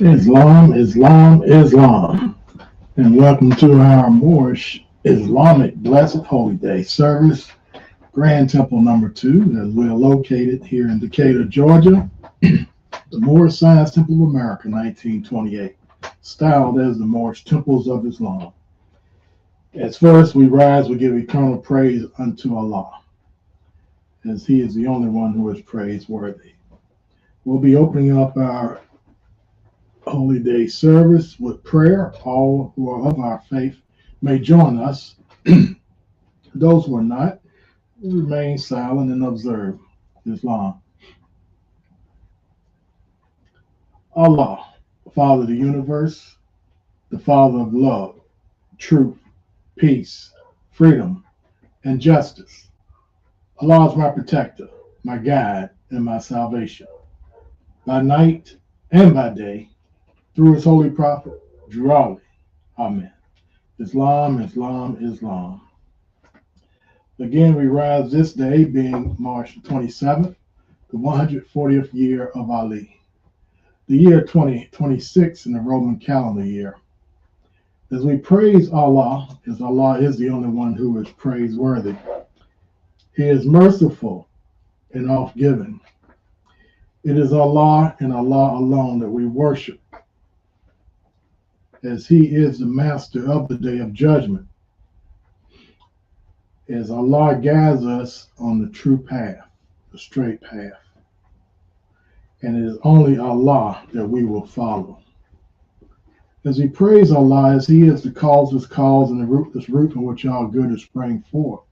Islam, Islam, Islam, and welcome to our Moorish Islamic Blessed Holy Day service, Grand Temple number 2, as we are located here in Decatur, Georgia, the Moorish Science Temple of America, 1928, styled as the Moorish Temples of Islam. As first we rise, we give eternal praise unto Allah, as He is the only one who is praiseworthy. We'll be opening up our Holy Day service with prayer. All who are of our faith may join us. Those who are not, remain silent and observe Islam. Allah, Father of the universe, the Father of love, truth, peace, freedom, and justice. Allah is my protector, my guide, and my salvation. By night and by day, through his holy prophet, Jurali. Amen. Islam, Islam, Islam. Again, we rise this day, being March 27th, the 140th year of Ali, the year 2026 in the Roman calendar year. As we praise Allah, as Allah is the only one who is praiseworthy, He is merciful and oft-giving. It is Allah and Allah alone that we worship, as He is the master of the day of judgment, as Allah guides us on the true path, the straight path. And it is only Allah that we will follow. As we praise Allah, as He is the causeless cause and the rootless root from which all good is sprang forth,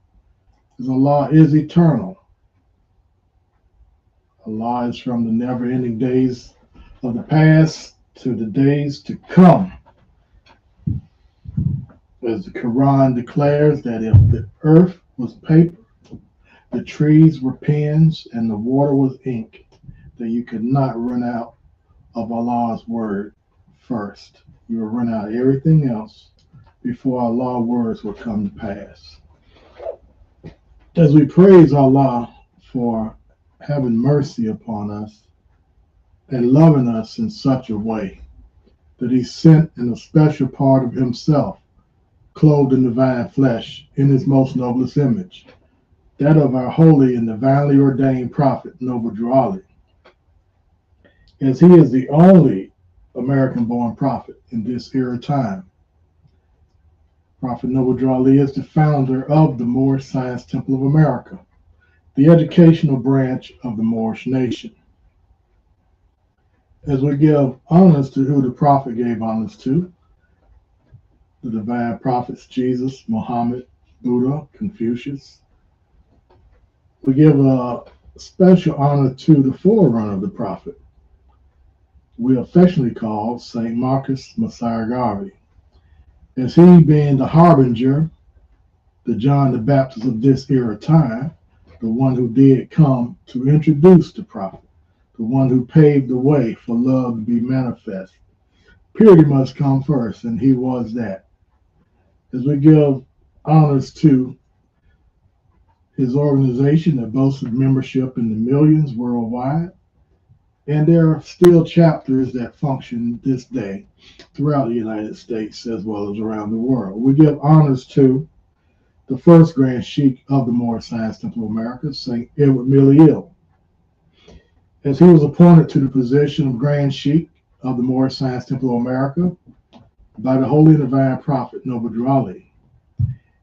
as Allah is eternal. Allah is from the never-ending days of the past to the days to come. As the Quran declares that if the earth was paper, the trees were pens, and the water was ink, that you could not run out of Allah's word first. You will run out of everything else before Allah's words will come to pass. As we praise Allah for having mercy upon us and loving us in such a way that He sent in a special part of Himself, clothed in divine flesh, in His most noblest image, that of our holy and divinely ordained prophet, Noble Drew Ali, as he is the only American-born prophet in this era time. Prophet Noble Drew Ali is the founder of the Moorish Science Temple of America, the educational branch of the Moorish nation. As we give honors to who the prophet gave honors to, the divine prophets Jesus, Muhammad, Buddha, Confucius, we give a special honor to the forerunner of the prophet, we affectionately call St. Marcus Messiah Garvey, as he being the harbinger, the John the Baptist of this era time, the one who did come to introduce the prophet, the one who paved the way for love to be manifest. Purity must come first, and he was that. As we give honors to his organization that boasted membership in the millions worldwide, and there are still chapters that function this day throughout the United States as well as around the world. We give honors to the first Grand Sheikh of the Moorish Science Temple of America, St. Edward Miliel, as he was appointed to the position of Grand Sheikh of the Moorish Science Temple of America by the Holy and Divine Prophet Noble Drew Ali,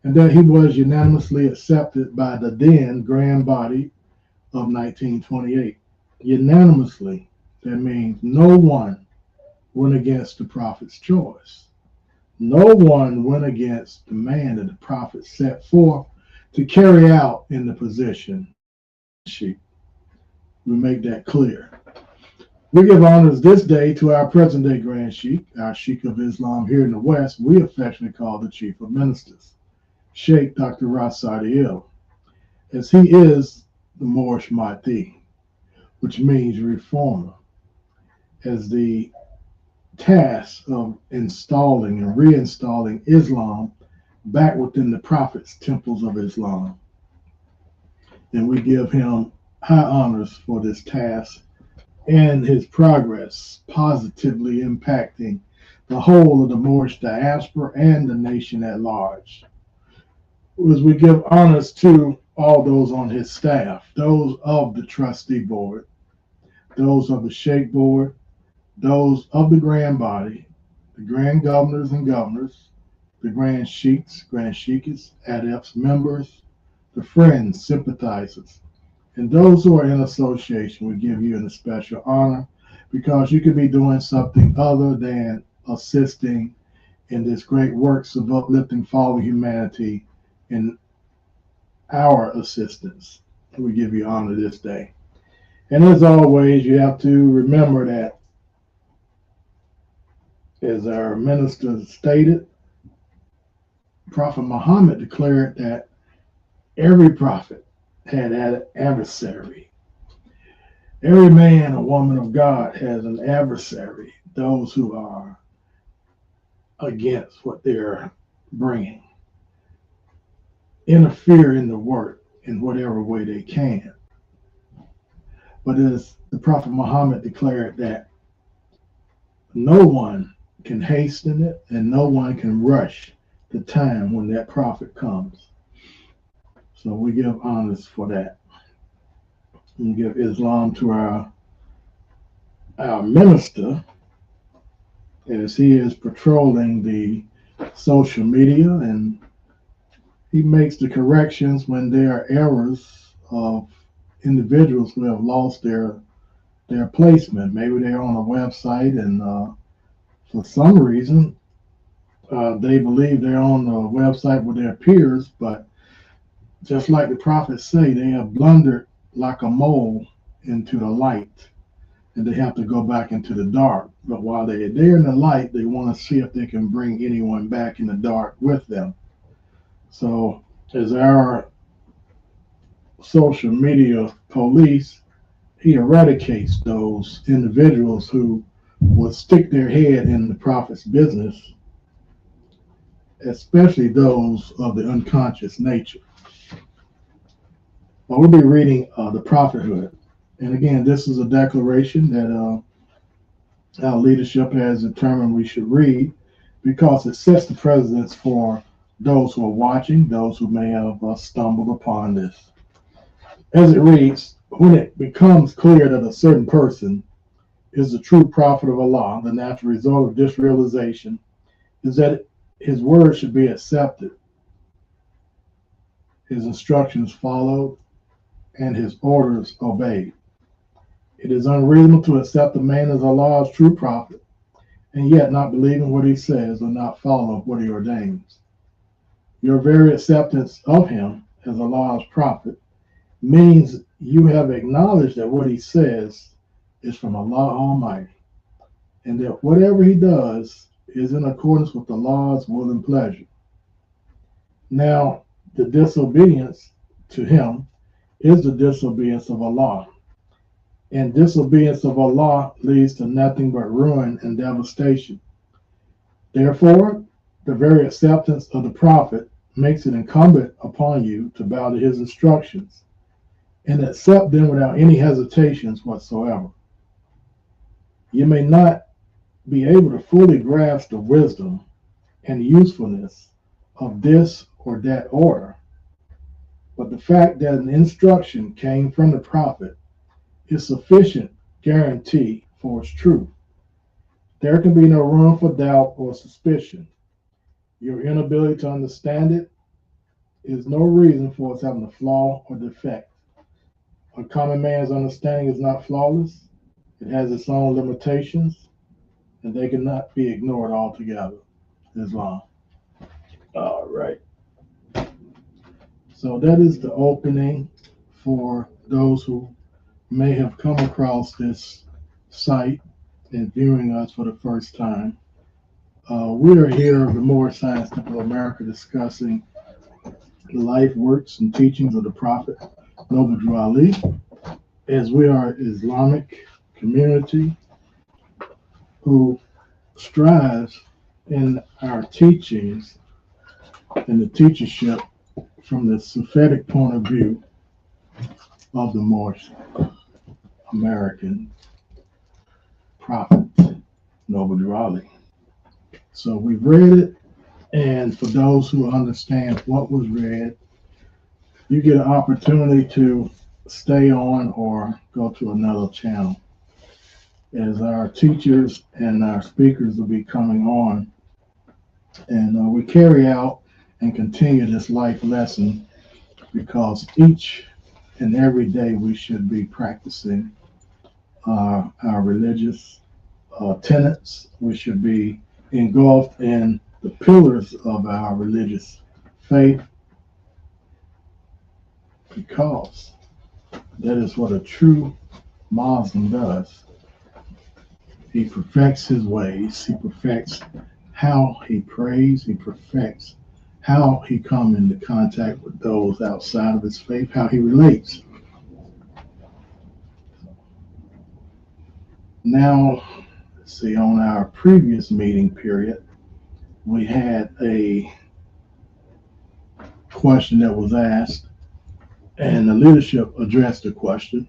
and that he was unanimously accepted by the then Grand Body of 1928. Unanimously, that means no one went against the prophet's choice. No one went against the man that the prophet set forth to carry out in the position. We make that clear. We give honors this day to our present day Grand Sheikh, our Sheikh of Islam here in the West, we affectionately call the Chief of Ministers, Sheikh Dr. Ras Saadiel, as he is the Moorish M.S.T.A, which means reformer, as the task of installing and reinstalling Islam back within the Prophet's temples of Islam. And we give him high honors for this task and his progress positively impacting the whole of the Moorish diaspora and the nation at large. As we give honors to all those on his staff, those of the trustee board, those of the Sheikh board, those of the grand body, the grand governors and governors, the grand sheiks, grand sheikhs, adepts, members, the friends, sympathizers, and those who are in association. We give you an special honor because you could be doing something other than assisting in this great works of uplifting fallen humanity in our assistance. We give you honor this day. And as always, you have to remember that, as our minister stated, Prophet Muhammad declared that every prophet had an adversary. Every man or woman of God has an adversary, those who are against what they're bringing, interfere in the work in whatever way they can. But as the Prophet Muhammad declared that no one can hasten it and no one can rush the time when that prophet comes. So we give honors for that. We give Islam to our minister as he is patrolling the social media, and he makes the corrections when there are errors of individuals who have lost their placement. Maybe they're on a website and for some reason they believe they're on the website with their peers, but just like the prophets say, they have blundered like a mole into the light, and they have to go back into the dark. But while they're there in the light, they want to see if they can bring anyone back in the dark with them. So as our social media police, he eradicates those individuals who will stick their head in the prophet's business, especially those of the unconscious nature. Well, we'll be reading the prophethood. And again, this is a declaration that our leadership has determined we should read because it sets the precedence for those who are watching, those who may have stumbled upon this. As it reads, when it becomes clear that a certain person is the true prophet of Allah, the natural result of this realization is that his word should be accepted, his instructions followed, and his orders obeyed. It is unreasonable to accept a man as Allah's true prophet and yet not believe in what he says or not follow what he ordains. Your very acceptance of him as Allah's prophet means you have acknowledged that what he says is from Allah Almighty, and that whatever he does is in accordance with Allah's will and pleasure. Now, the disobedience to him is the disobedience of Allah, and disobedience of Allah leads to nothing but ruin and devastation. Therefore, the very acceptance of the prophet makes it incumbent upon you to bow to his instructions and accept them without any hesitations whatsoever. You may not be able to fully grasp the wisdom and usefulness of this or that order, but the fact that an instruction came from the prophet is sufficient guarantee for its truth. There can be no room for doubt or suspicion. Your inability to understand it is no reason for its having a flaw or defect. A common man's understanding is not flawless. It has its own limitations, and they cannot be ignored altogether. Islam. All right. So that is the opening for those who may have come across this site and viewing us for the first time. We are here, the Moorish Science Temple of America, discussing the life, works, and teachings of the Prophet Noble Drew Ali, as we are an Islamic community who strives in our teachings and the teachership from the Sufetic point of view of the Moorish American prophet, Noble Raleigh. So we've read it, and for those who understand what was read, you get an opportunity to stay on or go to another channel. As our teachers and our speakers will be coming on, and we carry out and continue this life lesson because each and every day we should be practicing our religious tenets. We should be engulfed in the pillars of our religious faith because that is what a true Muslim does. He perfects his ways. He perfects how he prays. He perfects how he comes into contact with those outside of his faith, how he relates. Now, let's see, on our previous meeting period, we had a question that was asked, and the leadership addressed the question,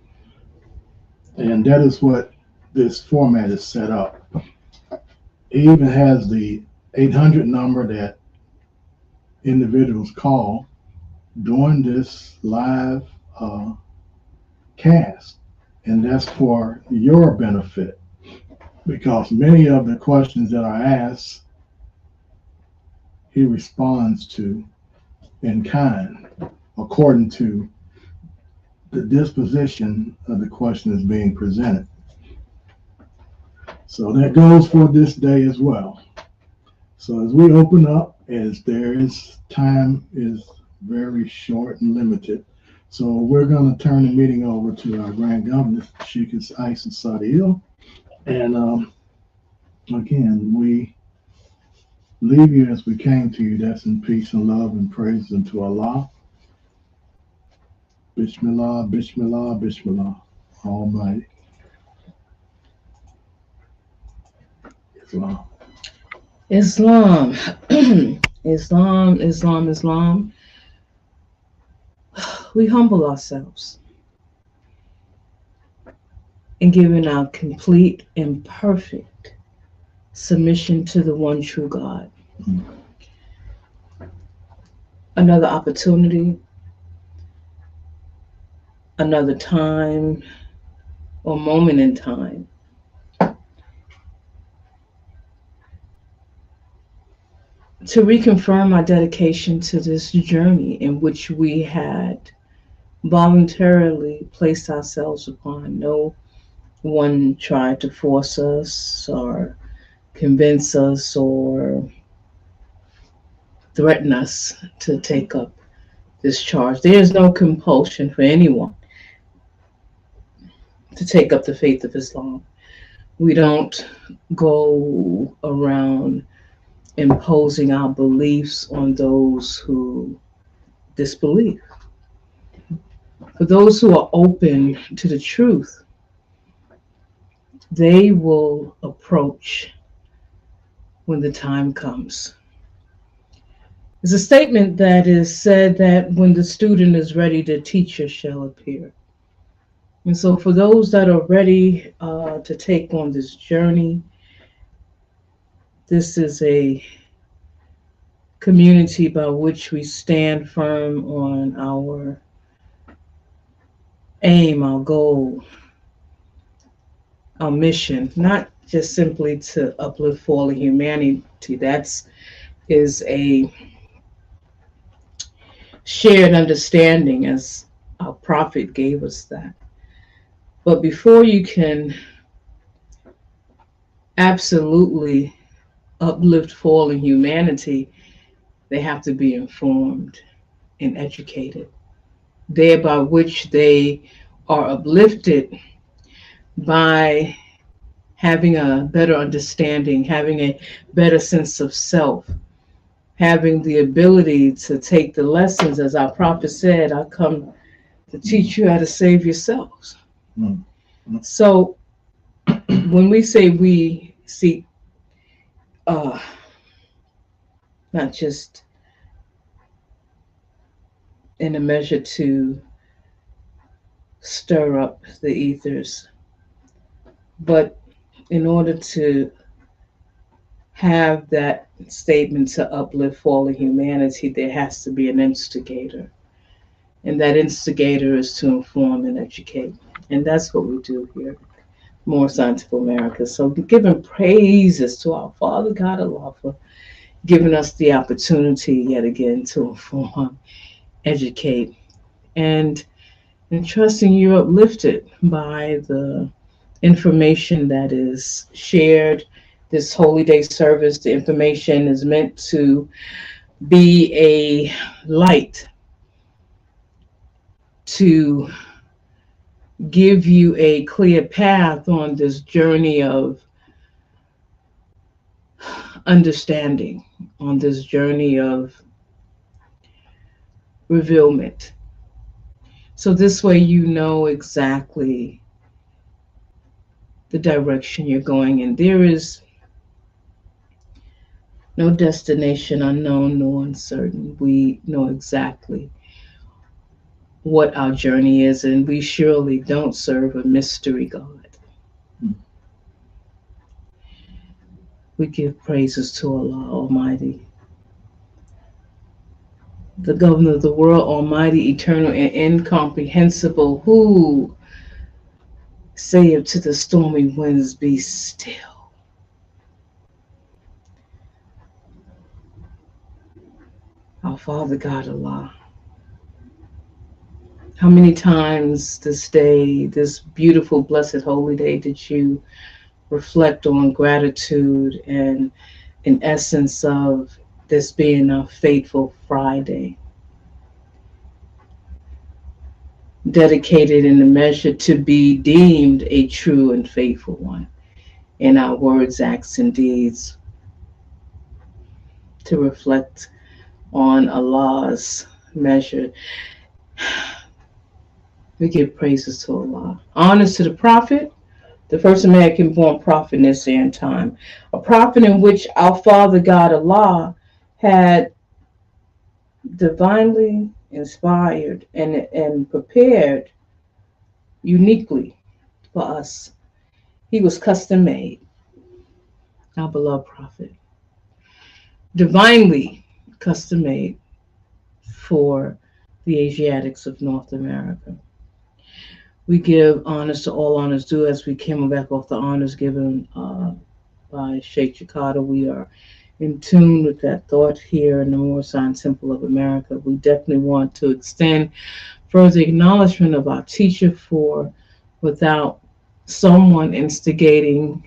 and that is what this format is set up. It even has the 800 number that individuals call during this live cast, and that's for your benefit because many of the questions that are asked, he responds to in kind according to the disposition of the question is being presented. So that goes for this day as well. So as we open up, as there is time is very short and limited, so we're going to turn the meeting over to our Grand Governor, Sheikh Isa Sadiq. And again, we leave you as we came to you. That's in peace and love and praise unto Allah. Bismillah, Bismillah, Bismillah, Almighty. Islam. Islam. Islam, Islam, Islam. We humble ourselves in giving our complete and perfect submission to the one true God. Another opportunity, another time or moment in time to reconfirm our dedication to this journey in which we had voluntarily placed ourselves upon. No one tried to force us or convince us or threaten us to take up this charge. There is no compulsion for anyone to take up the faith of Islam. We don't go around imposing our beliefs on those who disbelieve. For those who are open to the truth, they will approach when the time comes. There's a statement that is said that when the student is ready, the teacher shall appear. And so, for those that are ready to take on this journey, this is a community by which we stand firm on our aim, our goal, our mission, not just simply to uplift fallen humanity. That's is a shared understanding as our prophet gave us that. But before you can absolutely uplift fallen humanity, they have to be informed and educated, thereby which they are uplifted by having a better understanding, having a better sense of self, having the ability to take the lessons, as our prophet said, I come to teach you how to save yourselves. Mm-hmm. So when we say we seek not just in a measure to stir up the ethers, but in order to have that statement to uplift fallen humanity, there has to be an instigator. And that instigator is to inform and educate. And that's what we do here, More Scientific America. So giving praises to our Father God Allah for giving us the opportunity yet again to inform, educate, and trusting you're uplifted by the information that is shared. This Holy Day service, the information is meant to be a light to give you a clear path on this journey of understanding, on this journey of revealment. So this way you know exactly the direction you're going in. There is no destination unknown nor uncertain. We know exactly what our journey is, and we surely don't serve a mystery God. We give praises to Allah Almighty, the governor of the world, Almighty, eternal, and incomprehensible, who saith to the stormy winds, be still. Our Father God Allah. How many times this day, this beautiful, blessed, holy day, did you reflect on gratitude and in essence of this being a fateful Friday, dedicated in the measure to be deemed a true and faithful one in our words, acts, and deeds, to reflect on Allah's measure. We give praises to Allah. Honors to the Prophet, the first American born prophet in this end time, a prophet in which our Father God Allah had divinely inspired and prepared uniquely for us. He was custom made, our beloved prophet, divinely custom made for the Asiatics of North America. We give honors to all honors due as we came back off the honors given by Sheikh Jakarta. We are in tune with that thought here in the Moor Sign Temple of America. We definitely want to extend further acknowledgement of our teacher, for without someone instigating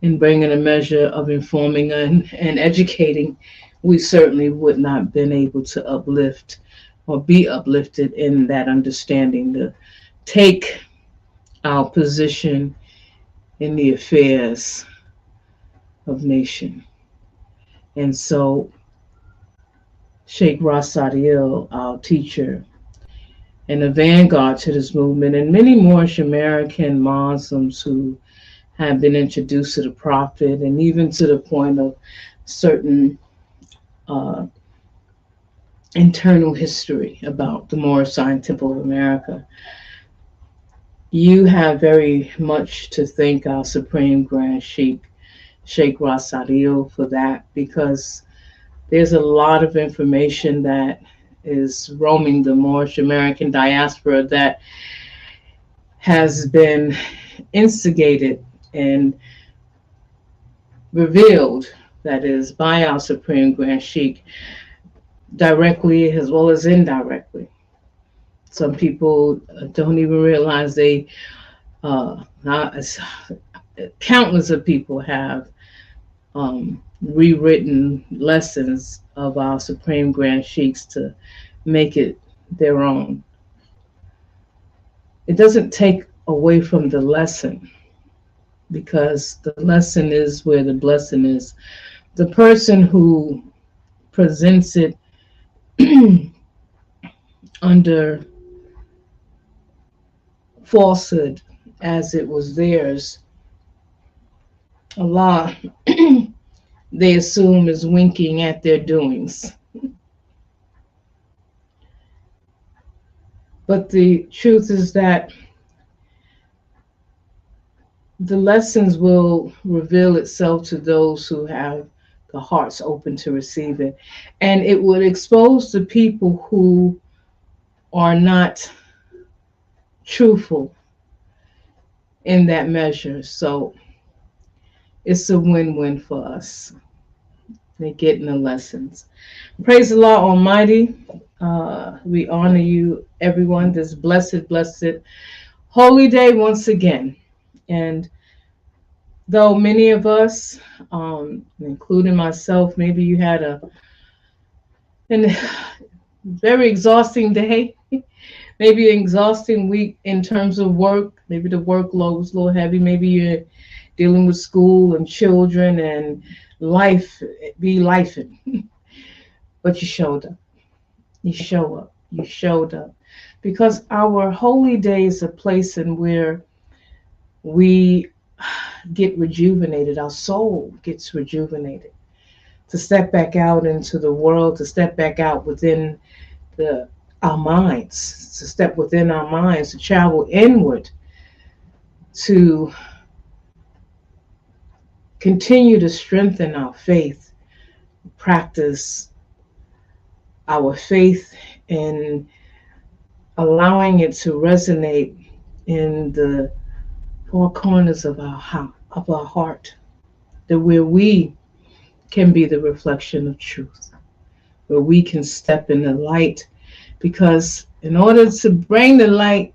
and bringing a measure of informing and educating, we certainly would not have been able to uplift or be uplifted in that understanding to take our position in the affairs of nation. And so Sheikh Rasadiel, our teacher, and a vanguard to this movement, and many Moorish American Muslims who have been introduced to the Prophet, and even to the point of certain uh, internal history about the Moorish Zion Temple of America. You have very much to thank our Supreme Grand Sheikh, Sheikh Rasadiel, for that, because there's a lot of information that is roaming the Moorish American diaspora that has been instigated and revealed, that is, by our Supreme Grand Sheikh, directly as well as indirectly. Some people don't even realize not, countless of people have rewritten lessons of our Supreme Grand Sheiks to make it their own. It doesn't take away from the lesson, because the lesson is where the blessing is. The person who presents it under falsehood as it was theirs, Allah, they assume is winking at their doings. But the truth is that the lessons will reveal itself to those who have the hearts open to receive it. And it would expose the people who are not truthful in that measure. So it's a win-win for us. They're getting the lessons. Praise the Lord Almighty. We honor you, everyone, this blessed holy day once again. And though many of us, including myself, maybe you had a very exhausting day, maybe an exhausting week in terms of work. Maybe the workload was a little heavy. Maybe you're dealing with school and children and life, be lifing. But you showed up. You show up. You showed up. Because our holy day is a place in where we get rejuvenated. Our soul gets rejuvenated. To step back out into the world, to step back out within the our minds, to step within our minds, to travel inward, to continue to strengthen our faith, practice our faith, and allowing it to resonate in the four corners of our heart, that where we can be the reflection of truth, where we can step in the light, because in order to bring the light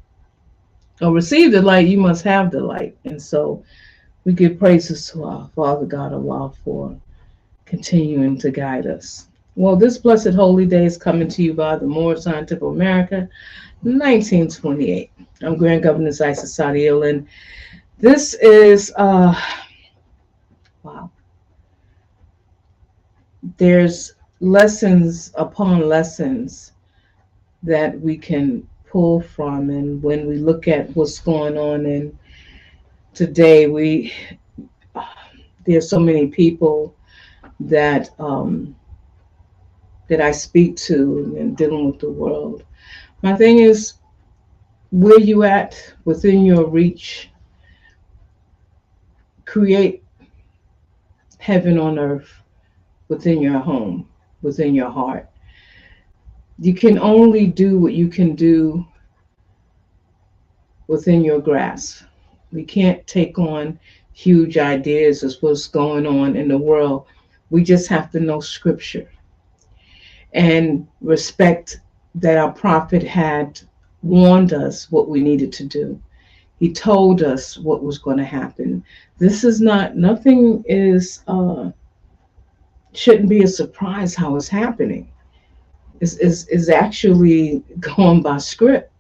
or receive the light, you must have the light. And so we give praises to our Father God Allah for continuing to guide us. Well, this blessed holy day is coming to you by the Moore Scientific America, 1928. I'm Grand Governor Isa Sadiel, and this is wow. There's lessons upon lessons that we can pull from, and when we look at what's going on in today, there's so many people that that I speak to and dealing with the world. My thing is, where you at within your reach, create heaven on earth within your home, within your heart. You can only do what you can do within your grasp. We can't take on huge ideas as what's going on in the world. We just have to know scripture and respect that our prophet had warned us what we needed to do. He told us what was going to happen. This is not, nothing is, shouldn't be a surprise how it's happening. Is actually going by script.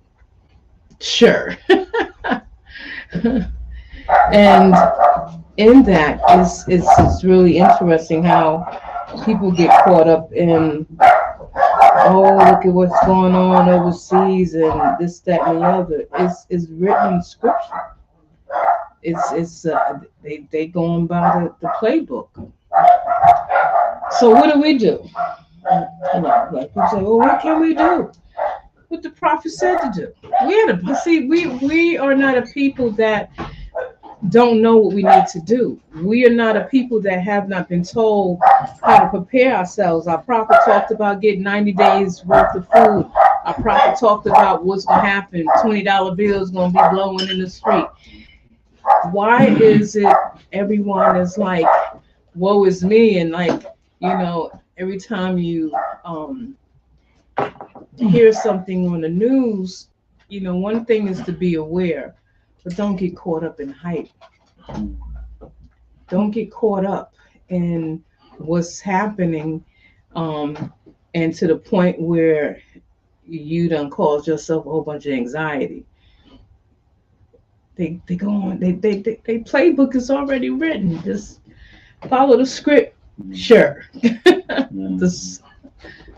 Sure. And in that is it's really interesting how people get caught up in, oh, look at what's going on overseas and this, that, and the other. It's written in scripture. It's they going by the playbook. So what do we do? You know, like people say, well, what can we do? What the prophet said to do. We are not a people that don't know what we need to do. We are not a people that have not been told how to prepare ourselves. Our prophet talked about getting 90 days worth of food. Our prophet talked about what's going to happen. $20 bills going to be blowing in the street. Why is it everyone is like, woe is me? And like, you know, every time you hear something on the news, you know, one thing is to be aware, but don't get caught up in hype. Don't get caught up in what's happening, and to the point where you done caused yourself a whole bunch of anxiety. They go on. They playbook is already written. Just follow the script. Sure. This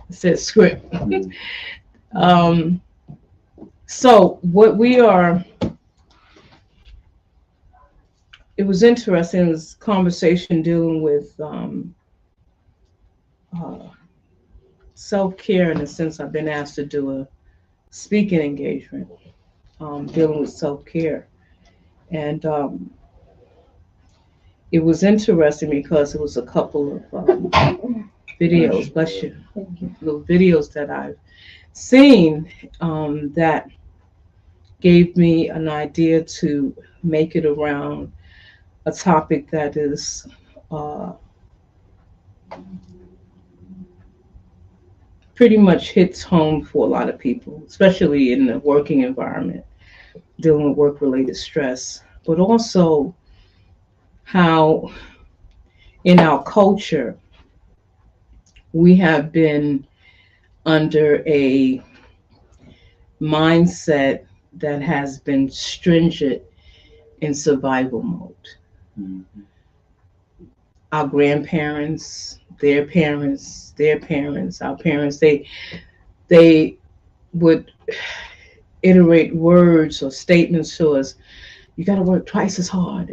says script. So what we are, it was interesting. It was conversation dealing with self-care, in a sense. I've been asked to do a speaking engagement dealing with self-care, and it was interesting because it was a couple of videos, bless you, little videos that I've seen that gave me an idea to make it around a topic that is uh, pretty much hits home for a lot of people, especially in the working environment, dealing with work related stress, but also how in our culture we have been under a mindset that has been stringent in survival mode. Mm-hmm. Our grandparents, their parents, our parents, they would iterate words or statements to us. You got to work twice as hard.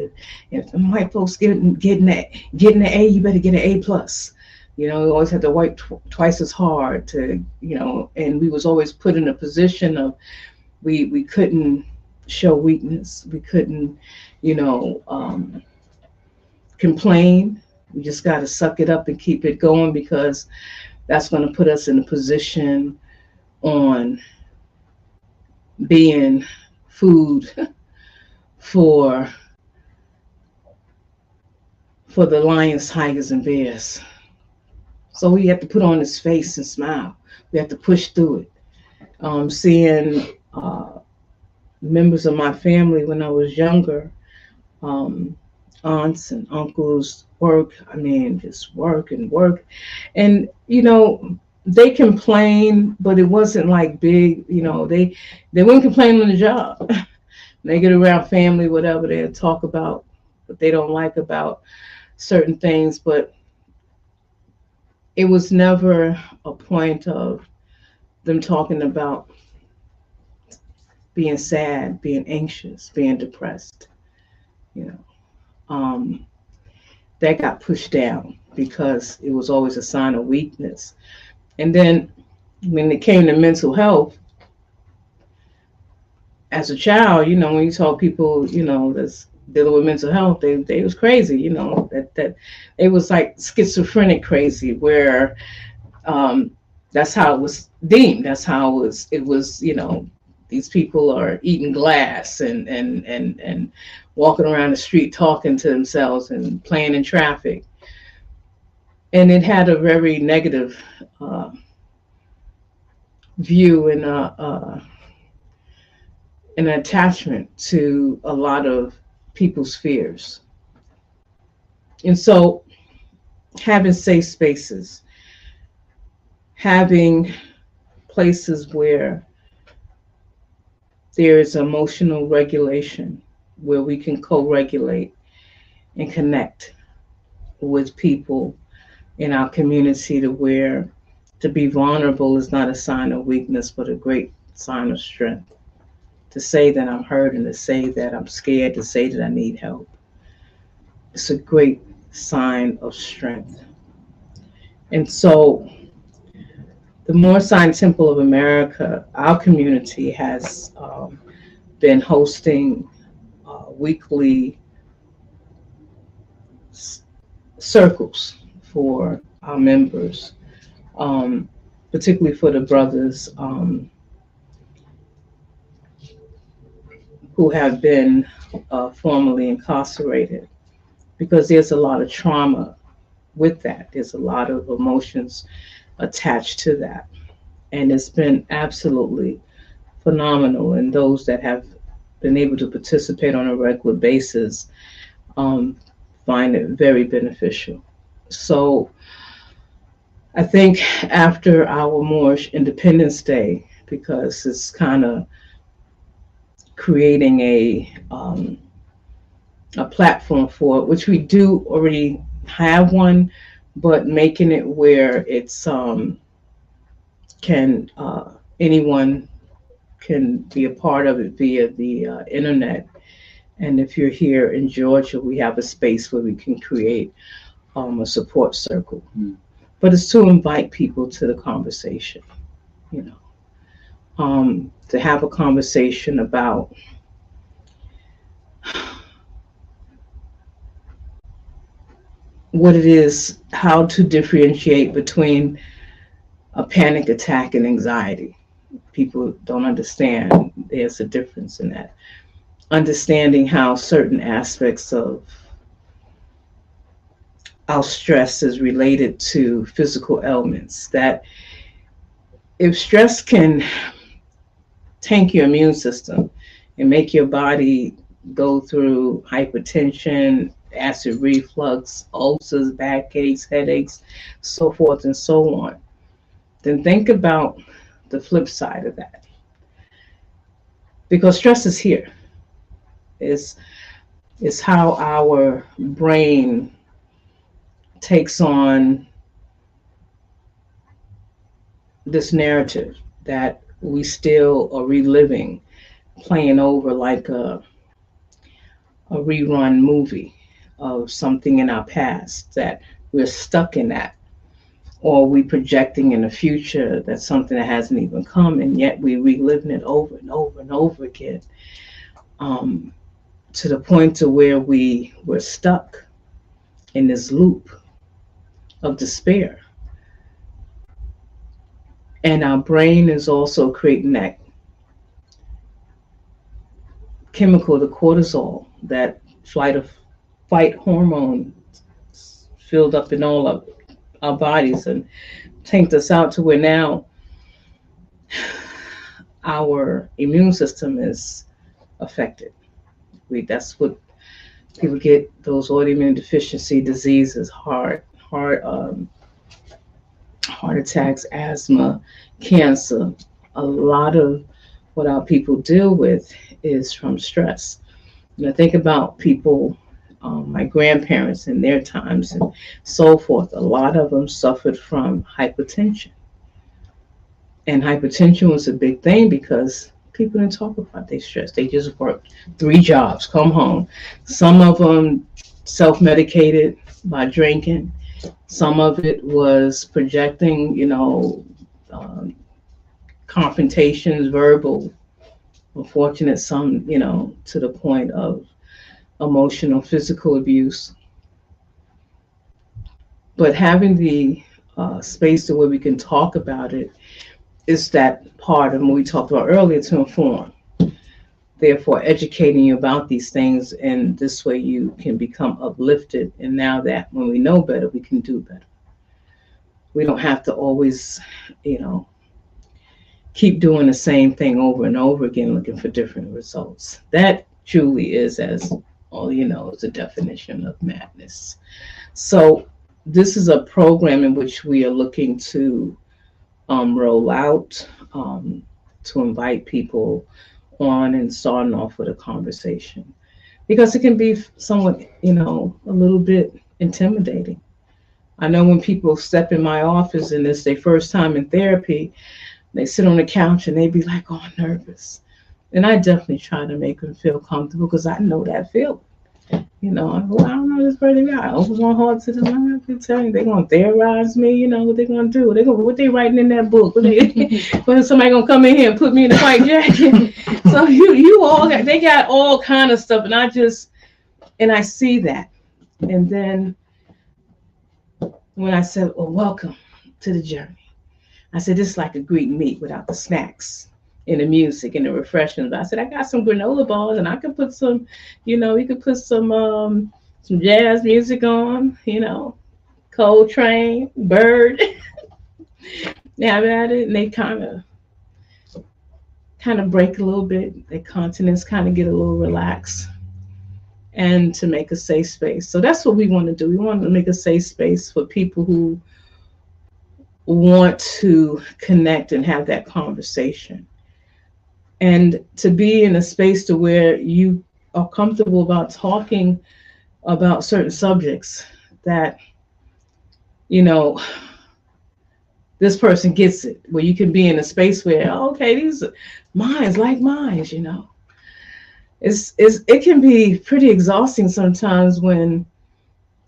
If the white folks getting an A, you better get an A plus. You know, we always had to work twice as hard to, you know, and we was always put in a position of we couldn't show weakness. We couldn't, you know, complain. We just got to suck it up and keep it going because that's going to put us in a position on being food for the lions, tigers, and bears. So we have to put on this face and smile. We have to push through it. Seeing members of my family when I was younger, um, aunts and uncles work. I mean, just work and work. And, you know, they complain, but it wasn't like big, you know, they wouldn't complain on the job. They get around family, whatever, they talk about what they don't like about certain things, but it was never a point of them talking about being sad, being anxious, being depressed. You know, that got pushed down because it was always a sign of weakness. And then when it came to mental health, as a child, you know, when you saw people, you know, that's dealing with mental health, they was crazy. You know, that it was like schizophrenic crazy, where that's how it was deemed. That's how it was, you know, these people are eating glass and walking around the street talking to themselves and playing in traffic. And it had a very negative view and an attachment to a lot of people's fears. And so having safe spaces, having places where there is emotional regulation, where we can co-regulate and connect with people in our community, to where to be vulnerable is not a sign of weakness, but a great sign of strength. To say that I'm hurt and to say that I'm scared, to say that I need help, it's a great sign of strength. And so the Moore-Sign Temple of America, our community has been hosting weekly circles for our members, particularly for the brothers who have been formerly incarcerated, because there's a lot of trauma with that. There's a lot of emotions attached to that. And it's been absolutely phenomenal. And those that have been able to participate on a regular basis um, find it very beneficial. So I think after our Moorish Independence Day, because it's kind of creating a platform for it, which we do already have one, but making it where it's can anyone can be a part of it via the internet. And if you're here in Georgia, we have a space where we can create a support circle. Mm. But it's to invite people to the conversation, you know, to have a conversation about what it is, how to differentiate between a panic attack and anxiety. People don't understand there's a difference in that. Understanding how certain aspects of our stress is related to physical ailments. That if stress can tank your immune system and make your body go through hypertension, acid reflux, ulcers, backaches, headaches, so forth and so on, then think about the flip side of that. Because stress is here. It's, it's how our brain takes on this narrative that we still are reliving, playing over like a rerun movie of something in our past that we're stuck in that, or we projecting in the future that's something that hasn't even come, and yet we reliving it over and over and over again, um, to the point to where we're stuck in this loop of despair. And our brain is also creating that chemical, the cortisol, that flight of fight hormone filled up in all of our bodies and tanked us out to where now our immune system is affected. That's what people get, those autoimmune deficiency diseases, heart attacks, asthma, cancer. A lot of what our people deal with is from stress. Think about people, my grandparents in their times and so forth. A lot of them suffered from hypertension. And hypertension was a big thing because people didn't talk about their stress. They just worked 3 jobs, come home. Some of them self-medicated by drinking. Some of it was projecting, um, confrontations, verbal, unfortunate, some, to the point of emotional, physical abuse. But having the space to where we can talk about it is that part of what we talked about earlier, to inform. Therefore, educating you about these things, and this way you can become uplifted. And now that when we know better, we can do better. We don't have to always, keep doing the same thing over and over again, looking for different results. That truly is, as all you know, is the definition of madness. So, this is a program in which we are looking to roll out, to invite people on and starting off with a conversation, because it can be somewhat, a little bit intimidating. I know when people step in my office and it's their first time in therapy, they sit on the couch and they be like, "Oh, I'm nervous." And I definitely try to make them feel comfortable because I know that feeling. I go, "I don't know this person guy." I open my heart to them. I can tell you, they're gonna theorize me. What they're gonna do? What they writing in that book? When somebody gonna come in here and put me in a white jacket? So you all they got all kind of stuff, and I see that, and then when I said, "Well, welcome to the journey," I said, "This is like a Greek meat without the snacks and the music and the refreshments." I said, "I got some granola bars, and I could put some, you could put some jazz music on, Coltrane, Bird." Yeah, I at it, and they kind of break a little bit. Their continents kind of get a little relaxed, and to make a safe space. So that's what we want to do. We want to make a safe space for people who want to connect and have that conversation, and to be in a space to where you are comfortable about talking about certain subjects that, you know, this person gets it, where you can be in a space where, oh, okay, these are minds like minds. It can be pretty exhausting sometimes when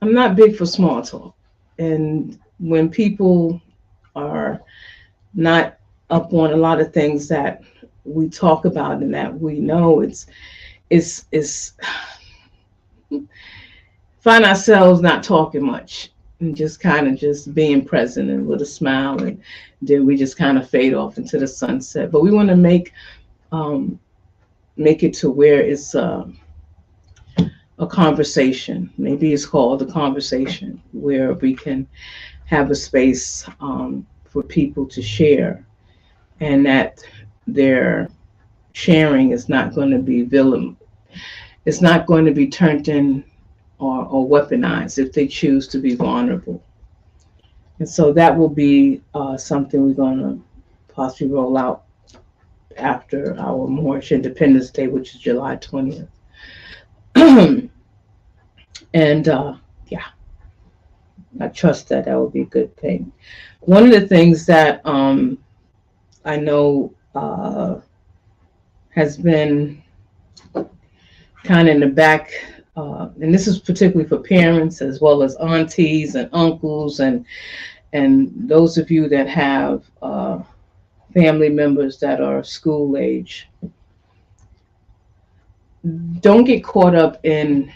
I'm not big for small talk, and when people are not up on a lot of things that we talk about and that we know, it's find ourselves not talking much and just kind of just being present and with a smile, and then we just kind of fade off into the sunset. But we want to um, make it to where it's a conversation. Maybe it's called a conversation where we can have a space for people to share, and that their sharing is not going to be villain. It's not going to be turned in or weaponized if they choose to be vulnerable. And so that will be something we're going to possibly roll out after our March Independence Day, which is July 20th. And yeah, I trust that that will be a good thing. One of the things that I know has been kind of in the back, and this is particularly for parents as well as aunties and uncles and those of you that have family members that are school age. Don't get caught up in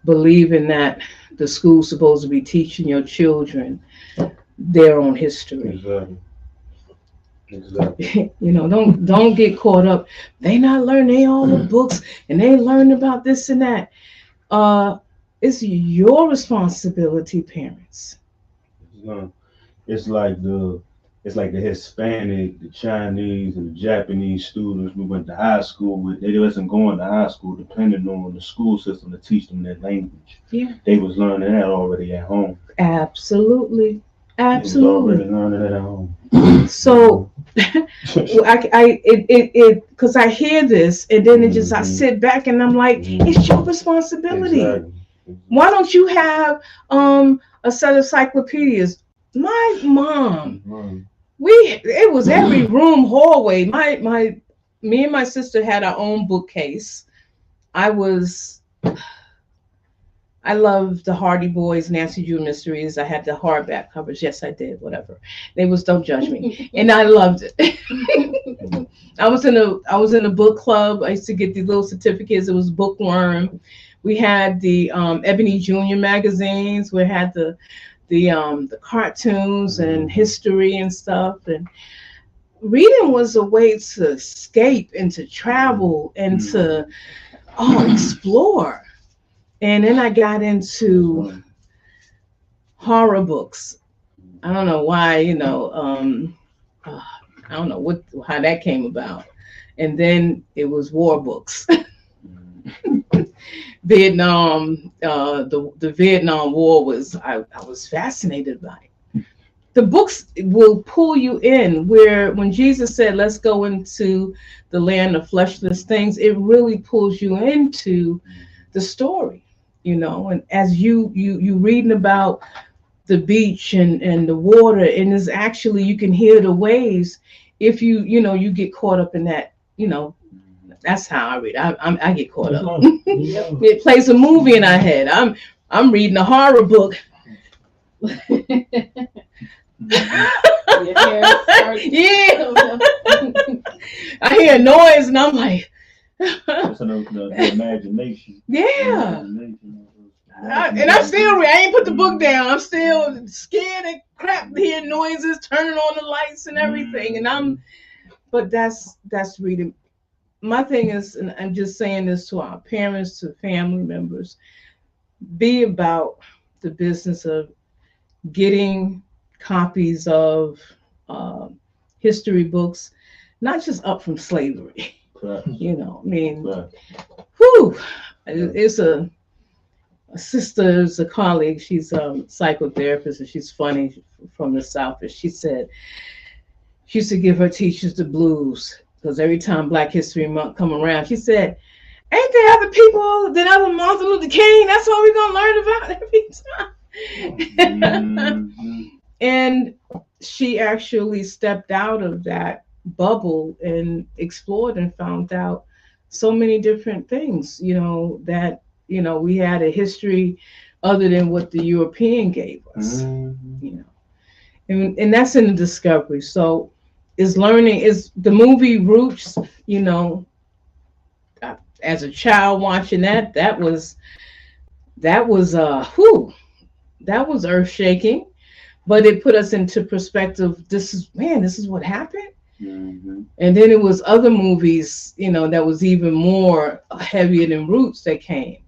believing that the school's supposed to be teaching your children their own history. Exactly. Exactly. You know, don't get caught up. They not learning all the books and they learn about this and that. It's your responsibility, parents. It's like the Hispanic, the Chinese, and the Japanese students we went to high school with. They wasn't going to high school depending on the school system to teach them their language. Yeah. They was learning that already at home. Absolutely. They was Absolutely. already learning it at home. So because I hear this and then it just I sit back and I'm like, it's your responsibility. Exactly. Why don't you have a set of encyclopedias? My mom, it was every room hallway. Me and my sister had our own bookcase. I loved the Hardy Boys, Nancy Drew Mysteries. I had the hardback covers. Yes, I did. Whatever. They was, don't judge me. And I loved it. I was in a book club. I used to get these little certificates. It was Bookworm. We had the Ebony Junior magazines. We had the cartoons and history and stuff. And reading was a way to escape and to travel and to explore. And then I got into horror books. I don't know why, I don't know how that came about. And then it was war books. Vietnam, the Vietnam War I was fascinated by it. The books will pull you in when Jesus said, let's go into the land of fleshless things, it really pulls you into the story. And as you reading about the beach and the water, and is actually you can hear the waves if you get caught up in that. That's how I read. I get caught up. It plays a movie in our head. I'm reading a horror book. Yeah. I hear a noise and I'm like. That's the imagination. Yeah. And I'm still I ain't put the book down. I'm still scared and crap to hear noises, turning on the lights and everything. But that's reading. My thing is, and I'm just saying this to our parents, to family members, be about the business of getting copies of history books, not just up from slavery. Right. Right. Whew, it's a sister's a colleague. She's a psychotherapist and she's funny from the South. And she said she used to give her teachers the blues because every time Black History Month come around, she said, ain't there other people than other Martin Luther King? That's what we're going to learn about every time. And she actually stepped out of that bubble and explored and found out so many different things, that, we had a history other than what the European gave us, and that's in the discovery. So is the movie Roots, as a child watching that was that was whew, that was earth shaking, but it put us into perspective. This is, man, this is what happened. Mm-hmm. And then it was other movies, you know, that was even more heavier than Roots that came.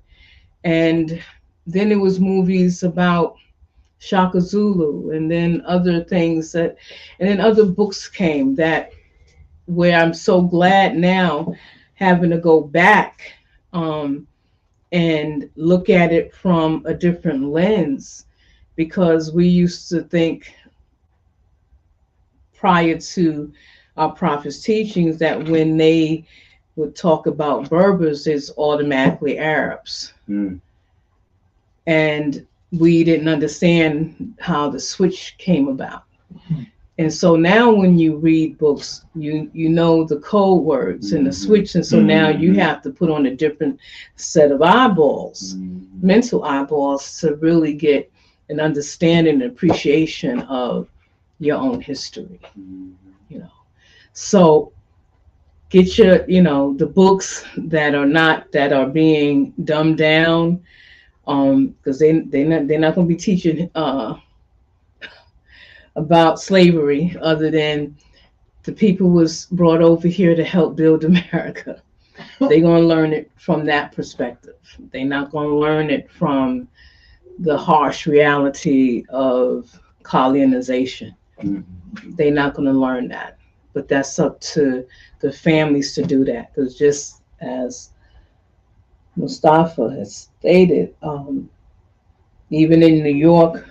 And then it was movies about Shaka Zulu, and then other things that, and then other books came that, where I'm so glad now having to go back um, and look at it from a different lens, because we used to think prior to our prophet's teachings that when they would talk about Berbers, it's automatically Arabs. Mm. And we didn't understand how the switch came about. And so now when you read books, you know the code words and the switch. And so now you have to put on a different set of eyeballs, mental eyeballs, to really get an understanding and appreciation of your own history, you know. So get your, you know, the books that are not, that are being dumbed down, because they're not going to be teaching about slavery, other than the people was brought over here to help build America. They're going to learn it from that perspective. They're not going to learn it from the harsh reality of colonization. They're not going to learn that. But that's up to the families to do that. Because just as Mustafa has stated, even in New York,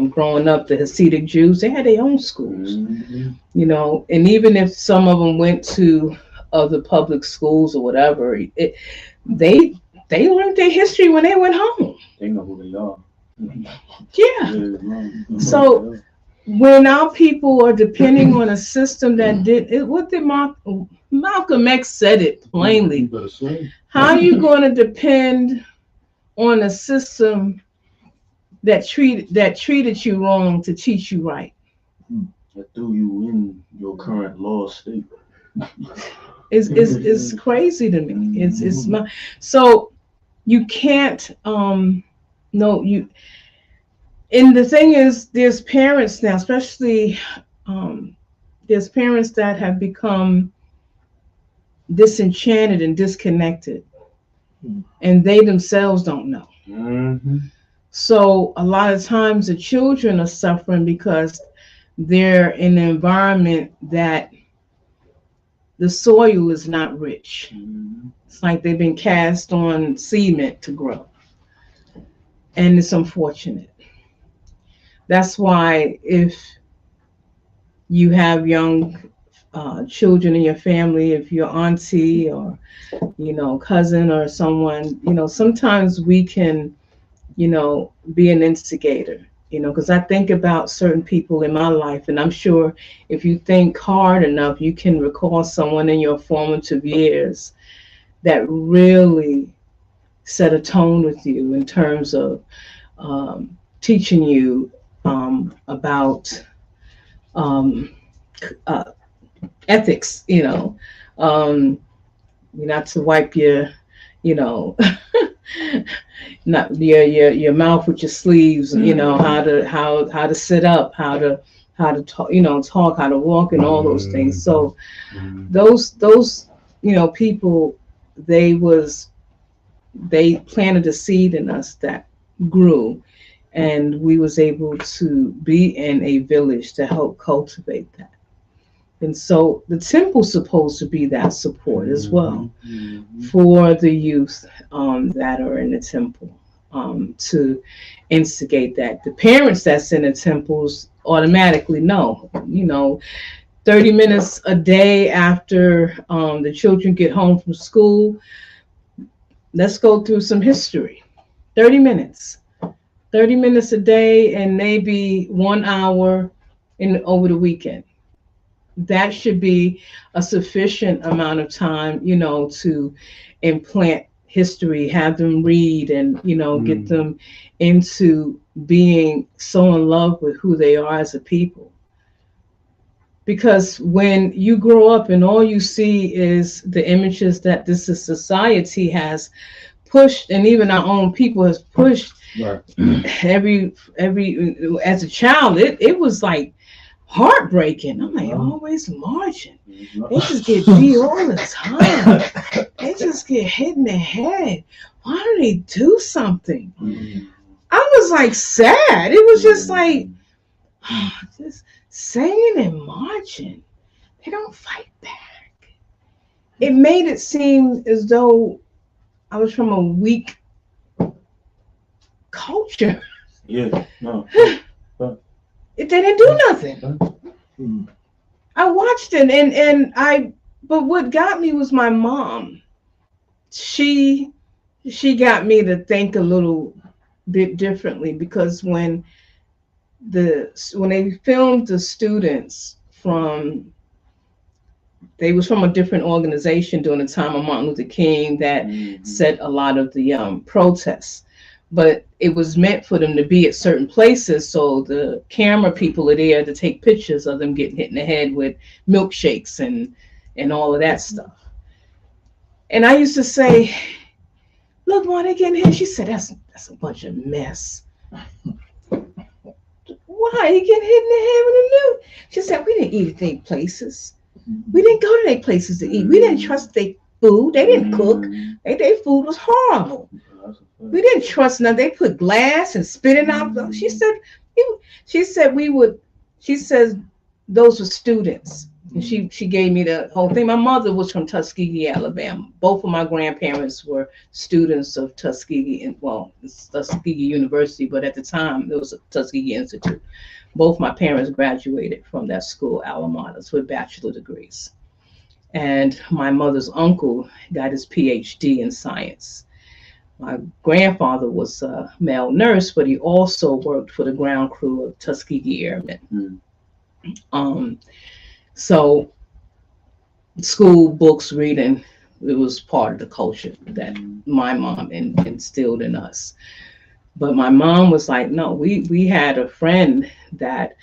growing up, the Hasidic Jews, they had their own schools, you know, and even if some of them went to other public schools or whatever, they they learned their history when they went home. They know who they are. Yeah. So when our people are depending on a system that did it, what did Malcolm X said it plainly. How are you going to depend on a system that treated you wrong to teach you right? That threw you in your current law state. It's crazy to me. It's my, so you can't no, you, and the thing is, there's parents now, especially there's parents that have become disenchanted and disconnected, and they themselves don't know. So a lot of times the children are suffering because they're in an environment that the soil is not rich. It's like they've been cast on cement to grow. And it's unfortunate. That's why if you have young children in your family, if your auntie or, you know, cousin or someone, you know, sometimes we can, you know, be an instigator, you know, because I think about certain people in my life, and I'm sure if you think hard enough, you can recall someone in your formative years that really set a tone with you in terms of teaching you about uh, ethics, you know, not to wipe your, you know, not your mouth with your sleeves, you know, how to sit up, how to talk, you know, talk, how to walk, and all those things. So those you know, people, they planted a seed in us that grew, and we was able to be in a village to help cultivate that. And so the temple's supposed to be that support as well for the youth that are in the temple, to instigate that. The parents that's in the temples automatically know, you know, 30 minutes a day after the children get home from school, let's go through some history. 30 minutes. 30 minutes a day, and maybe 1 hour over the weekend. That should be a sufficient amount of time, you know, to implant history, have them read, and, you know, get them into being so in love with who they are as a people. Because when you grow up and all you see is the images that this society has pushed, and even our own people has pushed Right. every as a child. It was like heartbreaking. I'm like, always marching. They just get beat all the time. They just get hit in the head. Why don't they do something? I was like sad. It was just like just singing and marching. They don't fight back. It made it seem as though I was from a weak culture. Yeah. No. They didn't do nothing. I watched it, but what got me was my mom. She got me to think a little bit differently, because when they filmed the students they was from a different organization during the time of Martin Luther King that set a lot of the protests. But it was meant for them to be at certain places, so the camera people are there to take pictures of them getting hit in the head with milkshakes and all of that stuff. And I used to say, "Look, why they getting hit?" She said, "That's a bunch of mess." Why you getting hit in the head with a milk? She said, "We didn't eat at their places. We didn't go to their places to eat. We didn't trust their food. They didn't cook. Their food was horrible. We didn't trust them. They put glass and spit it out." She said we would. She says those were students. And she gave me the whole thing. My mother was from Tuskegee, Alabama. Both of my grandparents were students of Tuskegee, it's Tuskegee University, but at the time it was a Tuskegee Institute. Both my parents graduated from that school, alma mater, with bachelor degrees. And my mother's uncle got his PhD in science. My grandfather was a male nurse, but he also worked for the ground crew of Tuskegee Airmen. So school, books, reading, it was part of the culture that my mom instilled in us. But my mom was like, no, we had a friend that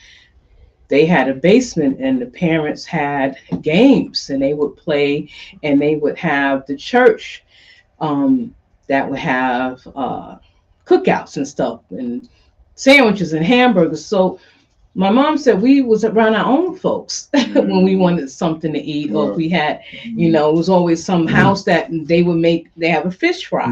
they had a basement and the parents had games and they would play, and they would have the church that would have cookouts and stuff and sandwiches and hamburgers. So my mom said we was around our own folks when we wanted something to eat, or if we had, it was always some house that they have a fish fry.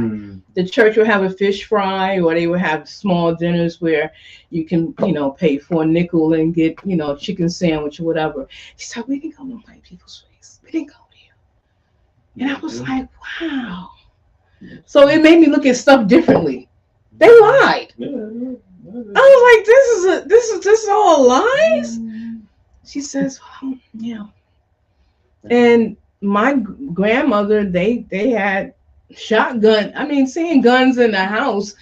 The church would have a fish fry, or they would have small dinners where you can, pay for a nickel and get, chicken sandwich or whatever. She said, we didn't go to white people's place. We didn't go there. And I was like, wow. So it made me look at stuff differently. They lied. I was like, this is all lies? She says, well, yeah. And my grandmother, they had shotgun. I mean, seeing guns in the house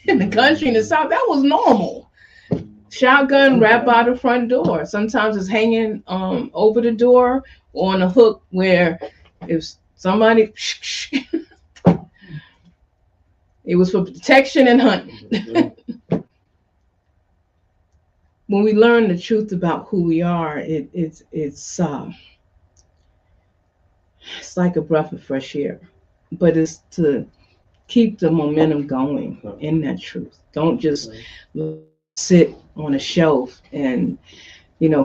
in the country in the South, that was normal. Shotgun wrapped by the front door. Sometimes it's hanging over the door or on a hook where if somebody, it was for protection and hunting. When we learn the truth about who we are, it's like a breath of fresh air. But it's to keep the momentum going in that truth. Don't just sit on a shelf and,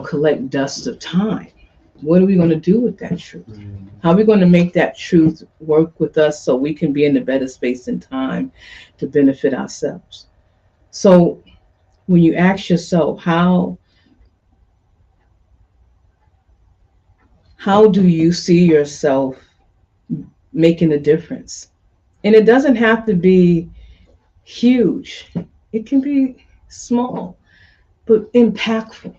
collect dust of time. What are we going to do with that truth? How are we going to make that truth work with us so we can be in a better space and time to benefit ourselves? So when you ask yourself, how do you see yourself making a difference? And it doesn't have to be huge. It can be small, but impactful.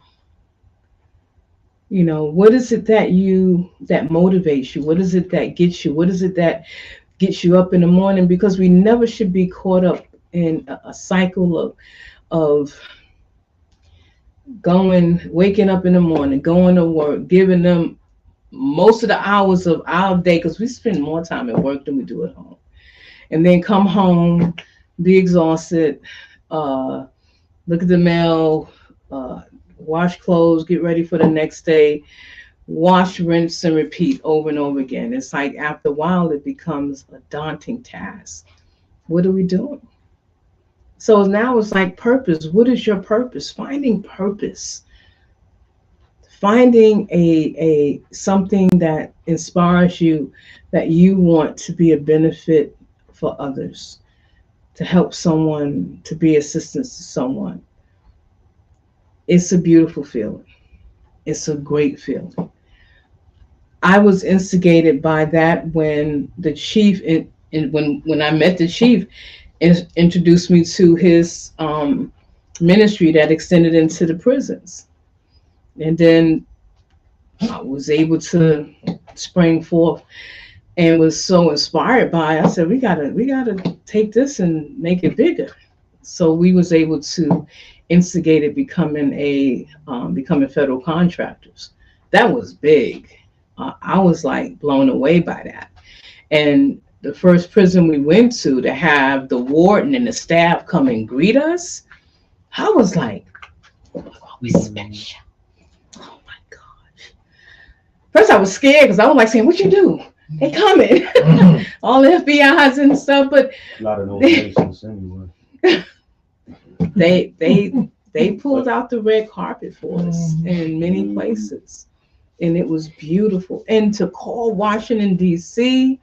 What is it that motivates you? What is it that gets you? What is it that gets you up in the morning? Because we never should be caught up in a cycle of waking up in the morning, going to work, giving them most of the hours of our day, because we spend more time at work than we do at home, and then come home, be exhausted, look at the mail, wash clothes, get ready for the next day, wash, rinse, and repeat over and over again. It's like after a while it becomes a daunting task. What are we doing? So now it's like purpose. What is your purpose? Finding purpose. Finding a something that inspires you, that you want to be a benefit for others, to help someone, to be assistance to someone. It's a beautiful feeling. It's a great feeling. I was instigated by that when the chief, when I met the chief, introduced me to his ministry that extended into the prisons. And then I was able to spring forth and was so inspired by it. I said, we gotta take this and make it bigger. So we was able to instigate it becoming federal contractors. That was big. I was like blown away by that. And the first prison we went to have the warden and the staff come and greet us, I was like, oh, we special. Oh my gosh. First I was scared because I was like saying, what you do? They coming. All the FBI's and stuff, but a lot of those anyway. They pulled out the red carpet for us in many places. And it was beautiful. And to call Washington, D.C.,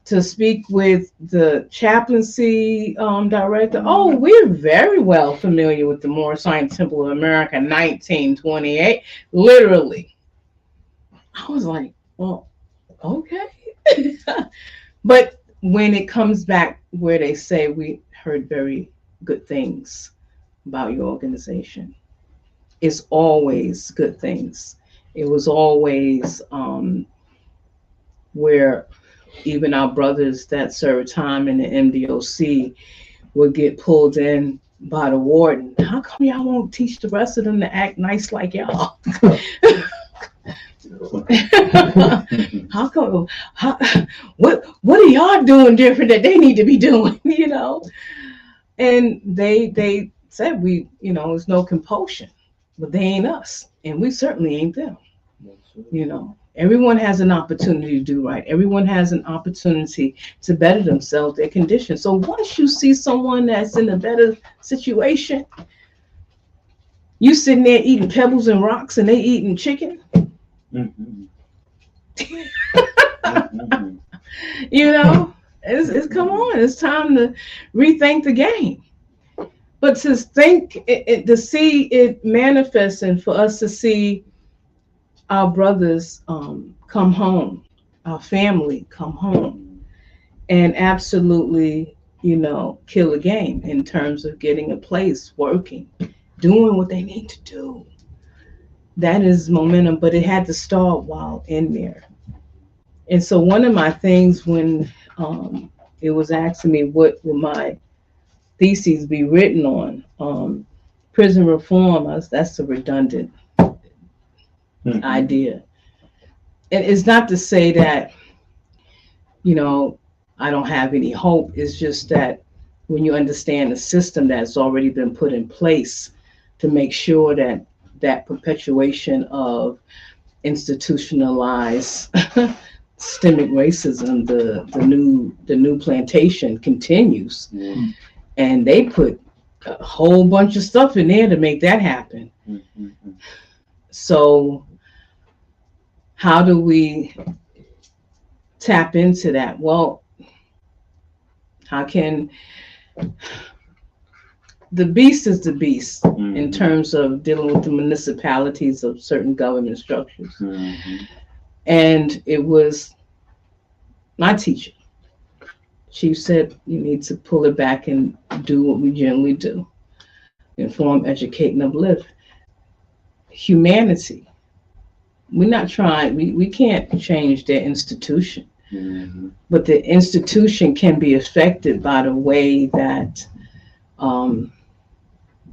to speak with the chaplaincy director. Oh, we're very well familiar with the Moorish Science Temple of America, 1928. Literally. I was like, well, okay. But when it comes back where they say we heard very good things about your organization, it's always good things. It was always where even our brothers that served time in the MDOC would get pulled in by the warden. How come y'all won't teach the rest of them to act nice like y'all? How come? What are y'all doing different that they need to be doing? You know, and they said it's no compulsion, but they ain't us, and we certainly ain't them. You know, everyone has an opportunity to do right. Everyone has an opportunity to better themselves, their condition. So once you see someone that's in a better situation, you sitting there eating pebbles and rocks, and they eating chicken. Mm-hmm. You know, it's come on. It's time to rethink the game. But to think to see it manifest, and for us to see our brothers come home, our family come home, and absolutely, kill a game in terms of getting a place, working, doing what they need to do. That is momentum, but it had to start while in there. And so one of my things when it was asking me what would my theses be written on, prison reform, that's a redundant idea. And it's not to say that, I don't have any hope. It's just that when you understand the system that's already been put in place to make sure that perpetuation of institutionalized systemic racism, the new plantation continues. Mm-hmm. And they put a whole bunch of stuff in there to make that happen. Mm-hmm. So how do we tap into that? Well, how can the beast is the beast in terms of dealing with the municipalities of certain government structures. Mm-hmm. And it was my teacher. She said, you need to pull it back and do what we generally do. Inform, educate, and uplift. Humanity. We're not trying, we can't change their institution. Mm-hmm. But the institution can be affected by the way that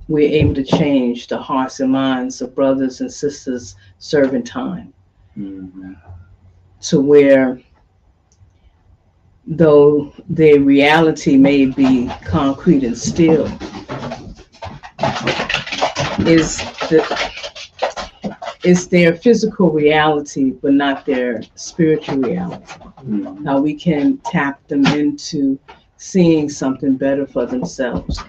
we're able to change the hearts and minds of brothers and sisters serving time. Mm-hmm. To where, though their reality may be concrete and still, it's their physical reality, but not their spiritual reality. Mm-hmm. How we can tap them into seeing something better for themselves.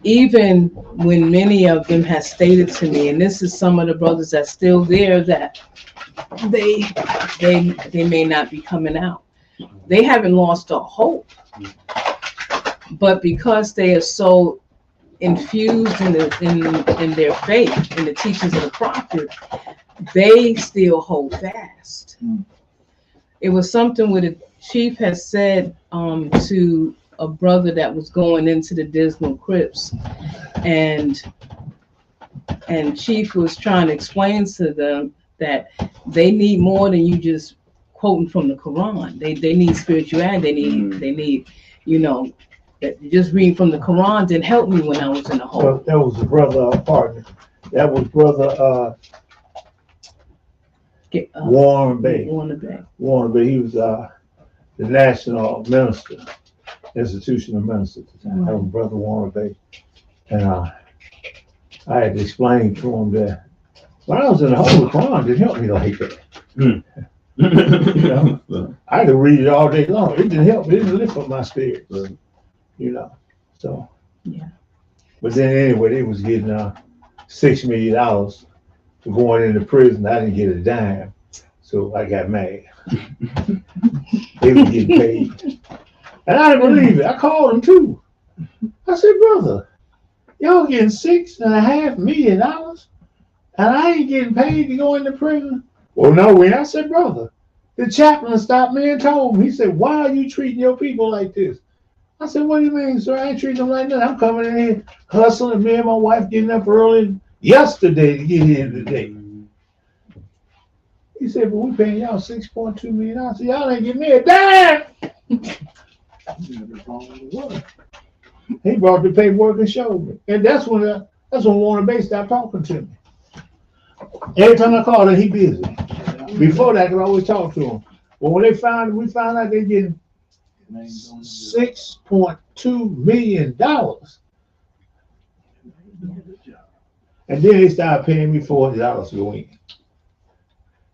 Even when many of them have stated to me, and this is some of the brothers that's still there, that they may not be coming out. They haven't lost all hope, but because they are so infused in their faith, in the teachings of the prophet, they still hold fast. It was something where the chief has said to a brother that was going into the Dismal Crips, and chief was trying to explain to them that they need more than you just quoting from the Quran. They need spirituality. They need, that just reading from the Quran didn't help me when I was in the hole. Well, that was a brother partner. That was brother Warren Bay. Warren Bay. He was the national minister, institutional minister at the time. That was brother Warren Bay. And I had to explain to him that when I was in the hole, the Quran didn't help me like that. I had to read it all day long. It didn't help me. It didn't lift up my spirit. So. Yeah. But then anyway, they was getting $6 million for going into prison. I didn't get a dime, so I got mad. They were getting paid, and I didn't believe it. I called them too. I said, brother, y'all getting $6.5 million, and I ain't getting paid to go into prison? Well, no, we. I said, brother, the chaplain stopped me and told me. He said, why are you treating your people like this? I said, what do you mean, sir? I ain't treating them like that. I'm coming in here hustling. Me and my wife getting up early yesterday to get here today. He said, but we paying y'all $6.2 million. I said, y'all ain't giving me a dime. He brought the paperwork and showed me. And that's when Warren Bay stopped talking to me. Every time I called him, he busy. Before that, I could always talk to him. But when we found out they getting $6.2 million. And then they started paying me $40 to go in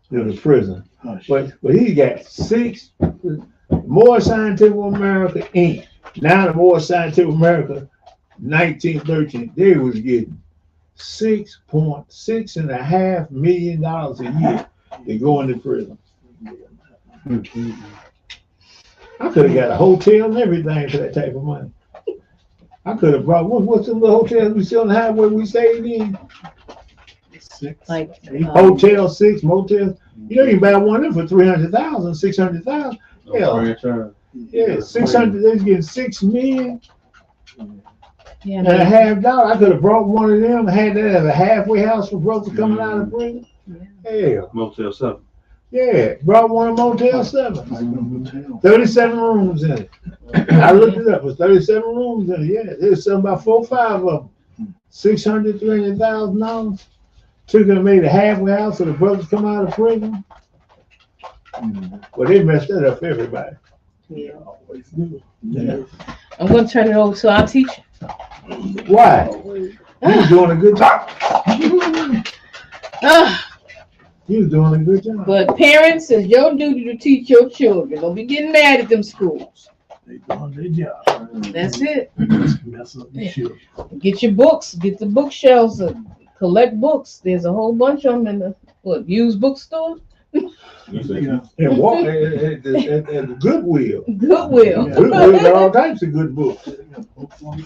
to the prison. But he got More Scientific America Inc. Now the More Scientific America 1913, they was getting $6.5 million a year to go into prison. I could have got a hotel and everything for that type of money. I could have brought what's the little hotels we still on the highway we stayed in? 6, like Hotel 6, motels. You can buy one of them for $300,000, $600,000. Yeah, 600. They was getting $6 million. Yeah, and a half dollar. I could have brought one of them, had that as a halfway house for brothers coming out of prison. Hell. Motel 7. Yeah, brought one of Motel 7. 37 rooms in it. I looked it up. It was 37 rooms in it. Yeah, there's something about 4 or 5 of them. $600,000, $300,000. Took it and made a halfway house so the brothers come out of prison. Well, they messed that up for everybody. Yeah. Yeah. I'm going to turn it over to our teacher. Why? You're doing a good job. You're doing a good job. But parents, it's your duty to teach your children. Don't be getting mad at them schools. They doing their job. That's it. Mess up the children. Get your books. Get the bookshelves. Collect books. There's a whole bunch of them in the used bookstore. And walk at the Goodwill. Goodwill. Goodwill got all types of good books. We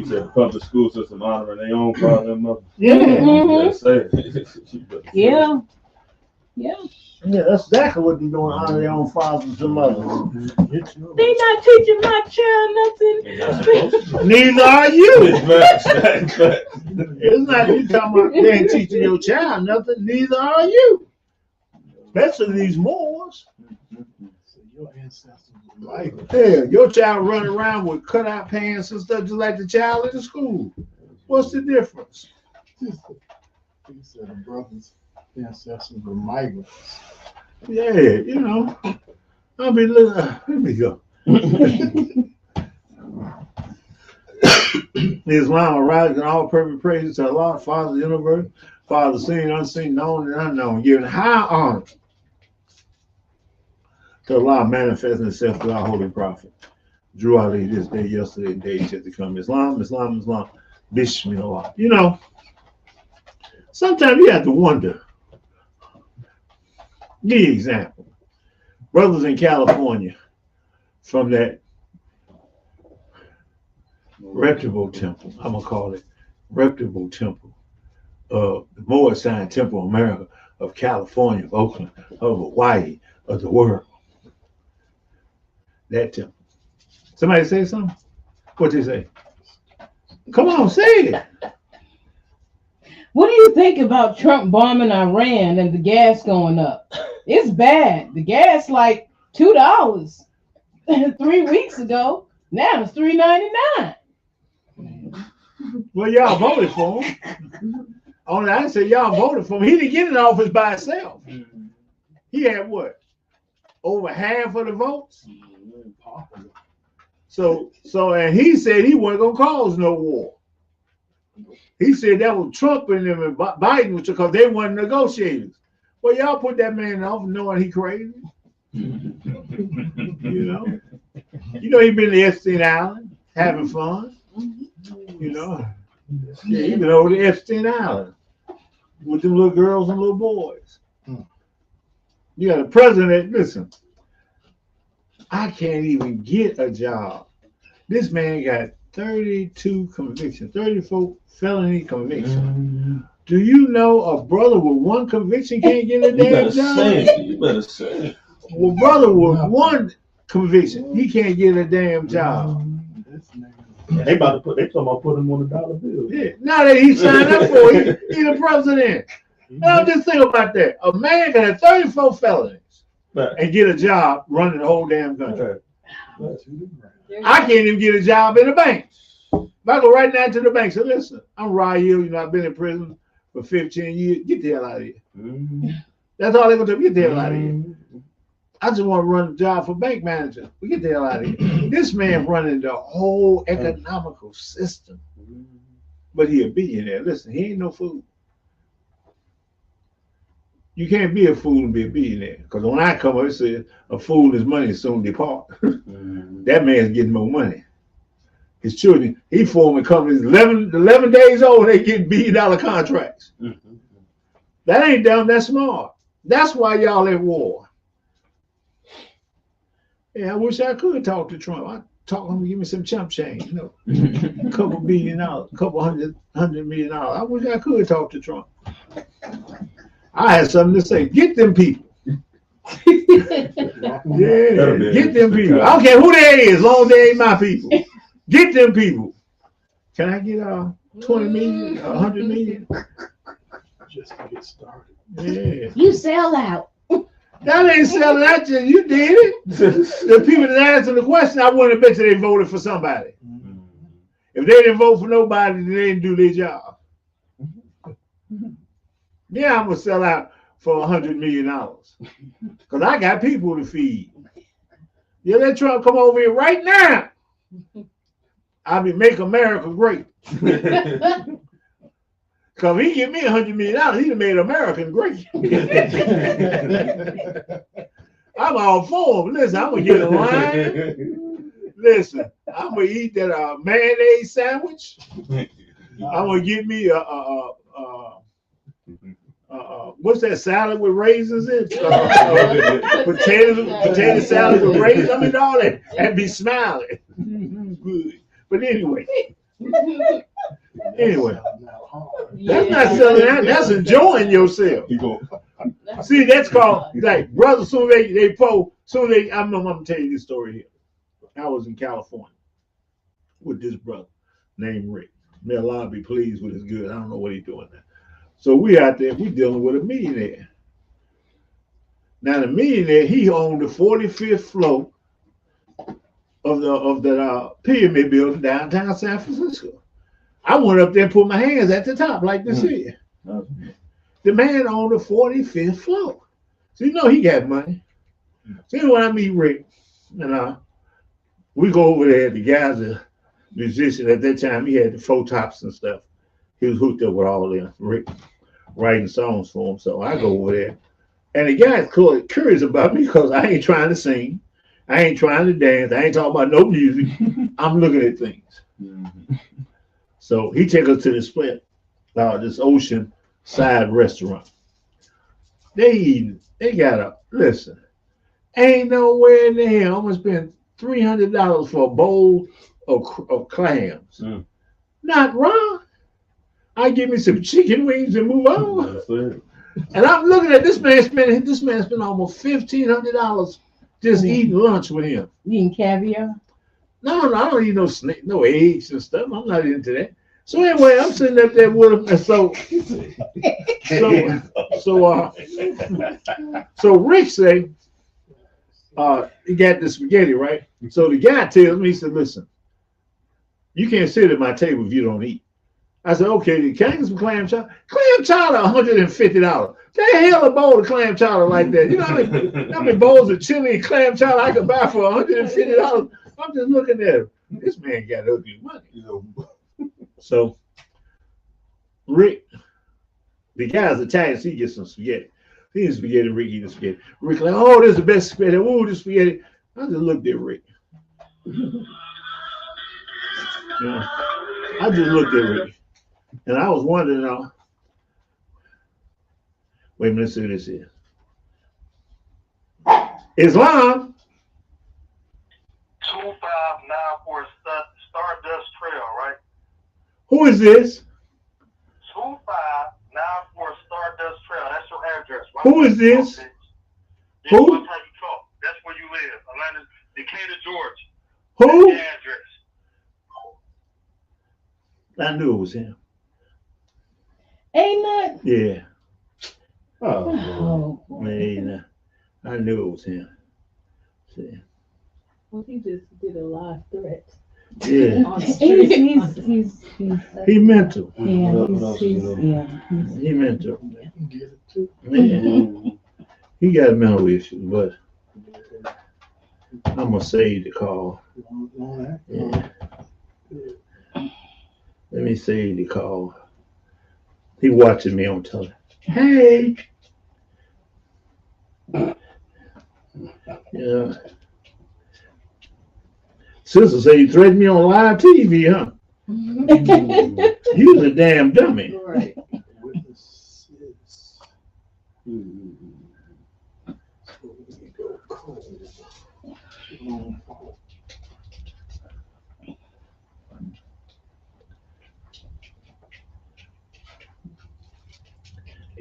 said public school system honoring their own father and mother. Yeah. Yeah. Yeah. Yeah, that's exactly what they're doing, honor their own fathers and mothers. They not teaching my child nothing. Neither are you. It's not you talking about they ain't teaching your child nothing. Neither are you. Especially these Moors. Your ancestors. Like, yeah, your child running around with cutout pants and stuff just like the child in the school. What's the difference? He said the brothers' ancestors were migrants. Yeah, you know. I'll be looking. Let me go. Islam arises in all perfect praises to Allah, Father of the universe, Father seen, unseen, known, and unknown, giving high honor to Allah manifesting Himself through our holy prophet. Drew Ali this day, yesterday, day yet to come. Islam, Islam, Islam. Bismillah. You know, sometimes you have to wonder. Give you an example. Brothers in California from that reputable temple, I'm going to call it reputable temple, the Moorish Sign Temple of America, of California, of Oakland, of Hawaii, of the world. That temple. Somebody say something? What they say? Come on, say it. What do you think about Trump bombing Iran and the gas going up? It's bad. The gas like $2 3 weeks ago. Now it's $3.99. Well, y'all voted for him. Only I say y'all voted for him. He didn't get in office by himself. He had what? Over half of the votes. So, and he said he wasn't gonna cause no war. He said that was Trump and them and Biden, because they weren't negotiators. Well, y'all put that man in office knowing he crazy. You know he been to Epstein Island having fun. You know, yeah, he been over to Epstein Island with them little girls and little boys. You got a president. Listen, I can't even get a job. This man got 32 convictions, 34 felony convictions. Do you know a brother with one conviction can't get a damn job? You better say it. Well, brother with one conviction, he can't get a damn job. They talking about putting him on the dollar bill. Yeah. Now that he signed up for it, he's the president. Now just think about that. A man can have 34 felonies and get a job running the whole damn country. I can't even get a job in the bank. If I go right now to the bank, say, listen, I'm Raul, I've been in prison for 15 years. Get the hell out of here. That's all they're going to do. Get the hell out of here. I just want to run a job for bank manager. We get the hell out of here. This man running the whole economical system. But he a billionaire. Listen, he ain't no fool. You can't be a fool and be a billionaire. Because when I come up, it says a fool and his money soon depart. That man's getting more money. His children, he forming companies 11 days old, they get $1 billion contracts. That ain't dumb, that's smart. That's why y'all at war. Yeah, I wish I could talk to Trump. I talk him to give me some chump change, a couple $1 billion, a couple $100 million. I wish I could talk to Trump. I had something to say. Get them people. Yeah, get them people. I don't care who they is, as long as they ain't my people. Get them people. Can I get 20 million, 100 million? Just to get started. Yeah. You sell out. That ain't selling out. You did it. The people that answered the question, I wouldn't bet you they voted for somebody. If they didn't vote for nobody, then they didn't do their job. Yeah, I'm gonna sell out for $100 million because I got people to feed. Yeah, let Trump come over here right now. I'll be make America great. Because he give me $100 million, he'd have made America great. I'm all for him. Listen, I'm gonna get a line. Listen, I'm gonna eat that mayonnaise sandwich. I'm gonna get me what's that salad with raisins in? Potato salad with raisins. I mean, all that, and be smiling. Good. But anyway, that's not selling out. That's enjoying yourself. See, that's called like brothers. Soon they po. Soon they. I'm gonna tell you this story here. I was in California with this brother named Rick. May Allah be pleased with his good. I don't know what he's doing now. So we out there. We dealing with a millionaire. Now the millionaire, he owned the 45th floor of that pyramid building downtown San Francisco. I went up there and put my hands at the top like this here. The man owned the 45th floor. So you know he got money. So when I meet Rick, and we go over there, the guy's a musician. At that time, he had the four tops and stuff. He was hooked up with all of them. Rick writing songs for him. So I go over there. And the guy's curious about me because I ain't trying to sing. I ain't trying to dance. I ain't talking about no music. I'm looking at things. So he take us to this ocean side restaurant. They got a listen. Ain't nowhere in the hell I'm gonna spend $300 for a bowl of clams. Not wrong. I give me some chicken wings and move on. And I'm looking at this man spent almost $1,500 just eating lunch with him. Eating caviar? No, I don't eat no snake, no eggs and stuff. I'm not into that. So anyway, I'm sitting up there with him, and so Rick say, he got the spaghetti, right? So the guy tells me, he said, listen, you can't sit at my table if you don't eat. I said, okay, can I get some clam chowder? Clam chowder, $150. The hell a bowl of clam chowder like that? You know how many bowls of chili and clam chowder I could buy for $150? I'm just looking at him. This man got ugly money. So Rick, the guy's Italian, so he gets some spaghetti. He eats spaghetti, Rick eats spaghetti. Rick like, oh, this is the best spaghetti. Oh, this spaghetti. I just looked at Rick. I just looked at Rick. And I was wondering, wait a minute, let's see what this is. Islam. 2594 Stardust Trail, right? Who is this? 2594 Stardust Trail. That's your address, right? Who is this? Who? That's how you talk. That's where you live. Atlanta, Decatur, Georgia. Who? That's the address. I knew it was him. Ain't not. Yeah. Oh, Man, I knew it was him. See. Well, he just did a live threat. Yeah. On the street. He mental. Yeah, He mental. Get it too. Man, he got mental issues, but I'm gonna save the call. Yeah. Let me save the call. He watching me on television. Hey. Yeah. Sister say you threatened me on live TV, huh? You was a damn dummy. right. Witnesses. So we go cold.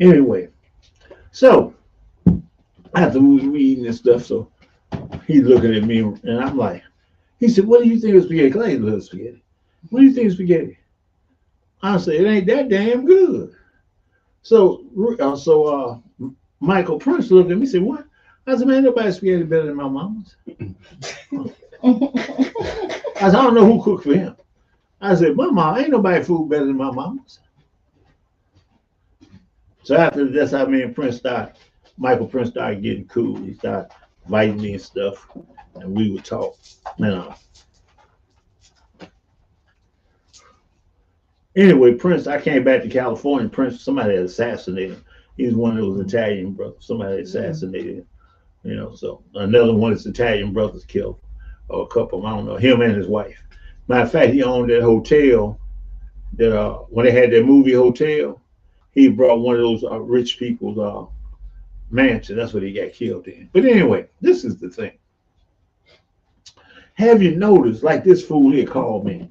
Anyway, so after we were eating this stuff, so he's looking at me and I'm like, he said, what do you think of spaghetti? Because I ain't love spaghetti. What do you think of spaghetti? I said, it ain't that damn good. So Michael Prince looked at me and said, what? I said, man, nobody's spaghetti better than my mama's. I said, I don't know who cooked for him. I said, my mom, ain't nobody food better than my mama's. So after that's how me and Michael Prince started getting cool. He started inviting me and stuff, and we would talk. Anyway, Prince, I came back to California. Prince, somebody had assassinated him. He was one of those Italian brothers. Somebody assassinated him. So another one of his Italian brothers killed, or a couple, I don't know, him and his wife. Matter of fact, he owned that hotel that when they had that movie hotel, he brought one of those rich people's mansion. That's what he got killed in. But anyway, this is the thing. Have you noticed, like this fool here called me,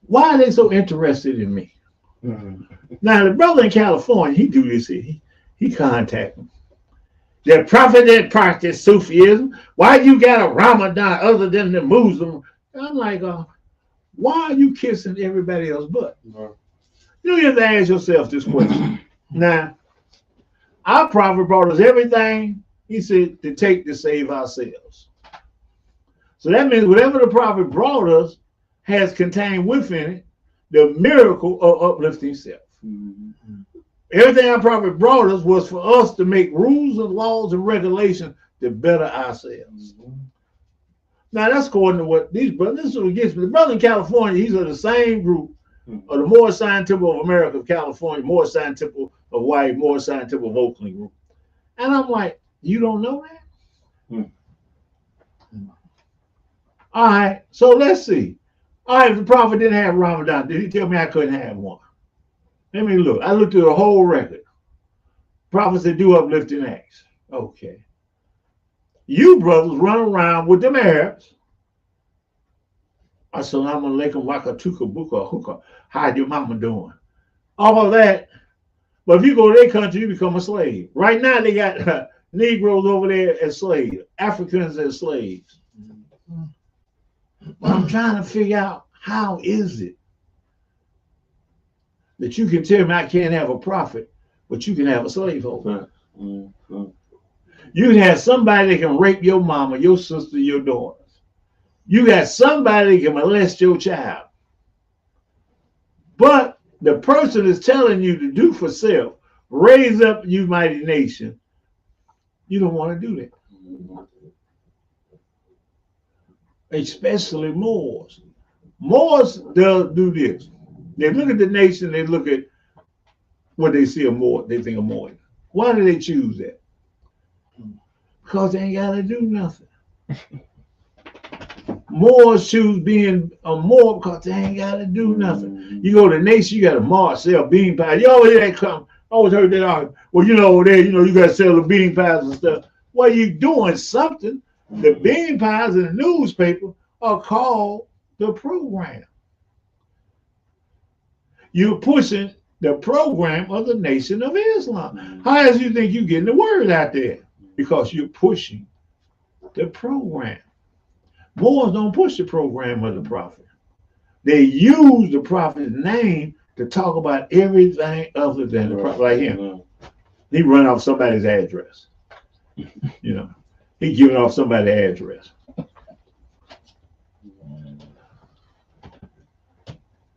why are they so interested in me? Now, the brother in California, he do this here. He contact me. The prophet that practice Sufism, why you got a Ramadan other than the Muslim? I'm like, why are you kissing everybody else's butt? You have to ask yourself this question. Now, our prophet brought us everything he said to take to save ourselves. So that means whatever the prophet brought us has contained within it the miracle of uplifting self. Everything our prophet brought us was for us to make rules and laws and regulations to better ourselves. Now that's according to what these brothers, this is what gets me. The brother in California, he's of the same group of the More Scientific of America of California, More Scientific of Hawaii, More Scientific of Oakland group. And I'm like, you don't know that? All right, so let's see. All right, if the prophet didn't have Ramadan, did he tell me I couldn't have one? Let me look. I looked through the whole record. Prophets that do uplifting acts. Okay. You brothers run around with them Arabs. Assalamu alaikum wakatuka buka hookah. How your mama doing? All of that. But if you go to their country, you become a slave. Right now, they got Negroes over there as slaves, Africans as slaves. But I'm trying to figure out, how is it that you can tell me I can't have a prophet, but you can have a slaveholder? You can have somebody that can rape your mama, your sister, your daughters. You got somebody that can molest your child. But the person is telling you to do for self, raise up you mighty nation. You don't want to do that. Especially Moors. Moors do this. They look at the nation, they look at what they see a Moor, they think a Moor. Why do they choose that? Because they ain't got to do nothing. Moors choose being a Moor because they ain't got to do nothing. You go to the nation, you got to march, sell bean pies. You always hear that come. I always heard that argument. Well, over there, you got to sell the bean pies and stuff. Well, you doing something. The bean pies in the newspaper are called the program. You're pushing the program of the Nation of Islam. How else you think you're getting the word out there? Because you're pushing the program. Moors don't push the program of the prophet. They use the prophet's name to talk about everything other than the prophet. Like him, he run off somebody's address. He giving off somebody's address.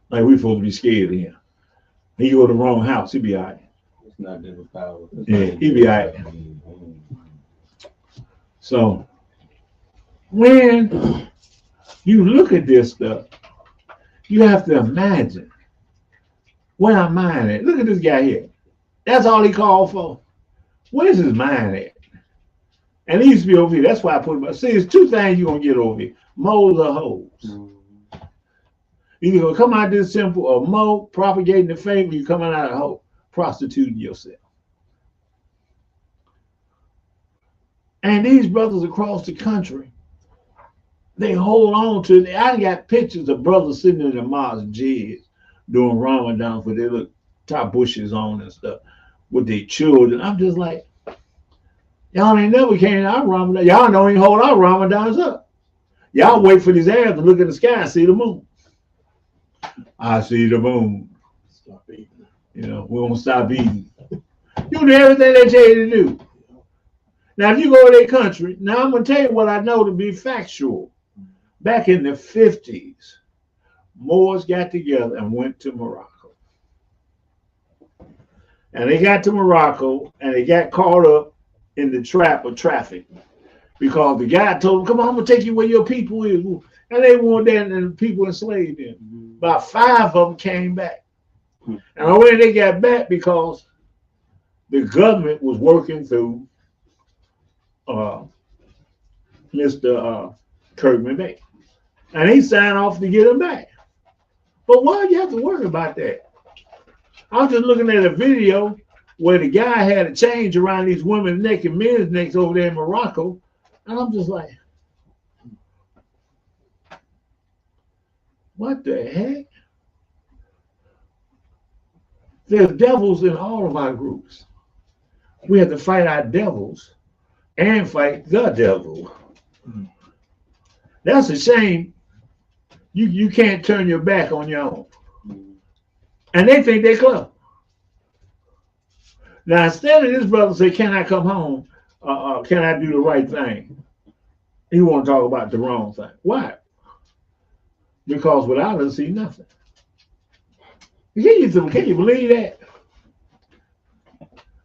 Like we supposed to be scared of him. He go to the wrong house, he be all right. It's not in the power. Yeah, he be all right. So when you look at this stuff, you have to imagine where our mind at. Look at this guy here. That's all he called for. Where's his mind at? And he used to be over here. That's why I put him. See, there's two things you're gonna get over here: moles or hoes. You're gonna come out this simple or mo propagating the faith, or you coming out of hoe, prostituting yourself. And these brothers across the country, they hold on to it. I got pictures of brothers sitting in the mosque jids doing Ramadan with their little top bushes on and stuff with their children. I'm just like, y'all ain't never came to our Ramadan. Y'all don't even hold our Ramadans up. Y'all wait for these Arabs to look at the sky and see the moon. I see the moon. Stop eating. We won't stop eating. You do everything they tell you to do. Now, if you go to their country, now I'm going to tell you what I know to be factual. Back in the 50s, Moors got together and went to Morocco. And they got to Morocco and they got caught up in the trap of traffic because the guy told them, come on, I'm going to take you where your people is. And they went there and the people enslaved them. About 5 of them came back. And already they got back because the government was working through Mr. Kirkman Bay. And he signed off to get them back. But why do you have to worry about that? I was just looking at a video where the guy had a change around these women's neck and men's necks over there in Morocco. And I'm just like, what the heck? There's devils in all of our groups. We have to fight our devils and fight the devil. That's a shame. You can't turn your back on your own. And they think they're clever. Now, instead of this brother say, can I come home? Can I do the right thing? He want to talk about the wrong thing. Why? Because without us, he's nothing. Can you believe that?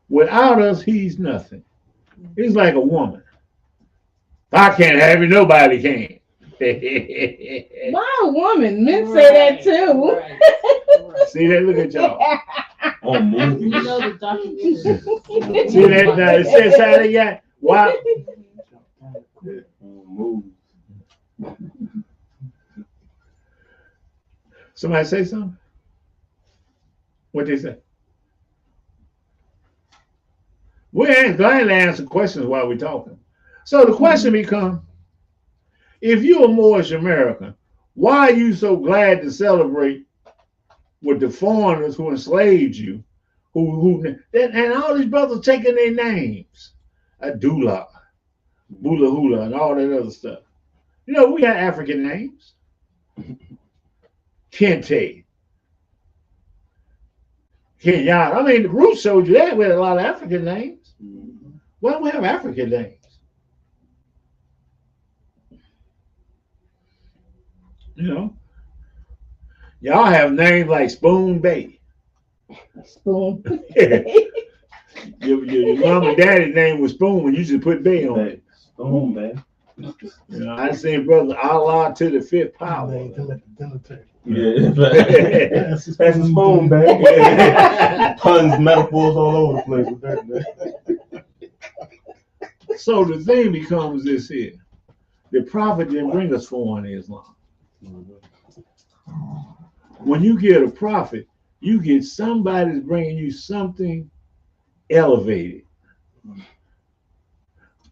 Without us, he's nothing. He's like a woman. I can't have you, nobody can. Why a woman? Men say that too. Right. See that? Look at y'all. On movies. You know the documentary. See that? It says how they got. Why? On movies. Somebody say something? What they say? We ain't glad to answer questions while we're talking. So the question becomes, if you're a Moorish American, why are you so glad to celebrate with the foreigners who enslaved you, and all these brothers taking their names, Abdullah, Bula Hula, and all that other stuff. You know, we got African names. Kente, Kenyatta. I mean, the roots showed you that we had a lot of African names. Why don't we have African names? You know, y'all have names like Spoon Bay. Spoon. Your mom and daddy's name was Spoon when you just put Bay on it. Spoon Bay. You know, I seen brother Allah to the fifth power. Named him at the dinner table. Yeah, that's a spoon, man. Puns, metaphors all over the place with that, man. So the thing becomes this here. The prophet didn't bring us foreign Islam. When you get a prophet, you get somebody that's bringing you something elevated.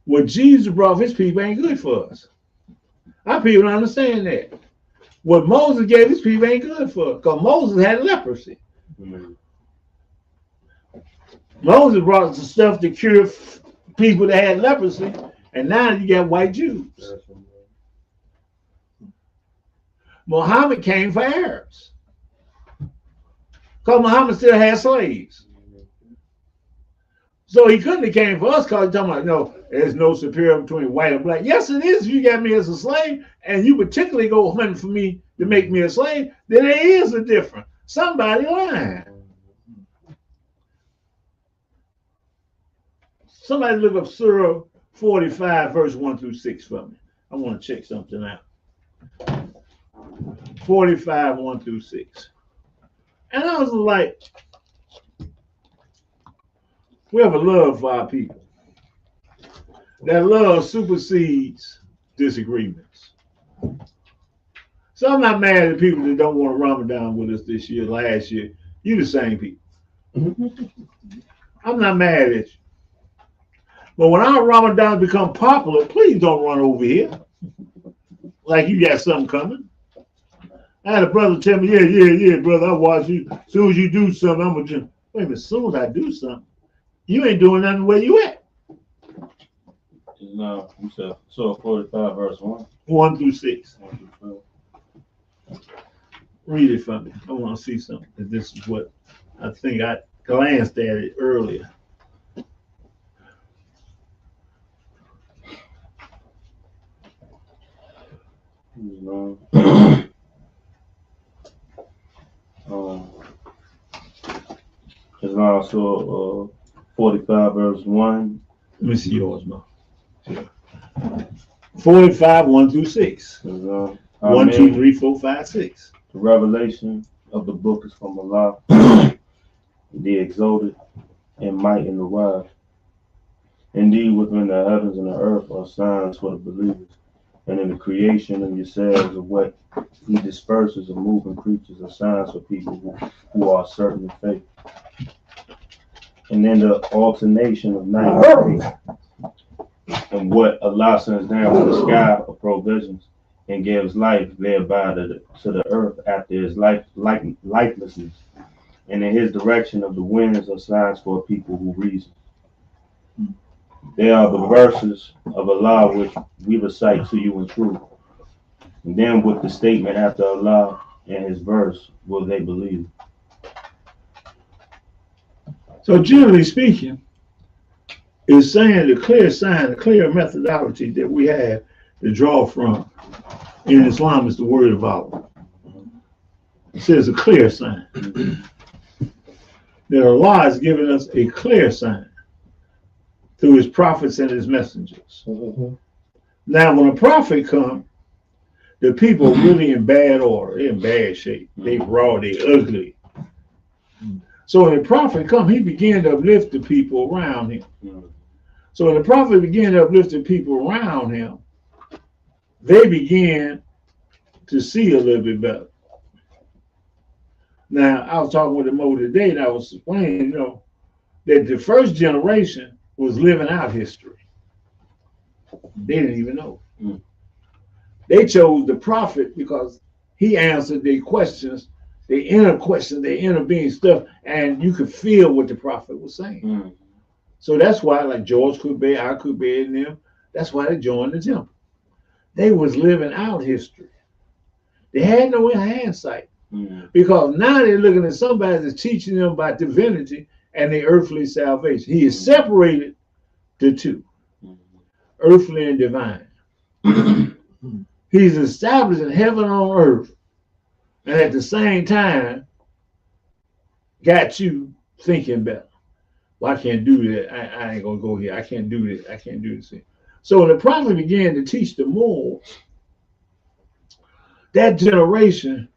What Jesus brought his people ain't good for us. Our people don't understand that. What Moses gave his people ain't good for us, because Moses had leprosy. Moses brought some stuff to cure people that had leprosy, and now you got white Jews. Muhammad came for Arabs, because Muhammad still had slaves. So he couldn't have came for us because he's talking about, no, there's no superior between white and black. Yes, it is. If you got me as a slave, and you particularly go hunting for me to make me a slave, then there is a difference. Somebody lying. Somebody look up Surah 45, verse 1 through 6 for me. I want to check something out. 45, 1 through 6. And I was like, we have a love for our people. That love supersedes disagreements. So I'm not mad at people that don't want to Ramadan with us this year, last year. You the same people. I'm not mad at you. But when our Ramadan become popular, please don't run over here like you got something coming. I had a brother tell me, yeah, brother, I watch you. As soon as you do something, I'm going to just, wait a minute, as soon as I do something, you ain't doing nothing where you at. No, you said Surah 45, verse 1. 1 through 6. Read it for me. I want to see something. This is what I think I glanced at it earlier. It's also 45, verse 1. Let me see yours, man. 45, 1 through 6. 1, 2, 3, 4, 5, 6. The revelation of the book is from Allah, the exalted, and might in the wise. Indeed, within the heavens and the earth are signs for the believers, and in the creation of yourselves of what he disperses of moving creatures are signs for people who are certain of faith. And then the alternation of night and day, and what Allah sends down from the sky of provisions and gives life thereby to the earth after his lifelessness. And in his direction of the winds are signs for people who reason. They are the verses of Allah which we recite to you in truth. And then with the statement after Allah and his verse will they believe. So generally speaking, it's saying the clear sign, the clear methodology that we have to draw from in Islam is the word of Allah. It says a clear sign. That Allah has given us a clear sign through his prophets and his messengers. Now, when a prophet comes, the people are really in bad order. They're in bad shape. They raw, they ugly. So when the prophet comes, he began to uplift the people around him. So when the prophet began to uplift the people around him, they began to see a little bit better. Now, I was talking with him over today, and I was explaining, that the first generation was living out history. They didn't even know. Mm. They chose the prophet because he answered their questions, their inner questions, their inner being stuff, and you could feel what the prophet was saying. Mm. So that's why, like George Courbet, I Courbet, and them, that's why they joined the temple. They was living out history. They had no hindsight. Mm. Because now they're looking at somebody that's teaching them about divinity and the earthly salvation. He is separated the two, earthly and divine. He's establishing heaven on earth, and at the same time, got you thinking better. Well, I can't do that. I ain't gonna go here. I can't do this. I can't do this. So when the prophet began to teach the more, that generation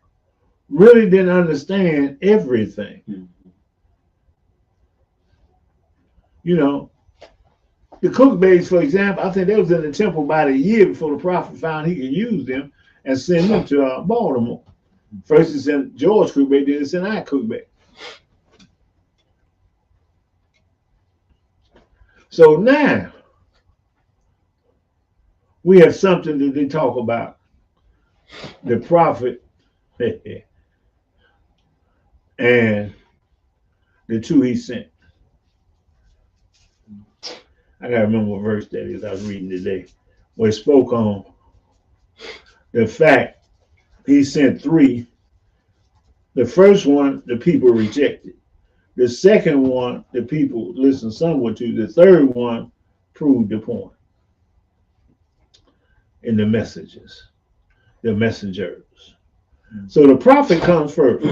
really didn't understand everything. The cook babes, for example, I think they was in the temple about a year before the prophet found he could use them and send them to Baltimore. First he sent George Courbet, then he sent I Courbet. So now we have something that they talk about. The prophet and the two he sent. I gotta remember what verse that is I was reading today, where it spoke on the fact he sent three. The first one, the people rejected. The second one, the people listened somewhat to. The third one proved the point in the messages, the messengers. So the prophet comes first.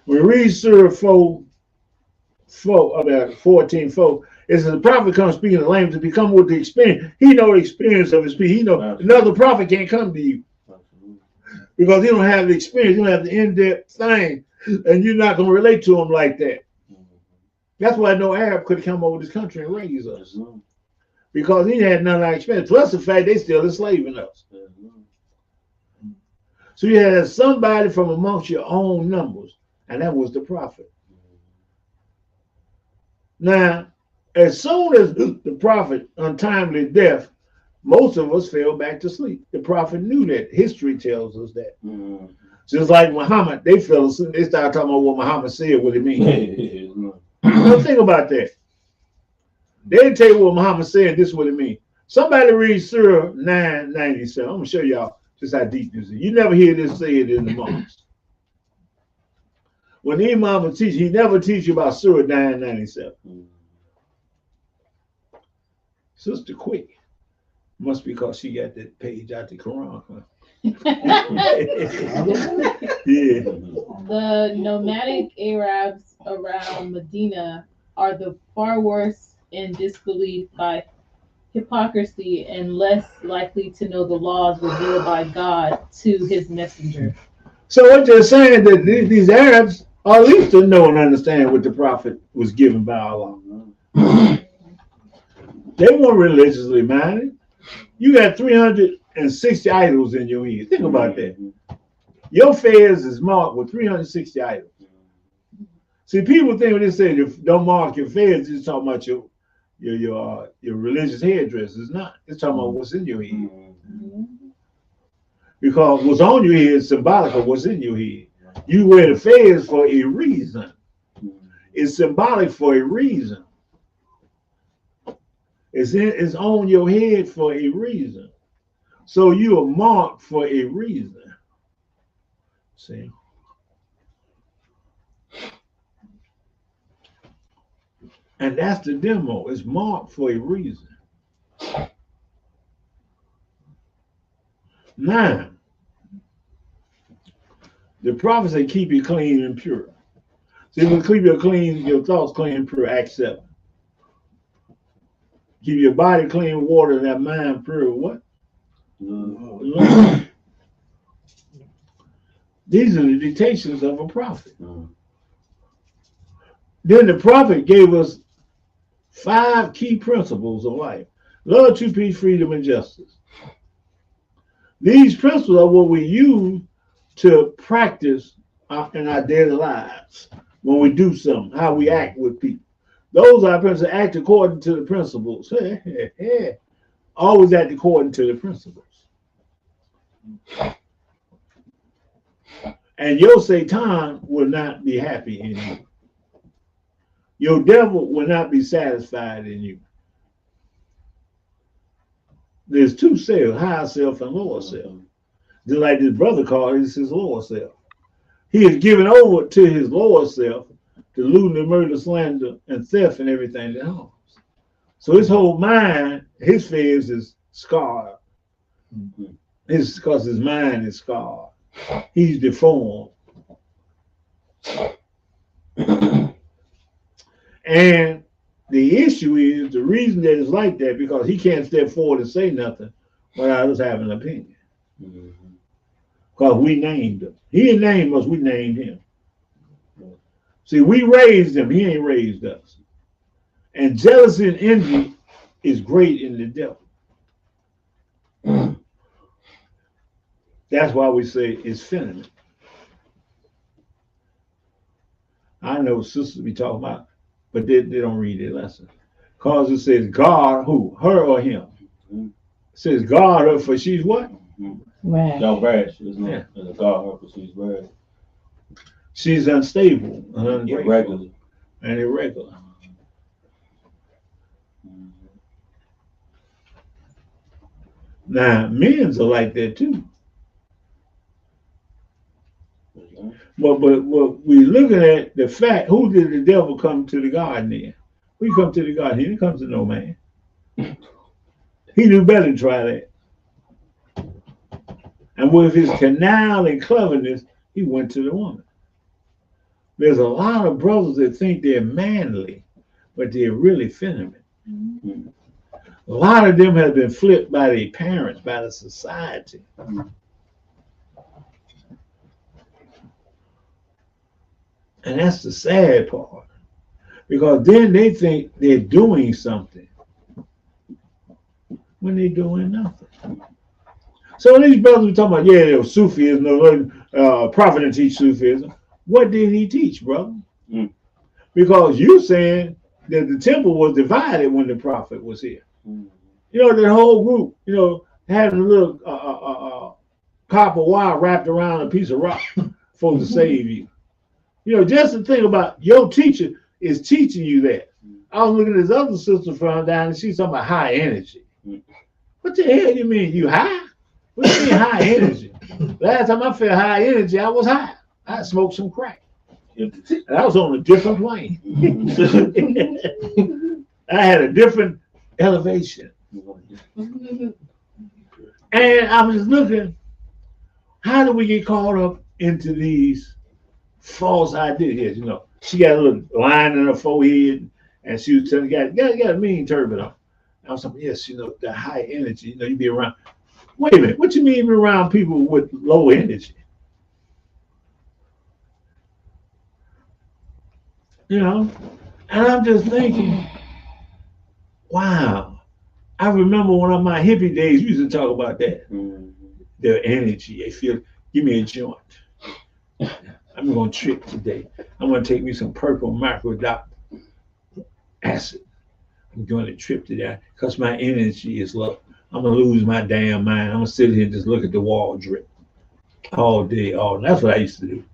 We read Surah 14:4. It says the prophet comes speaking the language to become with the experience. He knows the experience of his people. He knows another prophet can't come to you because he don't have the experience. You don't have the in-depth thing, and you're not going to relate to him like that. That's why no Arab could come over this country and raise us, because he had none of our experience. Plus the fact they still enslaving us. So you had somebody from amongst your own numbers, and that was the prophet. Now, as soon as the prophet untimely death, most of us fell back to sleep. The prophet knew that. History tells us that. Just like Muhammad, they fell asleep. They started talking about what Muhammad said, what it means. Now think about that. They didn't tell you what Muhammad said, this is what it means. Somebody read Surah 997. I'm going to show y'all just how deep this is. You never hear this said in the mosque. When the Imam will teach, he never teach you about Surah 997. Sister Quick. Must be because she got that page out the Quran, huh? Yeah. The nomadic Arabs around Medina are the far worse in disbelief by hypocrisy and less likely to know the laws revealed by God to his messenger. So what you're saying that these Arabs are at least to know and understand what the prophet was given by Allah. They weren't religiously minded. You got 360 idols in your head. Think about that. Your fairs is marked with 360 idols. See, people think when they say don't mark your fairs, it's talking about your religious headdress. It's not. It's talking about what's in your head. Because what's on your head is symbolic of what's in your head. You wear the fairs for a reason. It's symbolic for a reason. It's on your head for a reason. So you are marked for a reason. See? And that's the demo. It's marked for a reason. Now, the prophets say keep you clean and pure. So if you keep your thoughts clean and pure, Acts 7. Keep your body clean with water and that mind pure. What? These are the dictations of a prophet. Then the prophet gave us 5 key principles of life: love, truth, peace, freedom, and justice. These principles are what we use to practice in our daily lives when we do something, how we act with people. Those are principles act according to the principles. Always act according to the principles. And your Satan will not be happy in you. Your devil will not be satisfied in you. There's two selves, higher self and lower self. Just like this brother called it, it's his lower self. He is given over to his lower self to lewdness, murder, slander, and theft and everything that harms. So his whole mind, his fears is scarred. Because his mind is scarred. He's deformed. And the issue is the reason that it's like that because he can't step forward and say nothing without us having an opinion. Because we named him. He didn't name us, we named him. See, we raised him, he ain't raised us. And jealousy and envy is great in the devil. That's why we say it's feminine. I know sisters be talking about, but they don't read their lesson. Because it says God, who? Her or him? It says God her, for she's what? Right. No, rash. It's not God her, for she's rash. She's unstable and Irregular. and irregular. Now, men's are like that too. But we're looking at the fact, who did the devil come to the garden in? Who come to the garden? He didn't come to no man. He knew better to try that. And with his canal and cleverness, he went to the woman. There's a lot of brothers that think they're manly, but they're really feminine. Mm-hmm. A lot of them have been flipped by their parents, by the society. Mm-hmm. And that's the sad part. Because then they think they're doing something when they're doing nothing. So these brothers were talking about, there was Sufism, prophet didn't teach Sufism. What did he teach, brother? Mm. Because you saying that the temple was divided when the prophet was here. Mm. The whole group, having a little copper wire wrapped around a piece of rock for to save you. Just to think about your teacher is teaching you that. I was looking at this other sister from down and she's talking about high energy. What the hell do you mean? You high? What do you mean high energy? Last time I felt high energy, I was high. I smoked some crack. And I was on a different plane. I had a different elevation. And I was looking, how do we get caught up into these false ideas? She got a little line in her forehead and she was telling the guy, got a mean turban on. I was like, yes, the high energy, you be around. Wait a minute, what you mean be around people with low energy? And I'm just thinking, wow. I remember one of my hippie days, we used to talk about that. Mm-hmm. Their energy, they feel, give me a joint. I'm going to trip today. I'm going to take me some purple microdot acid. I'm going to trip today because my energy is low. I'm going to lose my damn mind. I'm going to sit here and just look at the wall drip all day, all night. That's what I used to do.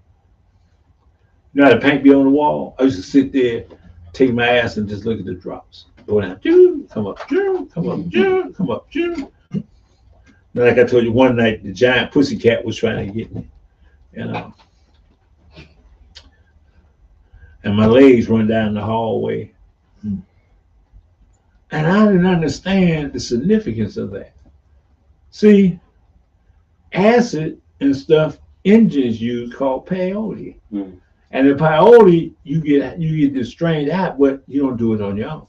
How the paint be on the wall? I used to sit there, take my ass and just look at the drops. Go down, come up, come up, come up. Like I told you one night, the giant pussycat was trying to get me, And my legs run down the hallway. And I didn't understand the significance of that. See, acid and stuff, engines use called peyote. Mm. And the peyote, you get this strained out, but you don't do it on your own.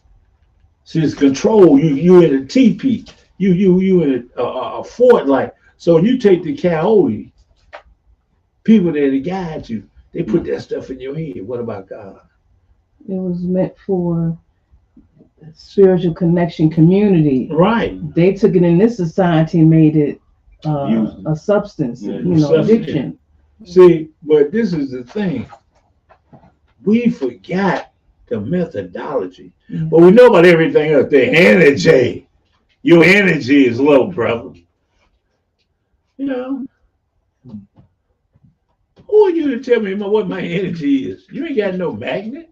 See, it's control. You in a teepee. You in a fort like. So you take the coyote, people there to guide you. They put that stuff in your head. What about God? It was meant for spiritual connection community. Right. They took it in this society and made it a substance, addiction. See, but this is the thing. We forgot the methodology. Yeah. But we know about everything else. The energy. Your energy is low, brother. You know, who are you to tell me what my energy is? You ain't got no magnet.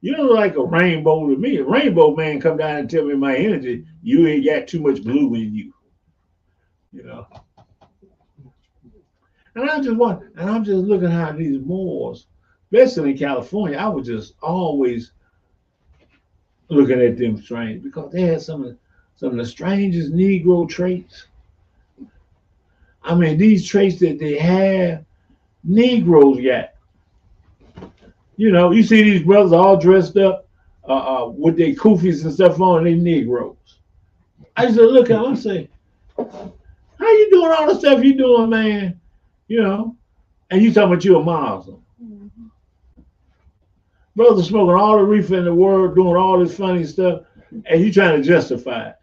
You don't look like a rainbow to me. A rainbow man come down and tell me my energy. You ain't got too much glue in you. You know. And I'm just looking how these Moors, especially in California, I was just always looking at them strange because they had some of the strangest Negro traits. I mean, these traits that they have, Negroes got. You know, you see these brothers all dressed up with their kufis and stuff on, they Negroes. I used to look at them and say, how you doing all the stuff you doing, man? You know, and you talking about you a Muslim. Brother smoking all the reefer in the world, doing all this funny stuff, and you trying to justify it.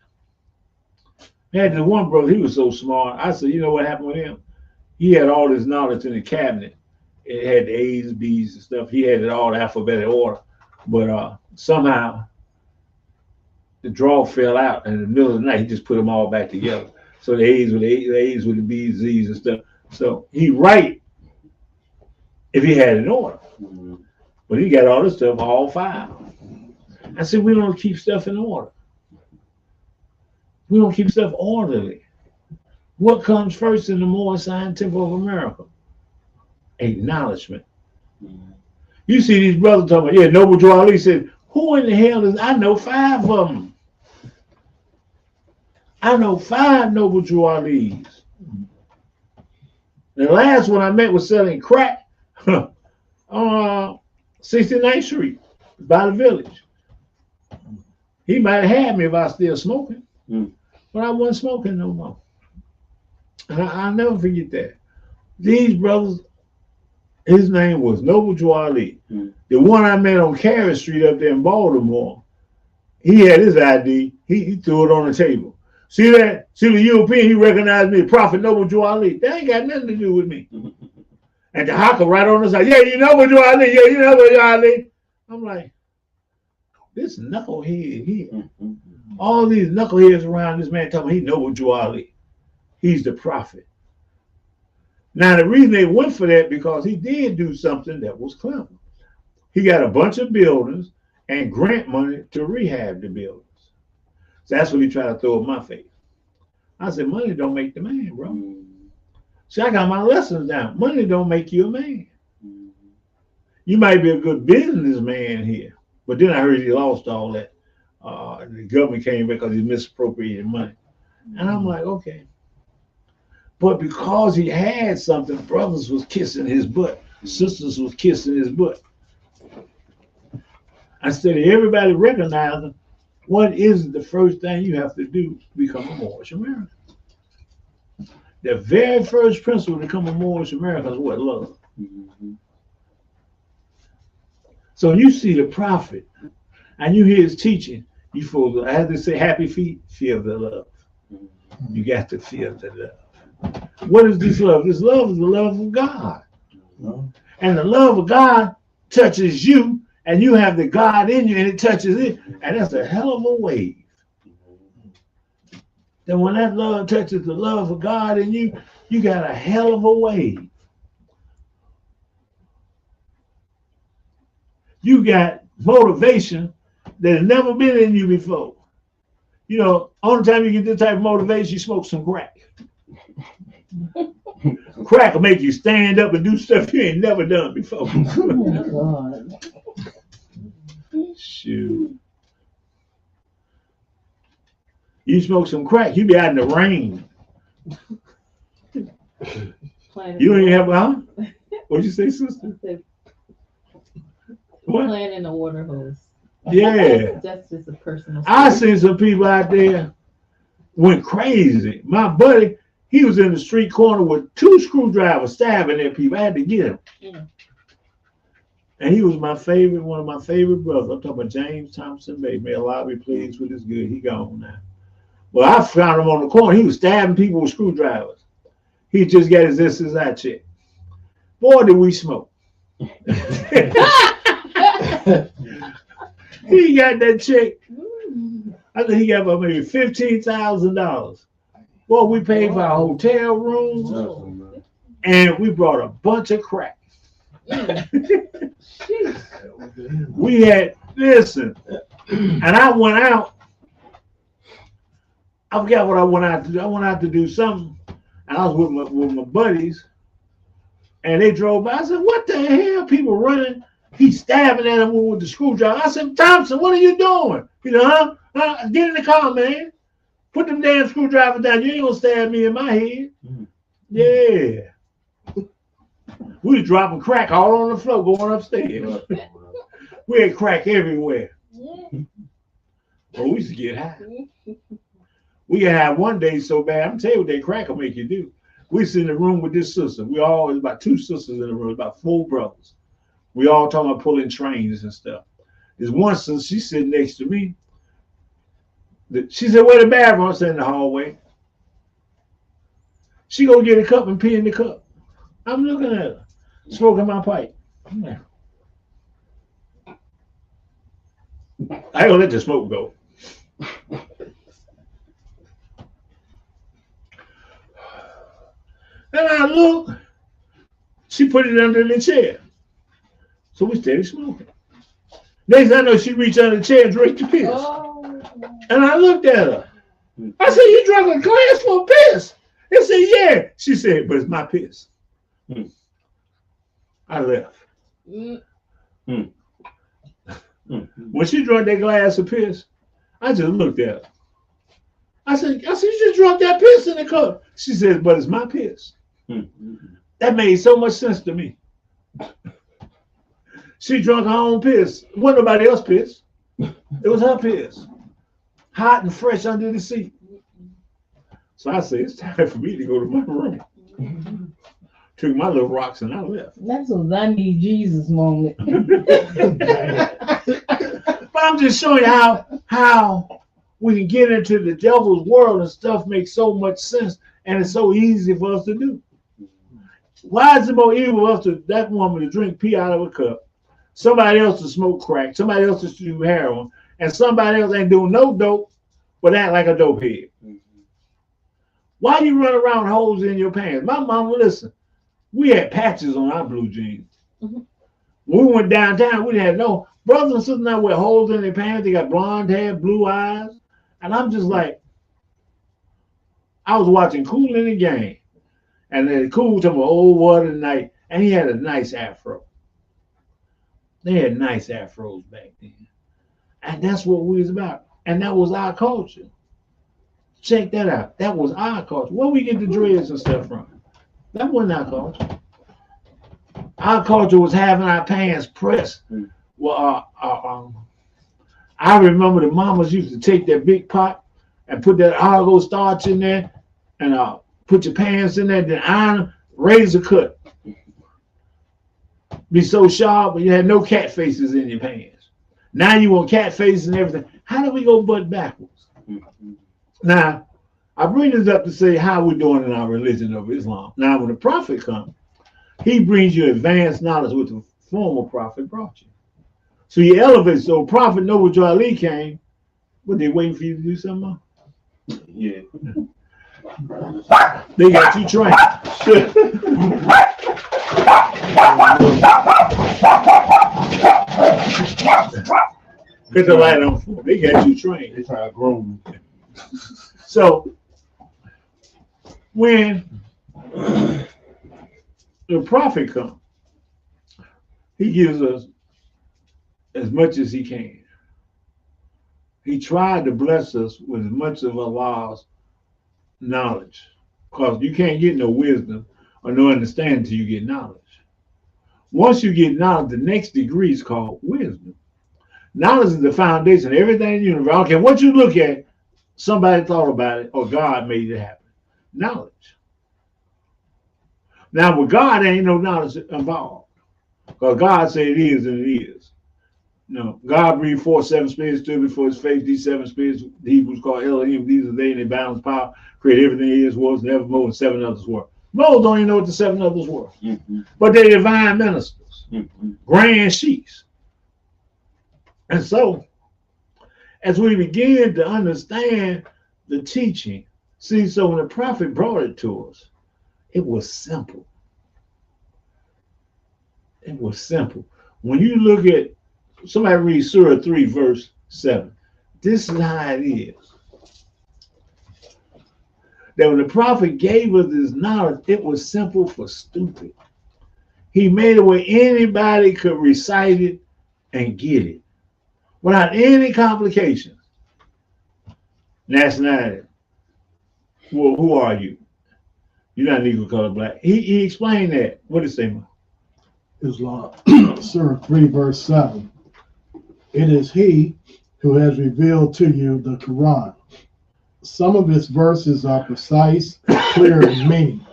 I had this one brother, he was so smart. I said, you know what happened with him? He had all this knowledge in the cabinet. It had the A's, B's, and stuff. He had it all in alphabetical order. But somehow the draw fell out, and in the middle of the night, he just put them all back together. So the A's with the A's with the B's, Z's, and stuff. So he right if he had it in order. But he got all this stuff all filed. I said, we don't keep stuff in order. We don't keep stuff orderly. What comes first in the Moor scientific of America? Acknowledgement. You see these brothers talking about, yeah, Noble Drew Ali said, who in the hell is, I know 5 of them. I know 5 Noble Drew Ali's. The last one I met was selling crack on 69th Street by the village. He might have had me if I was still smoking, but I wasn't smoking no more. And I'll never forget that. These brothers, his name was Noble Drew Ali. The one I met on Carey Street up there in Baltimore, he had his ID. He threw it on the table. See that? See the European, he recognized me, Prophet Noble Drew Ali. That ain't got nothing to do with me. And the hawker right on the side, yeah, you know Noble Drew Ali, yeah, you know Noble Drew Ali. I'm like, this knucklehead here. All these knuckleheads around this man talking, he Noble Drew Ali. He's the prophet. Now, the reason they went for that, because he did do something that was clever. He got a bunch of buildings and grant money to rehab the buildings. So that's what he tried to throw in my face. I said, money don't make the man, bro. See, I got my lessons down. Money don't make you a man. You might be a good businessman here, but then I heard he lost all that. The government came back because he misappropriated money. And I'm like, okay. But because he had something, brothers was kissing his butt. Sisters was kissing his butt. Instead of everybody recognizing, what is the first thing you have to do to become a Moorish American? The very first principle to become a Moorish American is what? Love. So you see the prophet and you hear his teaching, you feel, as they say, happy feet, feel the love. You got to feel the love. What is this love? This love is the love of God. And the love of God touches you, and you have the God in you, and it touches it. And that's a hell of a wave. Then when that love touches the love of God in you, you got a hell of a wave. You got motivation that has never been in you before. You know, only time you get this type of motivation, you smoke some crack. Crack will make you stand up and do stuff you ain't never done before. Oh, God. Shoot. You smoke some crack, you be out in the rain. You ain't have, huh? What'd you say, sister? What? Playing in the water hose. Yeah. That's just a personal story. I seen some people out there went crazy. My buddy, he was in the street corner with 2 screwdrivers stabbing at people. I had to get him. Yeah. And he was my favorite, one of my favorite brothers. I'm talking about James Thompson Bay. May Allah be pleased with his good. He gone now. Well, I found him on the corner. He was stabbing people with screwdrivers. He just got his SSI check. Boy, did we smoke. He got that check. I think he got about maybe $15,000. Boy, we paid for our hotel rooms, and we brought a bunch of crack. We had, listen, and I went out. I forgot what I went out to do. I went out to do something, and I was with my buddies, and they drove by. I said, "What the hell? People running." He's stabbing at him with the screwdriver. I said, "Thompson, what are you doing?" He said, "Huh? Get in the car, man. Put them damn screwdrivers down. You ain't gonna stab me in my head." Yeah. We was dropping crack all on the floor going upstairs. We had crack everywhere. Oh, we used to get high. We had one day so bad. I'm telling you what that crack will make you do. We was in the room with this sister. We always about 2 sisters in the room, about 4 brothers. We all talking about pulling trains and stuff. There's one sister, she's sitting next to me. She said, "Where the bathroom?" I said, "In the hallway." She go get a cup and pee in the cup. I'm looking at her, smoking my pipe. I ain't gonna let the smoke go. And I look, she put it under the chair. So we steady smoking. Next thing I know, she reached under the chair and drank the piss. Oh. And I looked at her. I said, "You drank a glass full of piss?" They said, "Yeah." She said, "But it's my piss." I left. When she drank that glass of piss, I just looked at her. I said, "You just drank that piss in the cup." She said, "But it's my piss." That made so much sense to me. She drank her own piss. It wasn't nobody else's piss. It was her piss. Hot and fresh under the seat. So I said, "It's time for me to go to my room." Took my little rocks and I left. That's a I need Jesus moment. But I'm just showing you how we can get into the devil's world and stuff makes so much sense and it's so easy for us to do. Why is it more evil for us to that woman to drink pee out of a cup, somebody else to smoke crack, somebody else to do heroin, and somebody else ain't doing no dope but act like a dope head? Why you run around holes in your pants? My mama, listen, we had patches on our blue jeans. When we went downtown, we had no brothers and sisters now with holes in their pants. They got blonde hair, blue eyes. And I'm just like, I was watching Kool in the Gang. And then Kool told me, "Oh, what a night." And he had a nice afro. They had nice afros back then. And that's what we was about. And that was our culture. Check that out. That was our culture. Where we get the dreads and stuff from? That wasn't our culture. Our culture was having our pants pressed. Well, I remember the mamas used to take that big pot and put that argo starch in there and put your pants in there, then iron, razor cut. Be so sharp, but you had no cat faces in your pants. Now you want cat faces and everything. How do we go butt backwards? Now, I bring this up to say how we're doing in our religion of Islam. Now, when the prophet comes, he brings you advanced knowledge what the former prophet brought you. So you elevate. So prophet Noble Joe Ali came, but they waiting for you to do something more? Yeah. They got you trained. Put the light on for them. They got you trained. They try to grow me. So when the prophet comes, he gives us as much as he can. He tried to bless us with as much of Allah's knowledge, because you can't get no wisdom or no understanding until you get knowledge. Once you get knowledge, the next degree is called wisdom. Knowledge is the foundation of everything in the universe. I don't care what you look at, somebody thought about it or God made it happen. Knowledge. Now with God, there ain't no knowledge involved, because God said it is and it is. No, God breathed forth 7 spirits stood before his face. These 7 spirits, the Hebrews call Elohim. These are they in their boundless power, create everything is, was, and evermore, and 7 others were. Most don't even know what the 7 others were. Mm-hmm. But they're divine ministers, Mm-hmm. grand sheiks. And so, as we begin to understand the teaching, see, so when the prophet brought it to us, it was simple. It was simple. When you look at, somebody read Surah 3, verse 7. This is how it is. That when the prophet gave us this knowledge, it was simple for stupid. He made it where anybody could recite it and get it without any complications. Nationality. Well, who are you? You're not Negro, color, black. He explained that. What did it say, man? Islam. Surah 3, verse 7. It is he who has revealed to you the Quran. Some of its verses are precise, clear in meaning.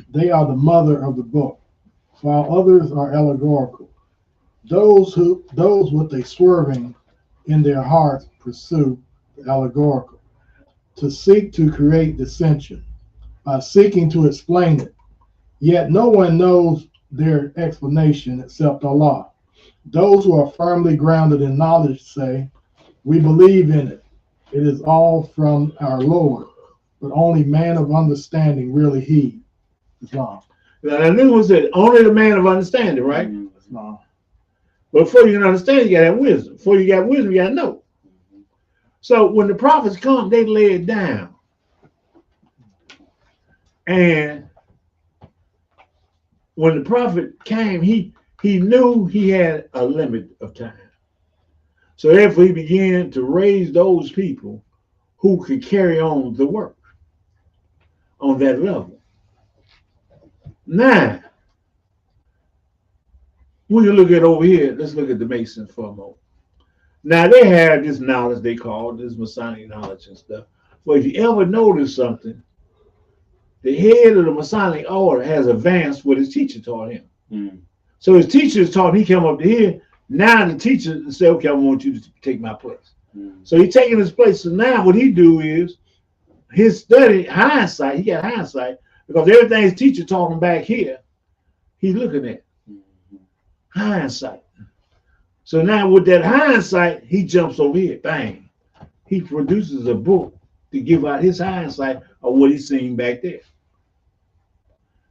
They are the mother of the book, while others are allegorical. Those with a swerving in their hearts pursue the allegorical, to seek to create dissension by seeking to explain it. Yet no one knows their explanation except Allah. Those who are firmly grounded in knowledge say, we believe in it. It is all from our Lord, but only man of understanding really heed. Islam. Now, this was it. Only the man of understanding, right? Islam. But before you can understand, you gotta have wisdom. Before you got wisdom, you gotta know. So when the prophets come, they lay it down. And when the prophet came, he knew he had a limit of time. So therefore he began to raise those people who could carry on the work on that level. Now, we can look at over here, let's look at the Masons for a moment. Now they have this knowledge they call this Masonic knowledge and stuff. But if you ever notice something, the head of the Masonic order has advanced what his teacher taught him. Mm. So his teacher taught him, he came up to here. Now the teacher said, okay, I want you to take my place. Mm. So he's taking his place. So now what he do is his study, hindsight, he got hindsight because everything his teacher taught him back here, he's looking at. Hindsight. So now with that hindsight, he jumps over here, bang. He produces a book to give out his hindsight of what he's seen back there.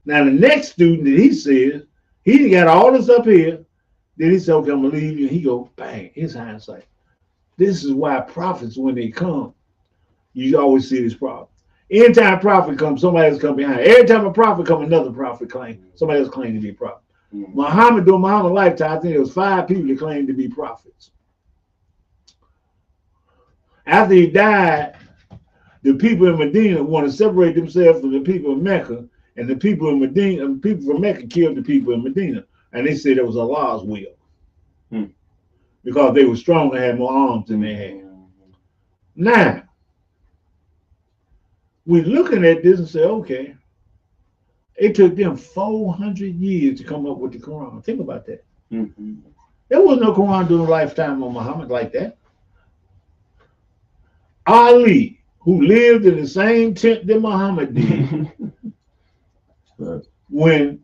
Now the next student that he says, he got all this up here, then he said, okay, I'm gonna leave you, and he go, bang, his hindsight. This is why prophets, when they come, you always see this problem. Anytime a prophet comes, somebody else come behind. Every time a prophet comes, another prophet claim. Somebody else claim to be a prophet. Muhammad, during Muhammad's lifetime, I think there was 5 people that claimed to be prophets. After he died, the people in Medina want to separate themselves from the people of Mecca, and the people in Medina, and people from Mecca killed the people in Medina, and they said it was Allah's will, because they were strong and had more arms than they had. Now, we're looking at this and say, okay, it took them 400 years to come up with the Quran. Think about that. Mm-hmm. There was no Quran during the lifetime of Muhammad like that. Ali, who lived in the same tent that Muhammad did, when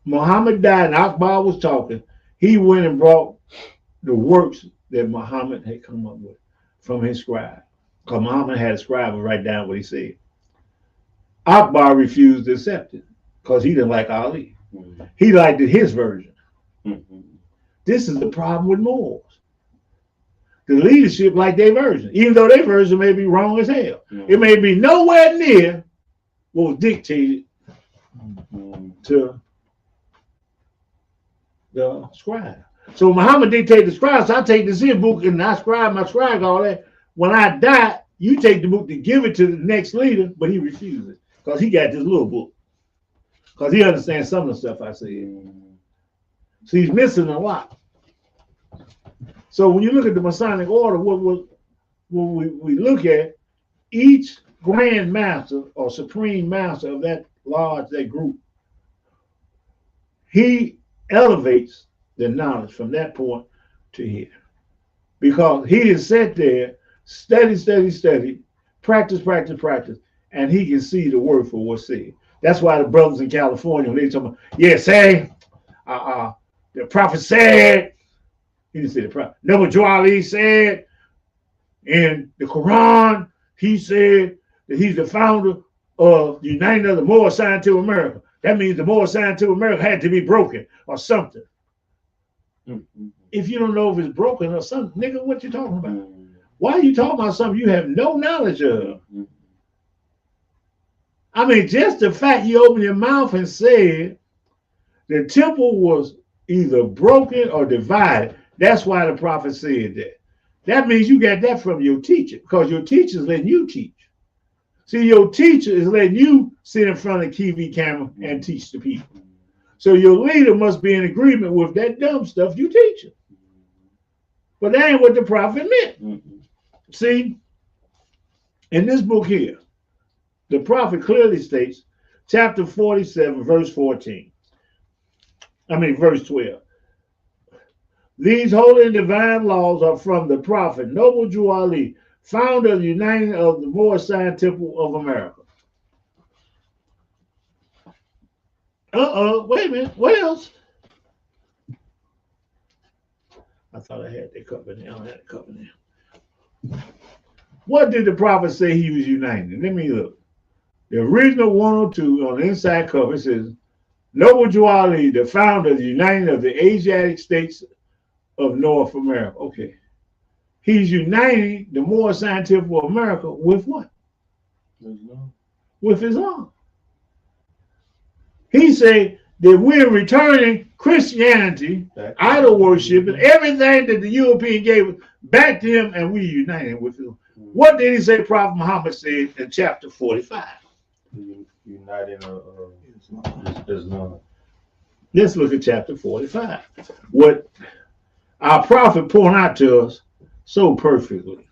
Muhammad died and Akbar was talking, he went and brought the works that Muhammad had come up with from his scribe. Because Muhammad had a scribe who write down what he said. Akbar refused to accept it because he didn't like Ali. Mm-hmm. He liked his version. Mm-hmm. This is the problem with Moors. The leadership like their version, even though their version may be wrong as hell. Mm-hmm. It may be nowhere near what was dictated to the scribe. So Muhammad dictated the scribe, so I take this here book and I scribe my scribe all that. When I die, you take the book to give it to the next leader, but he refused it because he got this little book. Because he understands some of the stuff I said. So he's missing a lot. So when you look at the Masonic order, what we look at, each grand master or supreme master of that group, he elevates the knowledge from that point to here. Because he is sat there, study, practice, and he can see the word for what's said. That's why the brothers in California, they talking about, yeah, say, the prophet said, he didn't say the prophet, Noble Ali said in the Quran, he said that he's the founder of the United of the Moor Scientific America. That means the Moor Scientific America had to be broken or something. If you don't know if it's broken or something, nigga, what you talking about? Why are you talking about something you have no knowledge of? I mean, just the fact you opened your mouth and said the temple was either broken or divided. That's why the prophet said that. That means you got that from your teacher, because your teacher is letting you teach. See, your teacher is letting you sit in front of the TV camera and teach the people. So your leader must be in agreement with that dumb stuff you teaching. But that ain't what the prophet meant. See, in this book here, the prophet clearly states, chapter 47, verse 14. Verse 12. These holy and divine laws are from the prophet Noble Drew Ali, founder of the United of the Moor Scientific of America. Wait a minute. What else? I thought I had that covered there. I don't have it covered there. What did the prophet say he was uniting? Let me look. The original 102 on the inside cover says, Noble Drew Ali, the founder of the United of the Asiatic States of North America. Okay. He's uniting the Moor Scientific of America with what? With Islam. He said that we're returning Christianity, idol worship, and everything that the European gave us back to him, and we united with him. What did he say Prophet Muhammad said in chapter 45? Uniting Islam. Let's look at chapter 45. What our prophet pointed out to us so perfectly.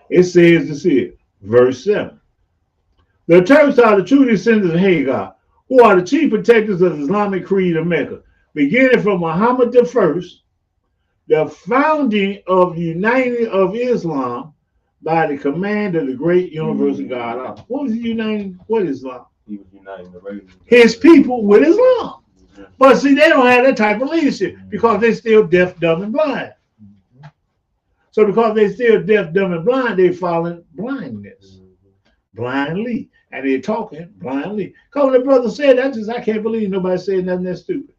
It says this here, verse 7. The Turks are the true descendants of Hagar, who are the chief protectors of the Islamic creed of Mecca, beginning from Muhammad I, the founding of the Uniting of Islam by the command of the great universal God Allah. What was he uniting with Islam? He was uniting the race. His people with Islam. But see, they don't have that type of leadership because they're still deaf, dumb, and blind. So because they're still deaf, dumb, and blind, they're following blindness. Blindly. And they're talking blindly. Because the brother said, I can't believe nobody said nothing that stupid.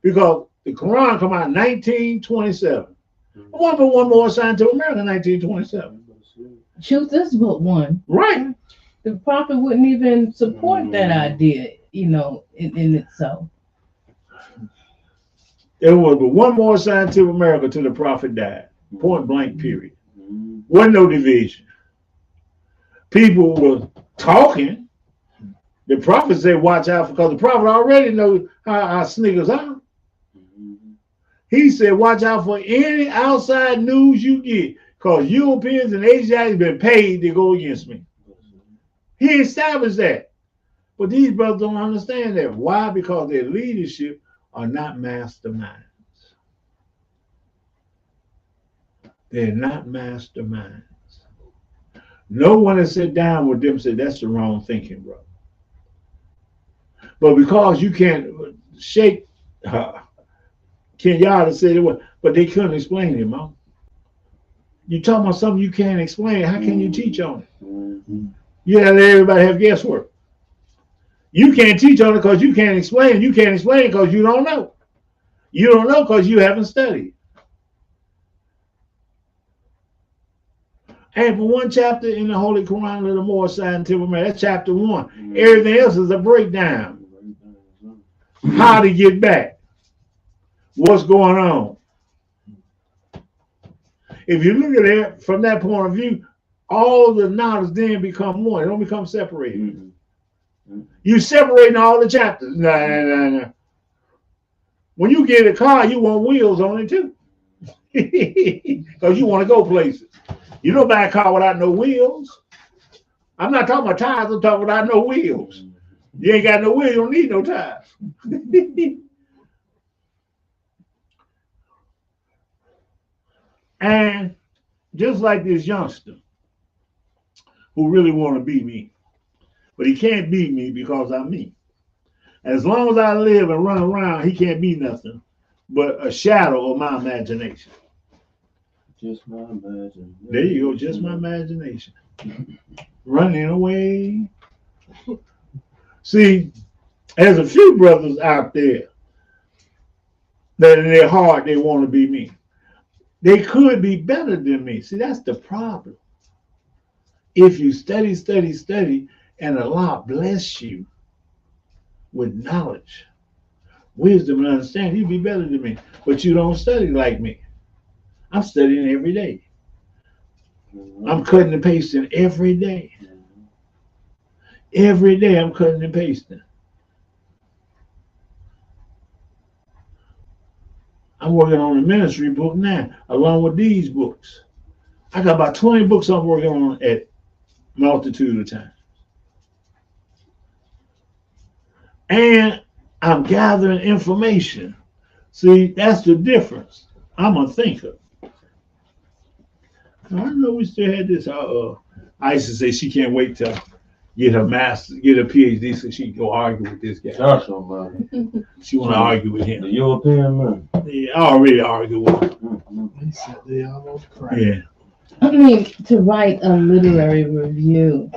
Because the Quran come out in 1927. One more signed to America in 1927. Choose this but one. Right. The prophet wouldn't even support that idea, in itself. There was but one more sign to America till the prophet died. Point blank, period. Wasn't no division. People were talking. The prophet said, watch out, because the prophet already knows how snickers are. He said, watch out for any outside news you get, because Europeans and Asiatics been paid to go against me. He established that. But these brothers don't understand that. Why? Because their leadership are not masterminds. They're not masterminds. No one has sat down with them and said, that's the wrong thinking, bro. But because you can't shake Kenyatta said it was, but they couldn't explain it, Mom. You talking about something you can't explain. How can you teach on it? You have everybody have guesswork. You can't teach on it because you can't explain. You can't explain because you don't know. You don't know because you haven't studied. And for one chapter in the Holy Quran of the Moor Scientific, that's chapter 1. Everything else is a breakdown. How to get back. What's going on? If you look at it from that point of view, all the knowledge then become one. It don't become separated. You separating all the chapters. No. When you get a car, you want wheels on it too. Because you want to go places. You don't buy a car without no wheels. I'm not talking about tires, I'm talking without no wheels. You ain't got no wheels, you don't need no tires. And just like this youngster who really want to be me, but he can't beat me because I'm me. As long as I live and run around, he can't be nothing but a shadow of my imagination. Just my imagination. There you go, just my imagination. Running away. See, there's a few brothers out there that in their heart they want to be me. They could be better than me. See, that's the problem. If you study, and Allah bless you with knowledge, wisdom, and understanding, you'd be better than me. But you don't study like me. I'm studying every day. I'm cutting and pasting every day. Every day I'm cutting and pasting. I'm working on a ministry book now, along with these books. I got about 20 books I'm working on at multitude of times. And I'm gathering information. See, that's the difference. I'm a thinker. I know we still had this. I used to say she can't wait to get her master, get her PhD, so she can go argue with this guy. Gosh, man. She want to argue with him. The European man. Yeah, I already argue with him. He said they almost cried. Yeah. I mean, to write a literary review.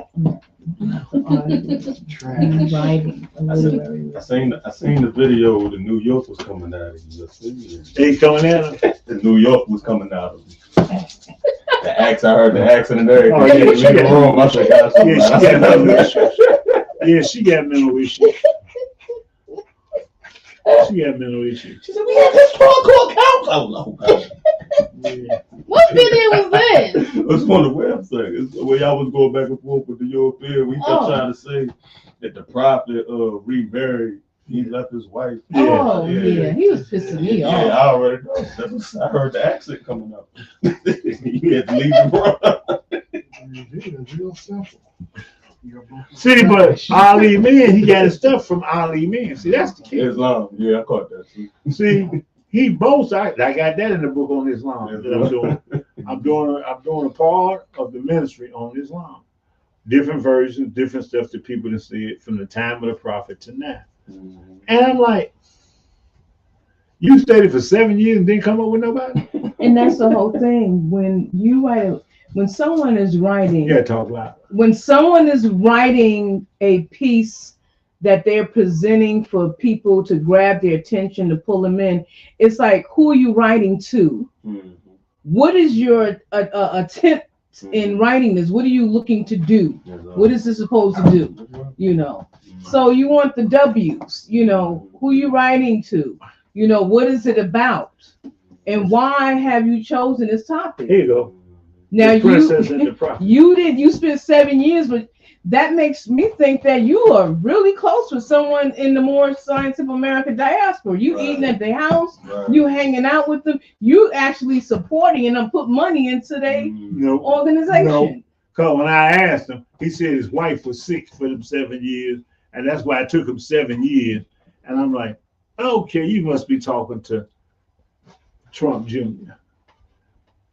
Trash. Writing a literary review. I seen the video where the New York was coming out of you. They coming at him. The New York was coming out of you. The accent, I heard the accent and everything. Oh, yeah, She got wrong. I said, Yeah, she got mental issues. Yeah, she got mental issues. She got mental issues. She said, we had this hardcore council. Oh, God. Yeah. What video was that? It's on the website. It's where y'all was going back and forth with the European. We kept trying to say that the prophet remarried. He left his wife. Oh, yeah. He was pissing me Yeah, off. I already know. I heard the accent coming up. You had to leave him run. It's real simple. See, but Ali Man, he got his stuff from Ali Man. See, that's the key. Islam. Yeah, I caught that too. See, he boasts. I got that in the book on Islam that I'm doing. I'm doing a part of the ministry on Islam. Different versions, different stuff that people have said from the time of the prophet to now. And I'm like, you studied for 7 years and didn't come up with nobody? And that's the whole thing. When someone is writing, Yeah, talk loud. when someone is writing a piece that they're presenting for people to grab their attention, to pull them in, it's like, who are you writing to? What is your attempt in writing this? What are you looking to do? What is this supposed to do? You know, so you want the W's, you know, who you writing to, you know, what is it about? And why have you chosen this topic? Here you go. Now The Princess and the Prophet. you spent 7 years, but that makes me think that you are really close with someone in the more Science of America diaspora. You eating at their house, you hanging out with them, you actually supporting and them, put money into their No, organization. No. Because when I asked him, he said his wife was sick for them 7 years, and that's why it took him 7 years. And I'm like, okay, you must be talking to Trump Jr.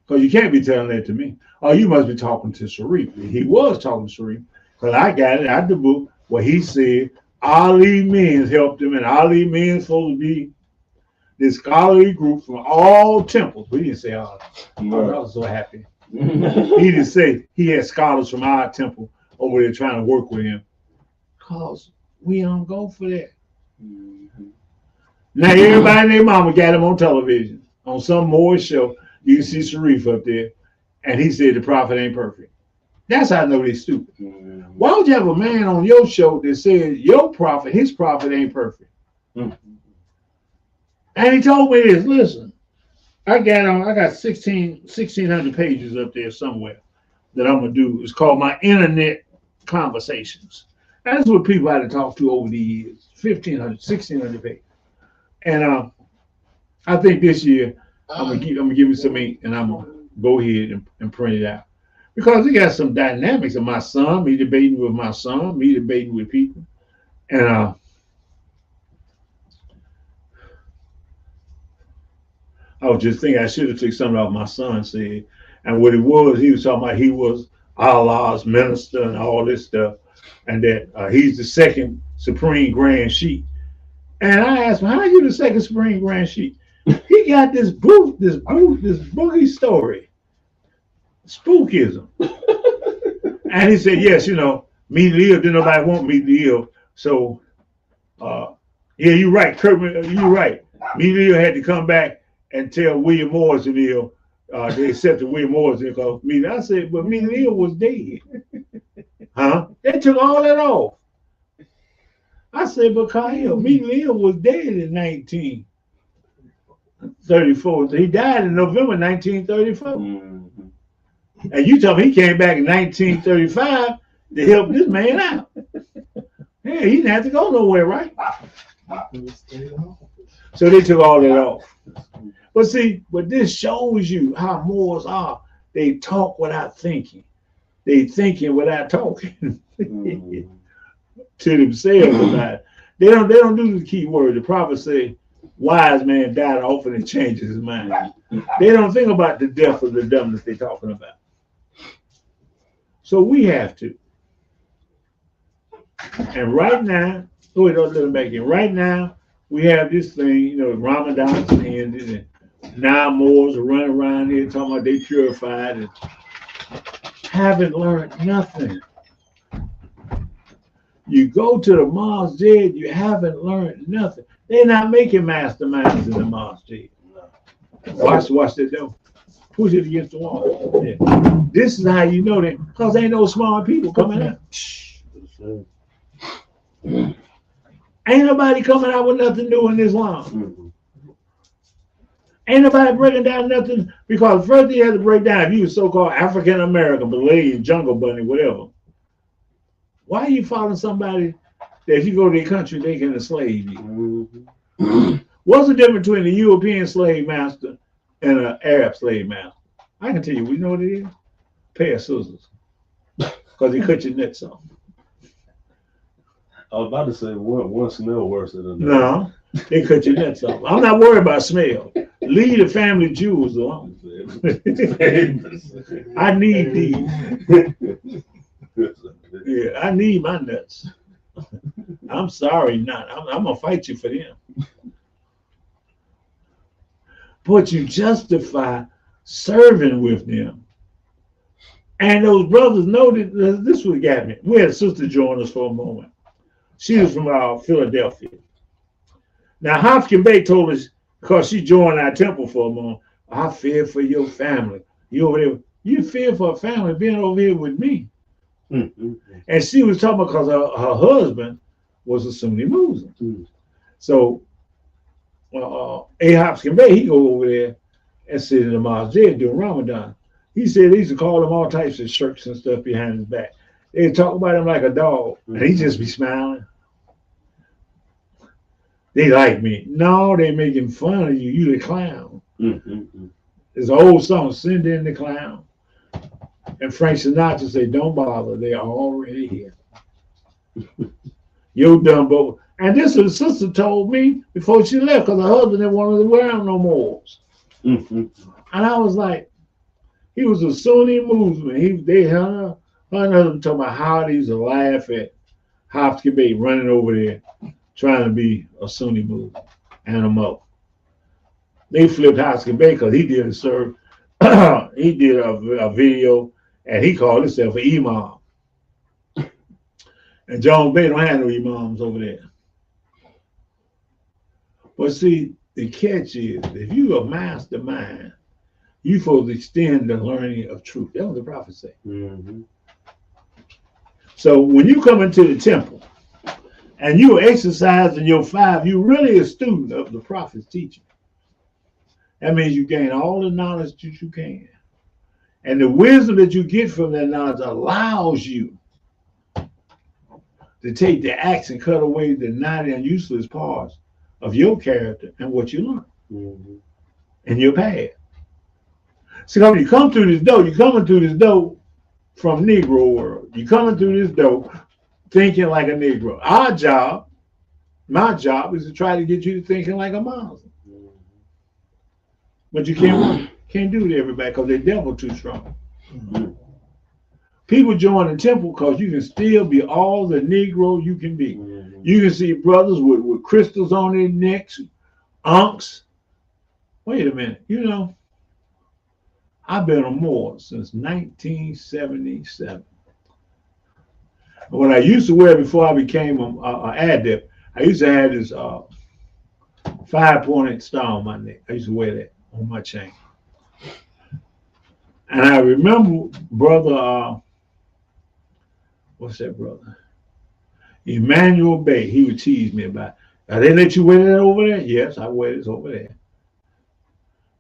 Because you can't be telling that to me. Oh, you must be talking to Sharif. He was talking to Sharif. Because I got it out the book where he said Ali Men's helped him, and Ali Men's supposed to be this scholarly group from all temples. We didn't say all. I was so happy. He didn't say he had scholars from our temple over there trying to work with him. Because we don't go for that. Now everybody and their mama got him on television, on some more show. You can see Sharif up there, and he said the prophet ain't perfect. That's how I know they're stupid. Why would you have a man on your show that says your prophet, his prophet ain't perfect? And he told me this, listen, I got 1,600 pages up there somewhere that I'm gonna do. It's called my internet conversations. That's what people had to talk to over the years. 1,500, 1,600 pages. And I think this year I'm gonna give it some ink, and I'm gonna go ahead and print it out. Because it got some dynamics of my son, me debating with my son, me debating with people. And I was just thinking I should have took something off my son said. And what it was, he was talking about he was Allah's minister and all this stuff. and that he's the second supreme grand sheik. And I asked him, "How are you the second supreme grand sheik?" He got this boogie story, spookism, and he said, "Yes, you know, me live. Didn't nobody want me to live, so." Yeah, you're right, Kirkman. You're right. Media had to come back and tell William Morrison they accepted William Morrison because Media. I said, but Media was dead. Huh? They took all that off. I said, but Kyle, Media was dead in 1934. He died in November 1934. Mm-hmm. And you tell me he came back in 1935 to help this man out. Yeah, he didn't have to go nowhere, right? So they took all that off. But see, but this shows you how Moors are. They talk without thinking. They thinking without talking to themselves about it. They don't do the key word. The prophet say, wise man died often and changes his mind. They don't think about the depth of the dumbness they're talking about. So we have to. And right now, don't let them back in. Right now, we have this thing, you know, Ramadan's ended, and now Moors are running around here talking about they purified and haven't learned nothing. You go to the masjid, you haven't learned nothing. They're not making masterminds in the masjid. Watch that though. Push it against the wall. Yeah. This is how you know that, because ain't no smart people coming out. Ain't nobody coming out with nothing new in Islam. Mm-hmm. Ain't nobody breaking down nothing, because first you have to break down if you so-called African American, Malay, Jungle Bunny, whatever. Why are you following somebody that if you go to their country, they can enslave you? Mm-hmm. What's the difference between a European slave master and an Arab slave master? I can tell you, we know what it is? A pair of scissors. Because they cut your nuts off. I was about to say one smell worse than another. No, they cut your nuts off. I'm not worried about smell. Leave the family jewels alone. I need these. Yeah, I need my nuts. I'm sorry, not. I'm gonna fight you for them. But you justify serving with them. And those brothers know that this would got me. We had a sister join us for a moment. She was from Philadelphia. Now, Hopkins Bay told us, because she joined our temple for a moment, I fear for your family. You over there, you fear for a family being over here with me. Mm-hmm. And she was talking because her husband was a Sunni Muslim. Mm-hmm. So, Hopkins Bay, he go over there and sit in the masjid during Ramadan. He said they used to call him all types of shirks and stuff behind his back. They talk about him like a dog, and he just be smiling. They like me. No, they making fun of you. You the clown. Mm-hmm. There's an old song, Send in the Clown. And Frank Sinatra say, don't bother. They are already here. You Dumbo. And this was the sister told me before she left, because her husband didn't want her to wear them no more. Mm-hmm. And I was like, he was a Sunni Muslim. They hung them talking about how they used to laugh at Hopkins Bay running over there trying to be a Sunni Muslim and a mo. They flipped Hopkins Bay because he did he did a video and he called himself an imam. And John Bay don't have no imams over there. But see, the catch is, if you a mastermind, you supposed to extend the learning of truth. That's what the prophet say. Mm-hmm. So when you come into the temple and you are exercising your 5, you're really a student of the prophet's teaching. That means you gain all the knowledge that you can. And the wisdom that you get from that knowledge allows you to take the axe and cut away the naughty and useless parts of your character and what you learn in your past. See, when you come through this door, you're coming through this door from Negro world. You're coming through this door thinking like a Negro. My job is to try to get you to thinking like a Muslim. But you can't do it to everybody because the devil too strong. People join the temple because you can still be all the Negro you can be. You can see brothers with crystals on their necks, unks. Wait a minute, you know, I've been a Moor since 1977. What I used to wear before I became an adept, I used to have this 5-pointed star on my neck. I used to wear that on my chain. And I remember brother, what's that brother? Emmanuel Bay, he would tease me about, "Now they let you wear that over there?" Yes, I wear this over there.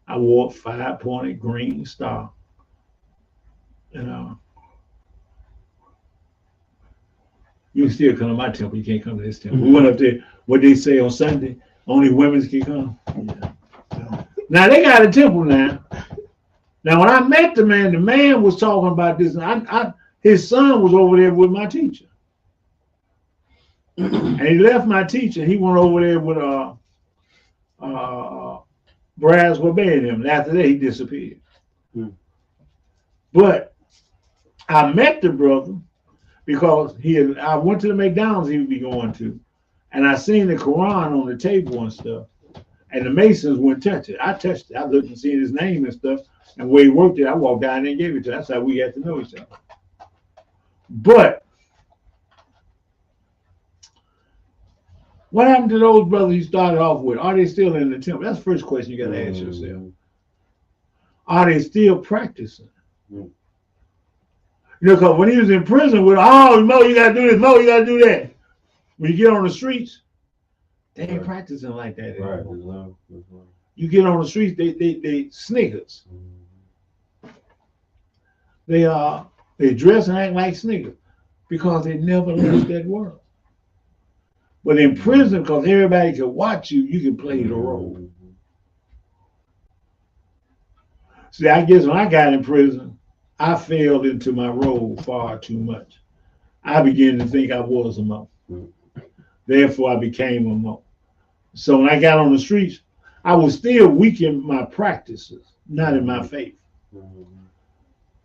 I wore a 5-pointed green star. And you can still come to my temple. You can't come to this temple. We went up there, what they say on Sunday, only women can come. Yeah. Now they got a temple now. Now when I met the man was talking about this. His son was over there with my teacher. And he left my teacher. He went over there with Brass Wabé and him. And after that, he disappeared. But I met the brother because I went to the McDonald's he would be going to, and I seen the Quran on the table and stuff, and the Masons wouldn't touch it. I touched it. I looked and seen his name and stuff, and where he worked it, I walked down there and gave it to him. That's how we got to know each other. But what happened to those brothers you started off with? Are they still in the temple? That's the first question you got to ask yourself. Are they still practicing? You know, because when he was in prison with, Mo, you got to do this, Mo, you got to do that. When you get on the streets, they ain't practicing like that anymore. You get on the streets, they snickers. They dress and act like snickers because they never left that world. But in prison, because everybody can watch you, you can play the role. See, I guess when I got in prison, I fell into my role far too much. I began to think I was a monk. Therefore, I became a monk. So when I got on the streets, I was still weak in my practices, not in my faith.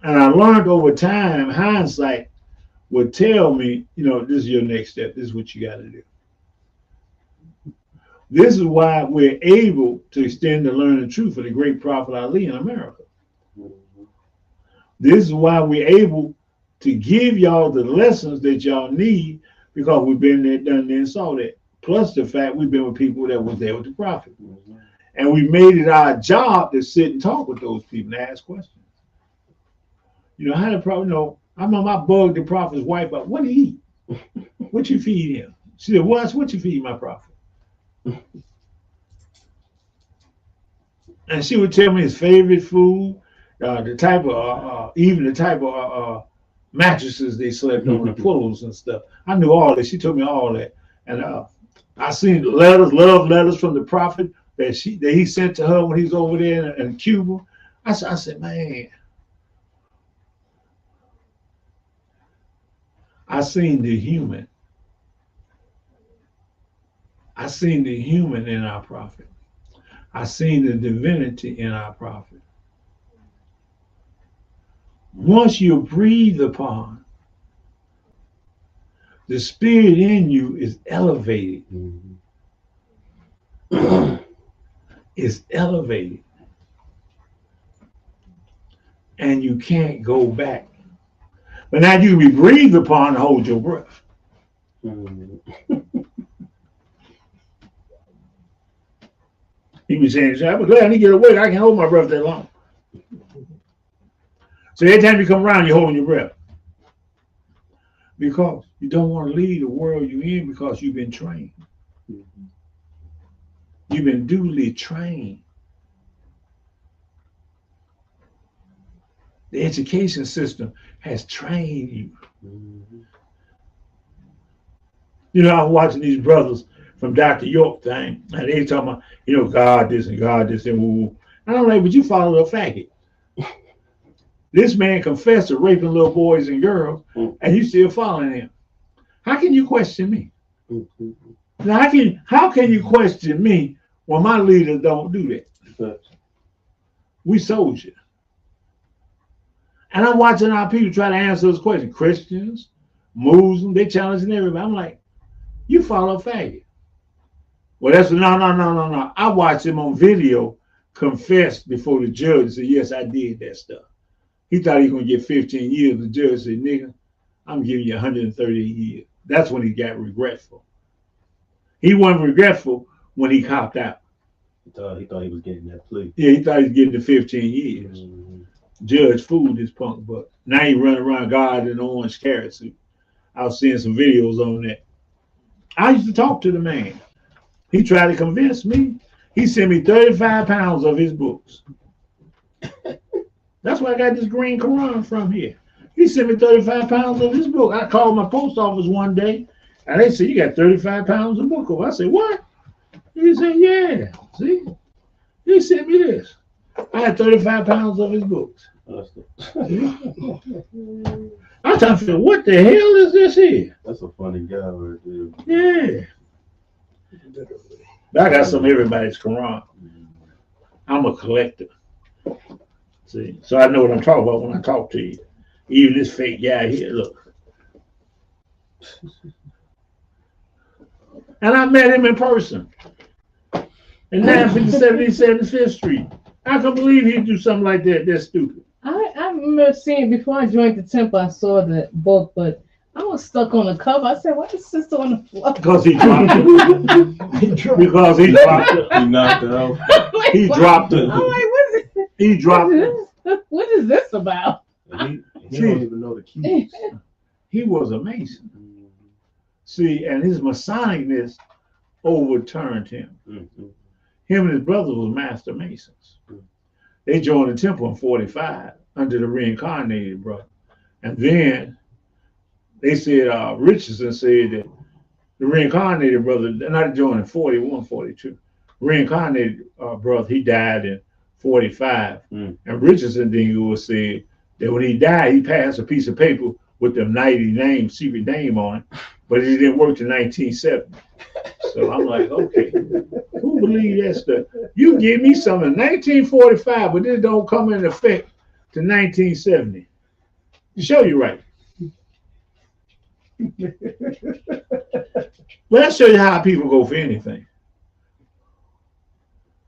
And I learned over time, hindsight would tell me, you know, this is your next step. This is what you got to do. This is why we're able to extend the learning truth for the great prophet Ali in America. This is why we're able to give y'all the lessons that y'all need, because we've been there, done there, and saw that. Plus the fact we've been with people that was there with the prophet. And we made it our job to sit and talk with those people and ask questions. You know, how the prophet, you know, I remember I bugged the prophet's wife about, what do he eat? What you feed him? She said, what you feed my prophet? And she would tell me his favorite food, the type of, even the type of mattresses they slept on, the pillows and stuff. I knew all that. She told me all that. And I seen love letters from the prophet that he sent to her when he's over there in Cuba. I said, man, I seen the human. I seen the human in our prophet. I seen the divinity in our prophet. Once you breathe upon, the spirit in you is elevated. It's elevated. And you can't go back. But now you can be breathed upon and hold your breath. He was saying, I'm glad he get away. I can hold my breath that long. So every time you come around, you're holding your breath. Because you don't want to leave the world you're in, because you've been trained. You've been duly trained. The education system has trained you. You know, I was watching these brothers from Dr. York thing, and they talking about, you know, God this and God this and woo. I don't know, but you follow the faggot. This man confessed to raping little boys and girls, and you still following him. How can you question me? Now, how can you question me when my leaders don't do that? We soldiers. And I'm watching our people try to answer those questions. Christians, Muslims, they challenging everybody. I'm like, you follow faggot. Well, that's no. I watched him on video confess before the judge and said, yes, I did that stuff. He thought he was going to get 15 years. The judge said, nigga, I'm giving you 138 years. That's when he got regretful. He wasn't regretful when he copped out. He thought he was getting that plea. Yeah, he thought he was getting the 15 years. Mm-hmm. Judge fooled this punk, but now he running around God in an orange carrot suit. I was seeing some videos on that. I used to talk to the man. He tried to convince me. He sent me 35 pounds of his books. That's where I got this green Quran from here. He sent me 35 pounds of his book. I called my post office one day, and they said, you got 35 pounds of book. I said, what? He said, yeah. See? He sent me this. I had 35 pounds of his books. I'm trying to figure, what the hell is this here? That's a funny guy right there. Yeah. But I got some of everybody's Quran. I'm a collector. See, so I know what I'm talking about when I talk to you. Even this fake guy here, look. And I met him in person. In 957 75th Street. I can believe he'd do something like that. That's stupid. I remember seeing before I joined the temple, I saw the book, but I was stuck on the cover. I said, why is sister on the floor? Because he dropped it. Because he dropped it. He knocked it out. Like, He dropped it. I'm like, what is it? He dropped it. What is this about? He don't even know the keys. He was a Mason. See, and his Masonicness overturned him. Mm-hmm. Him and his brother was master Masons. They joined the temple in 45 under the reincarnated brother. And then they said, Richardson said that the reincarnated brother, they're not joined in 41, 42. Reincarnated brother, he died in 45. And Richardson then said that when he died, he passed a piece of paper with the 90 name, secret name on it, but it didn't work till 1970. So I'm like, okay, who believes that stuff? You give me something in 1945, but this don't come into effect to 1970. Show you right. Well, I'll show you how people go for anything.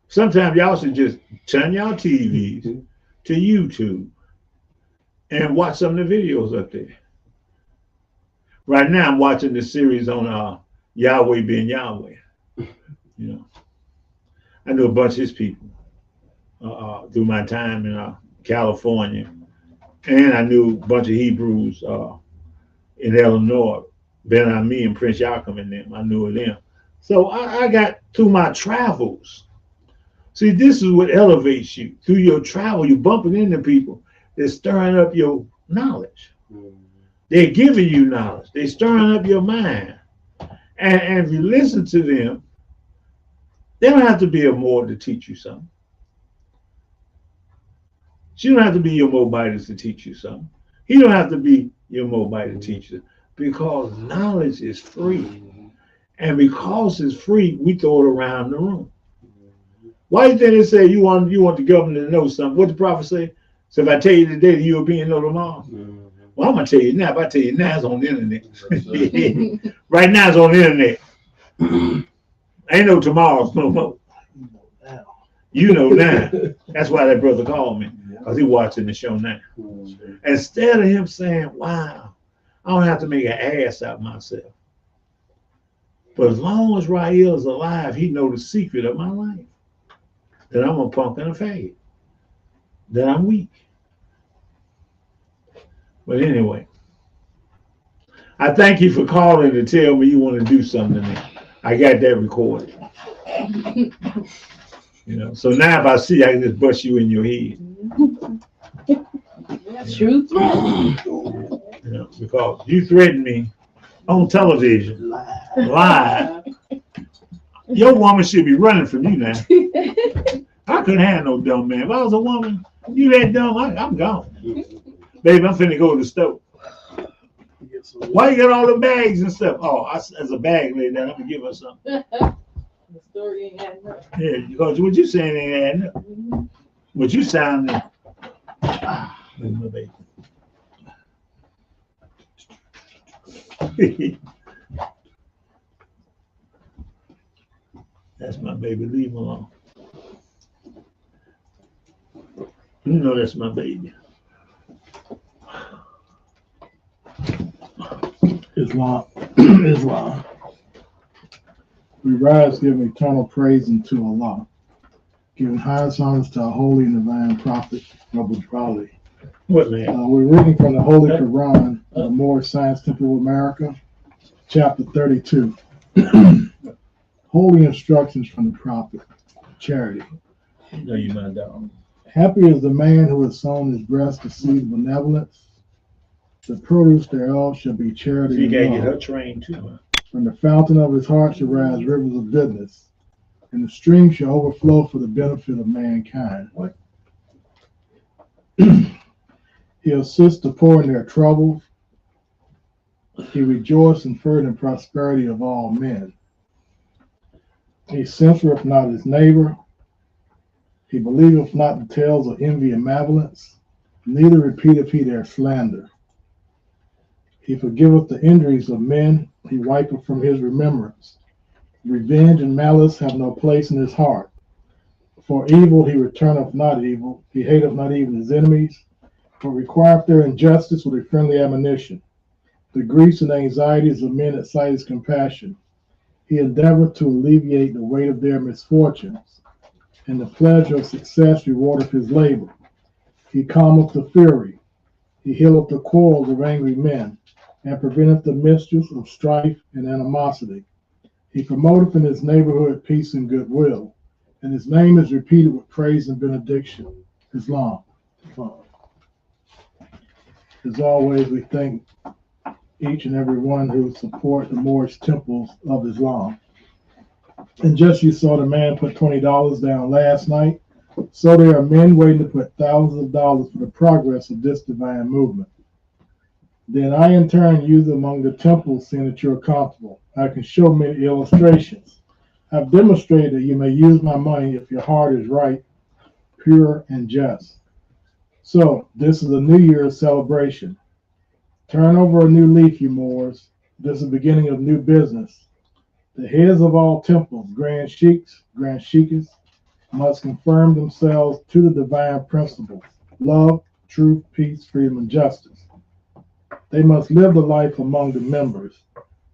Sometimes y'all should just turn y'all TVs to YouTube and watch some of the videos up there. Right now, I'm watching the series on Yahweh being Yahweh. You know, I knew a bunch of his people through my time in California, and I knew a bunch of Hebrews in Illinois, Ben Ami and Prince Yaakov and them. I knew of them. So I got through my travels. See, this is what elevates you. Through your travel, you're bumping into people. They're stirring up your knowledge. They're giving you knowledge. They're stirring up your mind. And if you listen to them, they don't have to be a Moor to teach you something. She don't have to be your Moabite to teach you something. He don't have to be your Moabite to teach you, because knowledge is free. And because it's free, we throw it around the room. Why do you think they say you want the government to know something? What the prophet say? So if I tell you today, the European know tomorrow. Well, I'm gonna tell you now. If I tell you now, it's on the internet. Right now, it's on the internet. Ain't no tomorrows no more. You know now. That's why that brother called me, because he watching the show now. Instead of him saying, wow, I don't have to make an ass out of myself. But as long as Rael is alive, he know the secret of my life. That I'm a punk and a faggot. That I'm weak. But anyway, I thank you for calling to tell me you want to do something to me. I got that recorded. You know, so now if I see, I can just bust you in your head. True threat. You know, because you threatened me on television, live. Your woman should be running from you now. I couldn't have no dumb man. If I was a woman, you that dumb, I'm gone. Baby, I'm finna go to the store. Why you got all the bags and stuff? Oh, there's a bag laid down. I'm gonna give her something. The story ain't adding up. Yeah, because what you saying ain't adding up. What you sounding. Where's my baby? That's my baby. Leave him alone. You know that's my baby. Islam. Islam. We rise giving eternal praise unto Allah, giving highest honors to our holy and divine prophet, Noble Raleigh. What man? We're reading from the Holy Quran, the Moorish Science Temple of America, chapter 32. Holy instructions from the prophet, charity. No, you my dog. Happy is the man who has sown his breast to seed benevolence. The produce thereof shall be charity. She and can't love. get her train too. Huh? From the fountain of his heart shall rise rivers of goodness, and the stream shall overflow for the benefit of mankind. What? He assists the poor in their troubles. He rejoices in further and prosperity of all men. He censureth not his neighbor. He believeth not the tales of envy and malevolence, neither repeateth he their slander. He forgiveth the injuries of men. He wipeth from his remembrance. Revenge and malice have no place in his heart. For evil he returneth not evil. He hateth not even his enemies, but requireth their injustice with a friendly admonition. The griefs and anxieties of men excite his compassion. He endeavoreth to alleviate the weight of their misfortunes, and the pleasure of success rewardeth his labor. He calmeth the fury. He healeth the quarrels of angry men, and preventeth the mischiefs of strife and animosity. He promoteth in his neighborhood peace and goodwill, and his name is repeated with praise and benediction. Islam. As always, we thank each and every one who support the Moorish temples of Islam. And just you saw the man put $20 down last night. So there are men waiting to put thousands of dollars for the progress of this divine movement. Then I in turn use among the temples, seeing that you're comfortable. I can show many illustrations. I've demonstrated that you may use my money if your heart is right, pure, and just. So this is a New Year's celebration. Turn over a new leaf, you Moors. This is the beginning of new business. The heads of all temples, grand sheikhs, grand sheikhs, must conform themselves to the divine principles: love, truth, peace, freedom, and justice. They must live the life among the members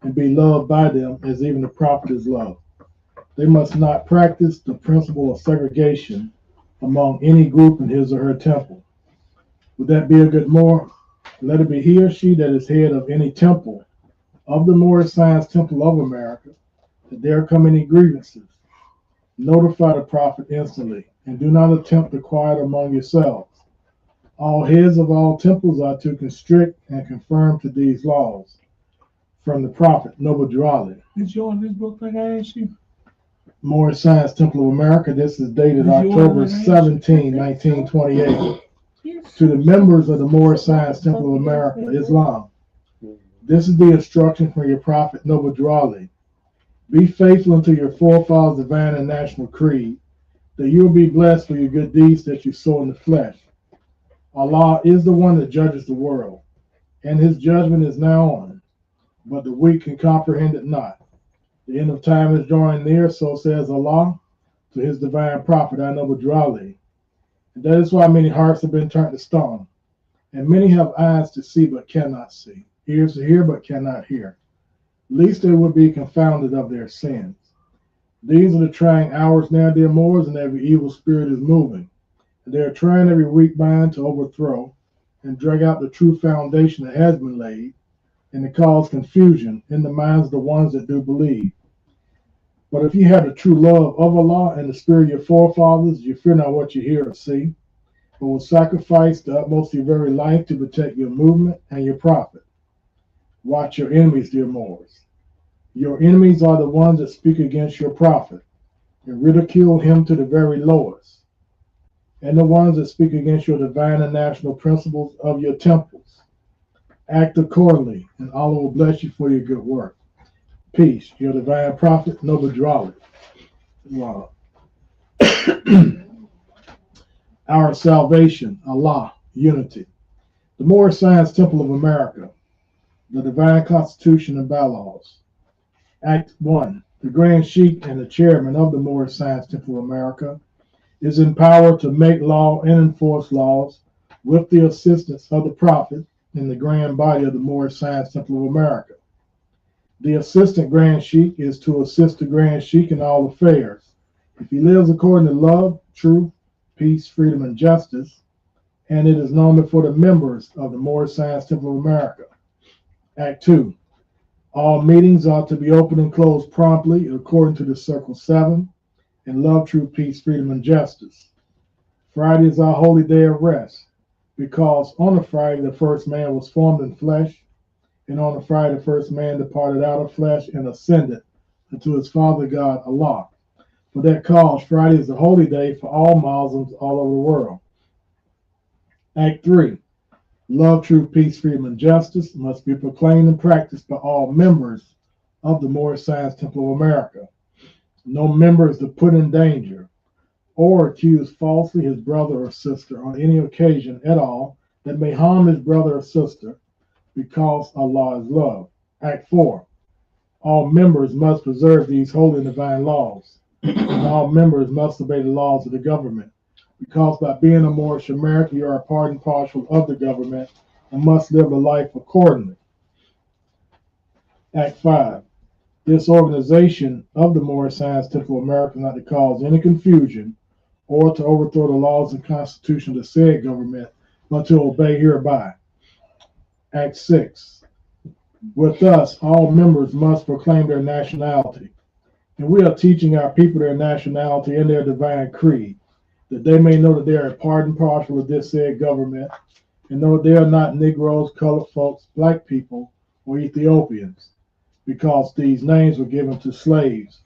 and be loved by them as even the prophet is loved. They must not practice the principle of segregation among any group in his or her temple. Would that be a good Moor? Let it be he or she that is head of any temple of the Moorish Science Temple of America, that there come any grievances. Notify the prophet instantly, and do not attempt to quiet among yourselves. All heads of all temples are to constrict and conform to these laws. From the prophet, Noble Raleigh. Did you order this book like I asked you? Moorish Science Temple of America. This is dated October 17, 1928. To the members of the Moorish Science Temple of America, Islam. This is the instruction from your prophet, Noble Raleigh. Be faithful unto your forefathers' divine and national creed, that you will be blessed for your good deeds that you sow in the flesh. Allah is the one that judges the world, and his judgment is now on, but the weak can comprehend it not. The end of time is drawing near, so says Allah to his divine prophet, our Noble Raleigh. And that is why many hearts have been turned to stone, and many have eyes to see but cannot see, ears to hear but cannot hear. Least they would be confounded of their sins. These are the trying hours now, dear Moors, and every evil spirit is moving. And they are trying every weak mind to overthrow and drag out the true foundation that has been laid, and to cause confusion in the minds of the ones that do believe. But if you have the true love of Allah and the spirit of your forefathers, you fear not what you hear or see, but will sacrifice the utmost of your very life to protect your movement and your prophet. Watch your enemies, dear Moors. Your enemies are the ones that speak against your prophet and ridicule him to the very lowest, and the ones that speak against your divine and national principles of your temples. Act accordingly, and Allah will bless you for your good work. Peace, your divine prophet, Noble Raleigh. Wow. Our salvation, Allah, unity. The Moorish Science Temple of America, the Divine Constitution and Bylaws. Act 1. The Grand Sheik and the Chairman of the Moorish Science Temple of America is empowered to make law and enforce laws with the assistance of the Prophet and the Grand Body of the Moorish Science Temple of America. The Assistant Grand Sheik is to assist the Grand Sheik in all affairs. If he lives according to love, truth, peace, freedom, and justice, and it is known before the members of the Moorish Science Temple of America. Act 2. All meetings are to be open and closed promptly according to the Circle 7 and love, truth, peace, freedom, and justice. Friday is our holy day of rest because on a Friday the first man was formed in flesh, and on a Friday the first man departed out of flesh and ascended unto his Father God, Allah. For that cause, Friday is a holy day for all Muslims all over the world. Act 3. Love, truth, peace, freedom, and justice must be proclaimed and practiced by all members of the Moorish Science Temple of America. No member is to put in danger or accuse falsely his brother or sister on any occasion at all that may harm his brother or sister, because Allah is love. Act 4. All members must preserve these holy and divine laws, and all members must obey the laws of the government, because by being a Moorish American, you are a part and parcel of the government and must live a life accordingly. Act 5. This organization of the Moorish Science Temple of America is not to cause any confusion or to overthrow the laws and constitution of the said government, but to obey hereby. Act 6. With us, all members must proclaim their nationality, and we are teaching our people their nationality and their divine creed, that they may know that they are a part and parcel of this said government, and know that they are not Negroes, colored folks, black people, or Ethiopians, because these names were given to slaves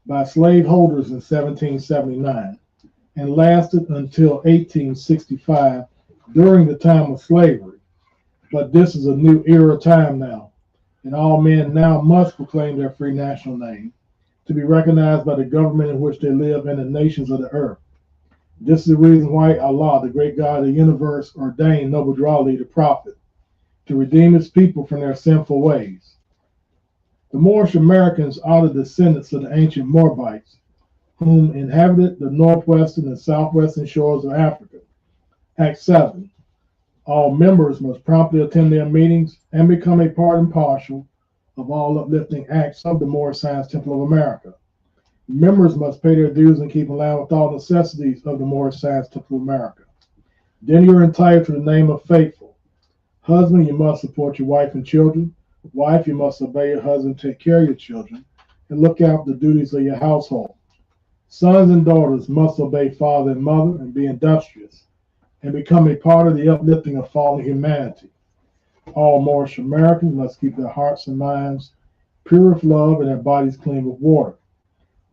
by slaveholders in 1779 and lasted until 1865 during the time of slavery. But this is a new era time now, and all men now must proclaim their free national name to be recognized by the government in which they live and the nations of the earth. This is the reason why Allah, the great God of the universe, ordained Noble Drawley, the prophet, to redeem his people from their sinful ways. The Moorish Americans are the descendants of the ancient Moabites, whom inhabited the northwestern and southwestern shores of Africa. Act 7. All members must promptly attend their meetings and become a part and parcel of all uplifting acts of the Moorish Science Temple of America. Members must pay their dues and keep in line with all necessities of the Moorish Science Temple of America. Then you are entitled to the name of faithful. Husband, you must support your wife and children. Wife, you must obey your husband, take care of your children, and look after the duties of your household. Sons and daughters must obey father and mother and be industrious, and become a part of the uplifting of fallen humanity. All Moorish Americans must keep their hearts and minds pure with love and their bodies clean with water.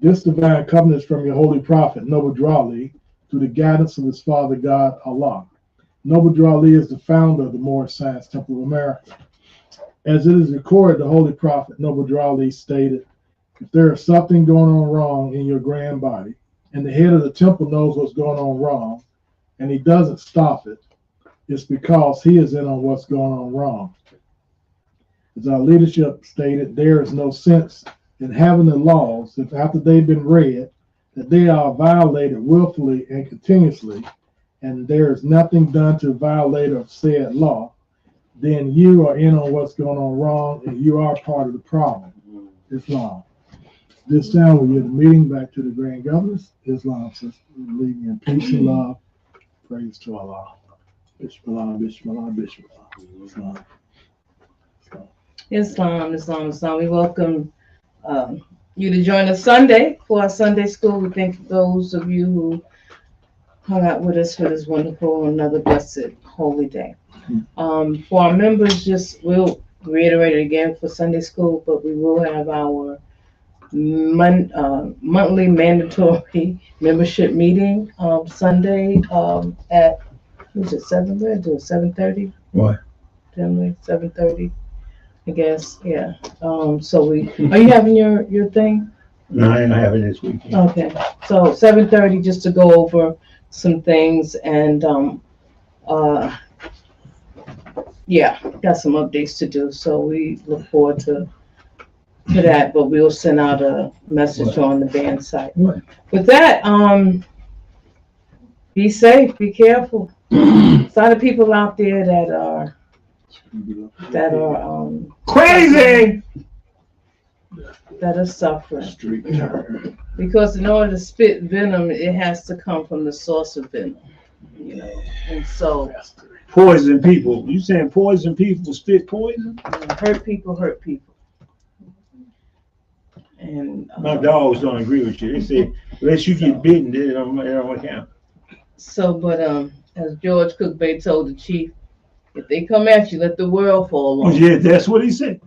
This divine covenant is from your holy prophet, Noble Drawley, through the guidance of his Father God, Allah. Noble Drawley is the founder of the Moorish Science Temple of America. As it is recorded, the holy prophet, Noble Drawley, stated, if there is something going on wrong in your grand body, and the head of the temple knows what's going on wrong, and he doesn't stop it, it's because he is in on what's going on wrong. As our leadership stated, there is no sense in having the laws if after they've been read that they are violated willfully and continuously, and there is nothing done to violate of said law, then you are in on what's going on wrong and you are part of the problem. Islam. This time we give the meeting back to the Grand Governors. Islam says, leaving in peace and love. Praise to Allah. Bismillah, Bismillah, Bismillah. Islam. We welcome you to join us Sunday for our Sunday school. We thank those of you who hung out with us for this wonderful, another blessed, holy day. For our members, we'll reiterate it again for Sunday school, but we will have our monthly mandatory membership meeting Sunday at, was it 7? We're doing 7:30? What? 7:30, I guess, yeah. So are you having your thing? No, I ain't having this weekend. Okay, so 7:30, just to go over some things, and Yeah, got some updates to do, so we look forward to that. But we'll send out a message on the band site. Right. With that, be safe, be careful. There's a lot of people out there that are Crazy! that are suffering. Street terror. Because in order to spit venom, it has to come from the source of venom. You know, and so Poison people. You saying poison people spit poison? hurt people hurt people. And My dogs don't agree with you. They say unless you get bitten, then it don't count. so, but as George Cook Bay told the chief, if they come at you, let the world fall Oh, on. yeah, that's what he said.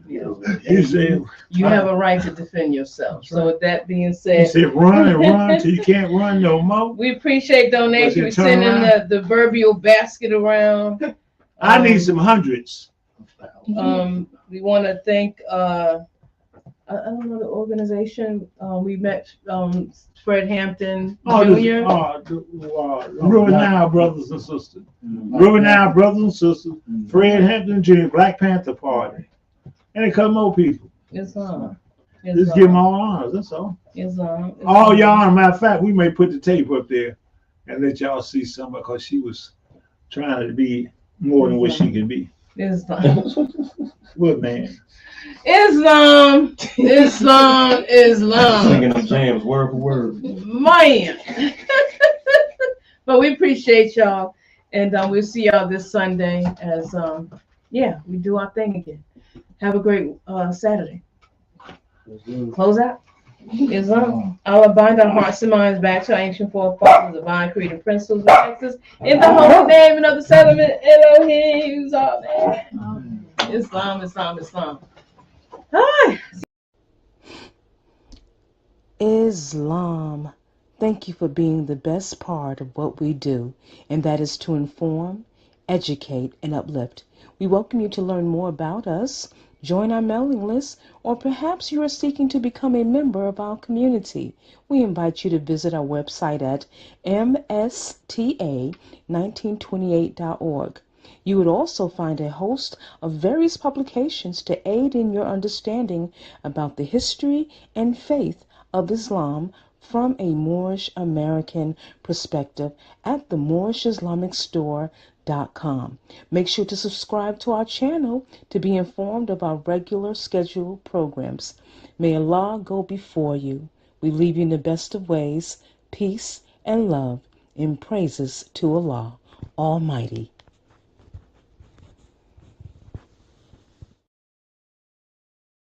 You know, He said, you have a right to defend yourself. So with that being he said, said run and run till you can't run no more. we appreciate donations. We're Was it turn sending around? the proverbial basket around. I need some hundreds. We want to thank I don't know the organization. We met Fred Hampton Jr. Ruin Now Brothers and Sisters. Ruin Now Brothers and Sisters. Fred Hampton Jr. Black Panther Party. And a couple more people. Islam. Just give them all honors, that's all. Islam. All y'all honors. Matter of fact, we may put the tape up there and let y'all see some because she was trying to be more than what she could be. Islam. What man? Islam. Islam. Islam. Singing the jams word for word. Man. But we appreciate y'all. And we'll see y'all this Sunday as we do our thing again. Have a great Saturday. Close out. Islam. Allah bind our hearts and minds back to our ancient forefathers, divine creating principles and texts. In the holy name and of the settlement, Elohim. Amen. Islam, Islam, Islam. Hi. Islam. Thank you for being the best part of what we do, and that is to inform, educate, and uplift. We welcome you to learn more about us, join our mailing list, or perhaps you are seeking to become a member of our community. We invite you to visit our website at M.S.T.A.1928.org. You would also find a host of various publications to aid in your understanding about the history and faith of Islam from a Moorish American perspective at the MoorishIslamicStore.com. Make sure to subscribe to our channel to be informed of our regular scheduled programs. May Allah go before you. We leave you in the best of ways, peace and love, in praises to Allah Almighty.